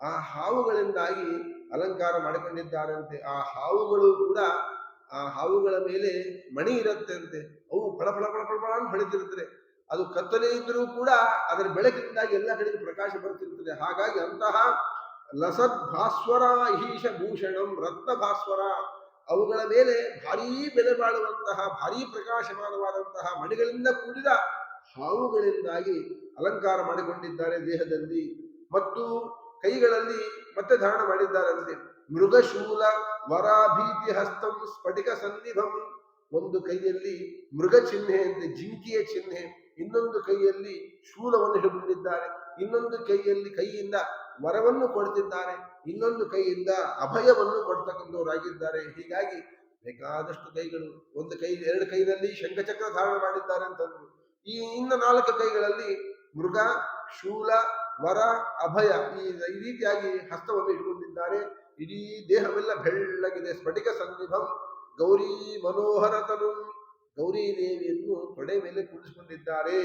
ಆ ಹಾವುಗಳಿಂದಾಗಿ ಅಲಂಕಾರ ಮಾಡಿಕೊಂಡಿದ್ದಾರಂತೆ. ಆ ಹಾವುಗಳು ಕೂಡ ಆ ಹಾವುಗಳ ಮೇಲೆ ಮಣಿ ಇರುತ್ತಂತೆ. ಅವು ಫಳ ಫಳ ಫಳ ಫಳ ಅಂತ ಹೊಳಿತಿರುತ್ತದೆ. ಅದು ಕತ್ತಲೆ ಇದ್ರೂ ಕೂಡ ಅದರ ಬೆಳಕಿನಿಂದಾಗಿ ಎಲ್ಲ ಕಡೆಗೆ ಪ್ರಕಾಶ ಬರುತ್ತಿರುತ್ತದೆ. ಹಾಗಾಗಿ ಅಂತಹ ಲಸದ್ ಭಾಸ್ವರ ಈಶ ಭೂಷಣಂ ರತ್ನ ಭಾಸ್ವರ ಅವುಗಳ ಮೇಲೆ ಭಾರೀ ಬೆಲೆ ಬಾಳುವಂತಹ ಭಾರೀ ಪ್ರಕಾಶಮಾನವಾದಂತಹ ಮಣಿಗಳಿಂದ ಕೂಡಿದ ಹಾವುಗಳಿಂದಾಗಿ ಅಲಂಕಾರ ಮಾಡಿಕೊಂಡಿದ್ದಾರೆ ದೇಹದಲ್ಲಿ. ಮತ್ತು ಕೈಗಳಲ್ಲಿ ಮತ್ತೆ ಧಾರಣ ಮಾಡಿದ್ದಾರಂತೆ. ಮೃಗಶೂಲ ವರಾಭೀತಿ ಹಸ್ತಂ ಸ್ಫಟಿಕ ಸನ್ನಿಭಂ ಒಂದು ಕೈಯಲ್ಲಿ ಮೃಗ ಚಿಹ್ನೆ ಅಂತೆ, ಜಿಂಕಿಯ ಚಿಹ್ನೆ, ಇನ್ನೊಂದು ಕೈಯಲ್ಲಿ ಶೂಲವನ್ನು ಹಿಡಿದುಕೊಂಡಿದ್ದಾರೆ, ಇನ್ನೊಂದು ಕೈಯಿಂದ ವರವನ್ನು ಕೊಡ್ತಿದ್ದಾರೆ, ಇನ್ನೊಂದು ಕೈಯಿಂದ ಅಭಯವನ್ನು ಕೊಡ್ತಕ್ಕಂಥವರಾಗಿದ್ದಾರೆ. ಹೀಗಾಗಿ ಬೇಕಾದಷ್ಟು ಕೈಗಳು. ಒಂದು ಕೈ 2 ಕೈನಲ್ಲಿ ಶಂಖಚಕ್ರ ಧಾರಣ ಮಾಡಿದ್ದಾರೆ ಅಂತಂದ್ರು. ಈ ಇನ್ನು 4 ಕೈಗಳಲ್ಲಿ ಮೃಗ ಶೂಲ ವರ ಅಭಯ ಈ ರೀತಿಯಾಗಿ ಹಸ್ತವನ್ನು ಇಟ್ಕೊಂಡಿದ್ದಾರೆ. ಇಡೀ ದೇಹವೆಲ್ಲ ಬೆಳ್ಳಗಿದೆ. ಸ್ಫಟಿಕ ಸನ್ನಿಭಂ ಗೌರಿ ಮನೋಹರತನು ಗೌರಿ ದೇವಿಯನ್ನು ತೊಡೆ ಮೇಲೆ ಕುಳಿಸಿಕೊಂಡಿದ್ದಾರೆ.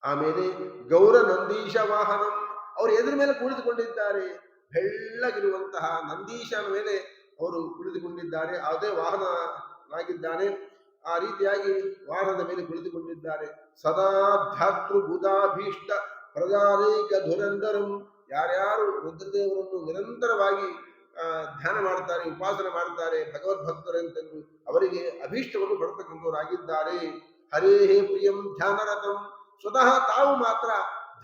ಆಮೇಲೆ ಗೌರ ನಂದೀಶ ವಾಹನಂ ಅವರು ಎದುರ ಮೇಲೆ ಕುಳಿತುಕೊಂಡಿದ್ದಾರೆ. ಬೆಳ್ಳಗಿರುವಂತಹ ನಂದೀಶನ ಮೇಲೆ ಅವರು ಕುಳಿತುಕೊಂಡಿದ್ದಾರೆ. ಅದೇ ವಾಹನನಾಗಿದ್ದಾನೆ. ಆ ರೀತಿಯಾಗಿ ವಾಹನದ ಮೇಲೆ ಕುಳಿತುಕೊಂಡಿದ್ದಾರೆ. ಸದಾ ಧಾತೃ ಬುಧಾಭೀಷ್ಟ ಪ್ರಜಾರೇಕ ಧುರಂಧರಂ ಯಾರ್ಯಾರು ರುದ್ರದೇವರನ್ನು ನಿರಂತರವಾಗಿ ಧ್ಯಾನ ಮಾಡ್ತಾರೆ, ಉಪಾಸನೆ ಮಾಡ್ತಾರೆ ಭಗವದ್ಭಕ್ತರಂತೆಂದು ಅವರಿಗೆ ಅಭೀಷ್ಟವನ್ನು ಕೊಡತಕ್ಕಂಥವರಾಗಿದ್ದಾರೆ. ಹರೇ ಪ್ರಿಯಂ ಧ್ಯಾನರಥಂ ಸ್ವತಃ ತಾವು ಮಾತ್ರ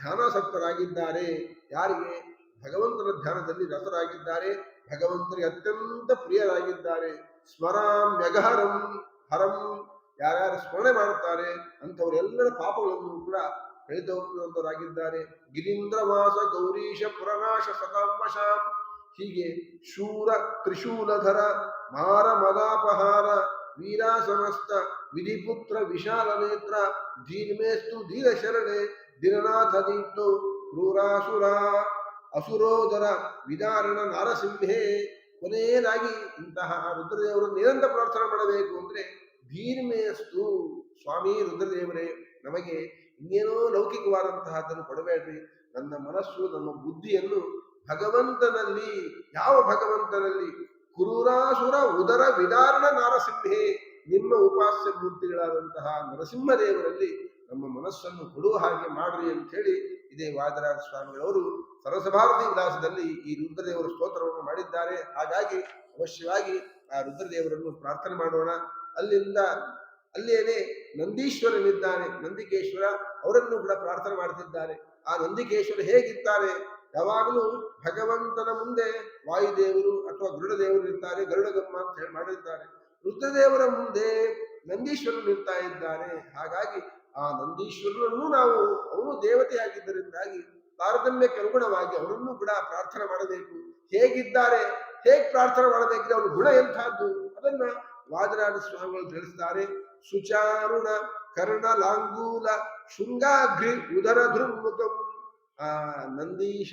ಧ್ಯಾನಾಸಕ್ತರಾಗಿದ್ದಾರೆ. ಯಾರಿಗೆ? ಭಗವಂತನ ಧ್ಯಾನದಲ್ಲಿ ರತರಾಗಿದ್ದಾರೆ, ಭಗವಂತನಿಗೆ ಅತ್ಯಂತ ಪ್ರಿಯರಾಗಿದ್ದಾರೆ. ಸ್ಮರಾಂ ಯಗಹರಂ ಹರಂ ಯಾರ್ಯಾರು ಸ್ಮರಣೆ ಮಾಡುತ್ತಾರೆ ಅಂಥವರೆಲ್ಲರ ಪಾಪಗಳನ್ನು ಕೂಡ ಕಳೆದವರಾಗಿದ್ದಾರೆ. ಗಿರೀಂದ್ರವಾಸ ಗೌರೀಶ ಪುರನಾಶ ಸತಾಂವಶಾಂ ಹೀಗೆ ಶೂರ ತ್ರಿಶೂಲಧರ ಮಾರ ಮದಾಪಹಾರ ವೀರಾಸಮಸ್ತ ವಿಧಿಪುತ್ರ ವಿಶಾಲ ನೇತ್ರ ಧೀರ್ಮೇಸ್ತು ಧೀರ ಶರಣೆ ದಿನನಾಥ ದೀಪ್ತು ಕ್ರೂರಾಸುರ ಅಸುರೋದರ ವಿದಾರಣ ನಾರಸಿಂಹೇ. ಕೊನೆಯದಾಗಿ ಇಂತಹ ರುದ್ರದೇವರನ್ನು ನಿರಂತರ ಪ್ರಾರ್ಥನೆ ಮಾಡಬೇಕು ಅಂದ್ರೆ ಧೀರ್ಮೇಸ್ತು ಸ್ವಾಮಿ ರುದ್ರದೇವರೇ ನಮಗೆ ಇನ್ನೇನೋ ಲೌಕಿಕವಾದಂತಹದ್ದನ್ನು ಕೊಡಬೇಡ್ರಿ. ನನ್ನ ಮನಸ್ಸು ನಮ್ಮ ಬುದ್ಧಿಯನ್ನು ಭಗವಂತನಲ್ಲಿ, ಯಾವ ಭಗವಂತನಲ್ಲಿ? ಕ್ರೂರಾಸುರ ಉದರ ವಿದಾರಣ ನಾರಸಿಂಹೇ ನಿಮ್ಮ ಉಪಾಸ್ಯ ಮೂರ್ತಿಗಳಾದಂತಹ ನರಸಿಂಹದೇವರಲ್ಲಿ ನಮ್ಮ ಮನಸ್ಸನ್ನು ಕೊಡುವ ಹಾಗೆ ಮಾಡ್ರಿ ಅಂತ ಹೇಳಿ ಇದೇ ವಾದರಾಜ ಸ್ವಾಮಿಗಳವರು ಸರಸಭಾರತಿ ವಿಲಾಸದಲ್ಲಿ ಈ ರುದ್ರದೇವರ ಸ್ತೋತ್ರವನ್ನು ಮಾಡಿದ್ದಾರೆ. ಹಾಗಾಗಿ ಅವಶ್ಯವಾಗಿ ಆ ರುದ್ರದೇವರನ್ನು ಪ್ರಾರ್ಥನೆ ಮಾಡೋಣ. ಅಲ್ಲಿಯೇನೆ ನಂದೀಶ್ವರನಿದ್ದಾನೆ, ನಂದಿಕೇಶ್ವರ, ಅವರನ್ನು ಕೂಡ ಪ್ರಾರ್ಥನೆ ಮಾಡ್ತಿದ್ದಾರೆ. ಆ ನಂದಿಕೇಶ್ವರ ಹೇಗಿದ್ದಾರೆ? ಯಾವಾಗಲೂ ಭಗವಂತನ ಮುಂದೆ ವಾಯುದೇವರು ಅಥವಾ ಗರುಡದೇವರು ಇರ್ತಾರೆ, ಗರುಡಗಮ್ಮ ಅಂತ ಹೇಳಿ ಮಾಡಿರ್ತಾರೆ. ರುದ್ರದೇವರ ಮುಂದೆ ನಂದೀಶ್ವರನು ಇರ್ತಾ ಇದ್ದಾನೆ. ಹಾಗಾಗಿ ಆ ನಂದೀಶ್ವರನನ್ನು ನಾವು ಅವನು ದೇವತೆಯಾಗಿದ್ದರಿಂದಾಗಿ ತಾರತಮ್ಯಕ್ಕೆ ಅನುಗುಣವಾಗಿ ಅವರನ್ನು ಕೂಡ ಪ್ರಾರ್ಥನೆ ಮಾಡಬೇಕು. ಹೇಗಿದ್ದಾರೆ, ಹೇಗೆ ಪ್ರಾರ್ಥನೆ ಮಾಡಬೇಕಿದೆ, ಅವನ ಗುಣ ಎಂಥದ್ದು ಅದನ್ನ ವಾದರಾಜ ಸ್ವಾಮಿಗಳು ತಿಳಿಸ್ತಾರೆ. ಸುಚಾರುಣ ಕರ್ಣ ಲಾಂಗೂಲ ಶೃಂಗಾಗ್ರಿ ಉದರ ಧೃನ್ಮುಖಂ. ಆ ನಂದೀಶ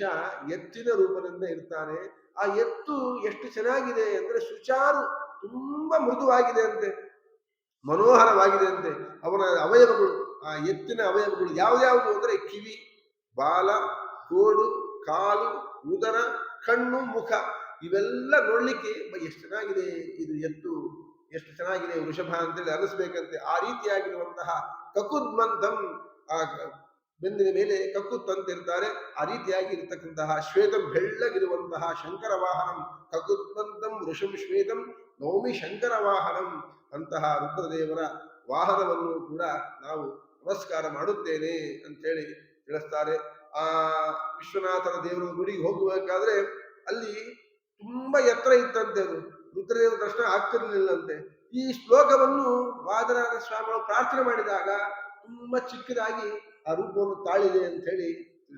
ಎತ್ತಿನ ರೂಪದಿಂದ ಇರ್ತಾನೆ. ಆ ಎತ್ತು ಎಷ್ಟು ಚೆನ್ನಾಗಿದೆ ಅಂದ್ರೆ ಸುಚಾರು, ತುಂಬಾ ಮೃದುವಾಗಿದೆ ಅಂತೆ, ಮನೋಹರವಾಗಿದೆ ಅಂತೆ. ಅವನ ಅವಯವಗಳು ಆ ಎತ್ತಿನ ಅವಯವಗಳು ಯಾವ್ಯಾವುದು ಅಂದ್ರೆ ಕಿವಿ, ಬಾಲ, ಕೋಡು, ಕಾಲು, ಉದರ, ಕಣ್ಣು, ಮುಖ, ಇವೆಲ್ಲ ನೋಡ್ಲಿಕ್ಕೆ ಎಷ್ಟು ಚೆನ್ನಾಗಿದೆ ಇದು ಎತ್ತು, ಎಷ್ಟು ಚೆನ್ನಾಗಿದೆ ವೃಷಭ ಅಂತೇಳಿ ಅನಿಸ್ಬೇಕಂತೆ. ಆ ರೀತಿಯಾಗಿರುವಂತಹ ಕಕುದ್ಮಂತಂ, ಆ ಬೆನ್ನಿನ ಮೇಲೆ ಕಕ್ಕುತ್ತಂತಿರ್ತಾರೆ. ಆ ರೀತಿಯಾಗಿ ಇರತಕ್ಕಂತಹ ಶ್ವೇತ ಬೆಳ್ಳಗಿರುವಂತಹ ಶಂಕರ ವಾಹನಂ ಕಕುದ್ಮಂತಂ ವೃಷಂ ಶ್ವೇತಂ ನೌಮಿ ಶಂಕರ ವಾಹನಂ, ಅಂತಹ ರುದ್ರದೇವರ ವಾಹನವನ್ನು ಕೂಡ ನಾವು ನಮಸ್ಕಾರ ಮಾಡುತ್ತೇನೆ ಅಂತೇಳಿ ತಿಳಿಸ್ತಾರೆ. ಆ ವಿಶ್ವನಾಥನ ದೇವರ ಗುಡಿಗೆ ಹೋಗಬೇಕಾದ್ರೆ ಅಲ್ಲಿ ತುಂಬಾ ಎತ್ತರ ಇತ್ತಂತೆ, ಅದು ರುದ್ರದೇವರ ದರ್ಶನ ಆಗ್ತಿರ್ಲಿಲ್ಲಂತೆ. ಈ ಶ್ಲೋಕವನ್ನು ವಾದರಾಜ ಸ್ವಾಮಿಗಳು ಪ್ರಾರ್ಥನೆ ಮಾಡಿದಾಗ ತುಂಬಾ ಚಿಕ್ಕದಾಗಿ ಆ ರೂಪವನ್ನು ತಾಳಿದೆ ಅಂತ ಹೇಳಿ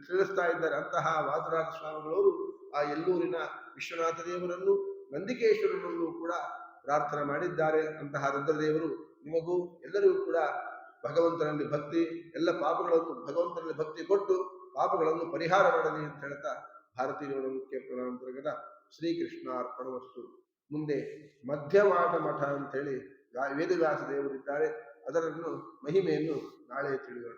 ತಿಳಿಸ್ತಾ ಇದ್ದಾರೆ. ಅಂತಹ ವಾದರಾಜ ಸ್ವಾಮಿಗಳವರು ಆ ಎಲ್ಲೂರಿನ ವಿಶ್ವನಾಥ ದೇವರನ್ನು ನಂದಿಕೇಶ್ವರನನ್ನು ಕೂಡ ಪ್ರಾರ್ಥನೆ ಮಾಡಿದ್ದಾರೆ. ಅಂತಹ ರುದ್ರದೇವರು ನಿಮಗೂ ಎಲ್ಲರಿಗೂ ಕೂಡ ಭಗವಂತನಲ್ಲಿ ಭಕ್ತಿ, ಎಲ್ಲ ಪಾಪಗಳನ್ನು ಭಗವಂತನಲ್ಲಿ ಭಕ್ತಿ ಕೊಟ್ಟು ಪಾಪಗಳನ್ನು ಪರಿಹಾರ ಮಾಡಲಿ ಅಂತ ಹೇಳ್ತಾ ಭಾರತೀಯ ಮುಖ್ಯ ಪ್ರಣಾಂತರ್ಗತ ಶ್ರೀಕೃಷ್ಣಾರ್ಪಣವಸ್ತು. ಮುಂದೆ ಮಧ್ಯಮಾಟ ಮಠ ಅಂತೇಳಿ ವೇದವ್ಯಾಸ ದೇವರಿದ್ದಾರೆ, ಅದರನ್ನು ಮಹಿಮೆಯನ್ನು ನಾಳೆ ತಿಳಿಯೋಣ.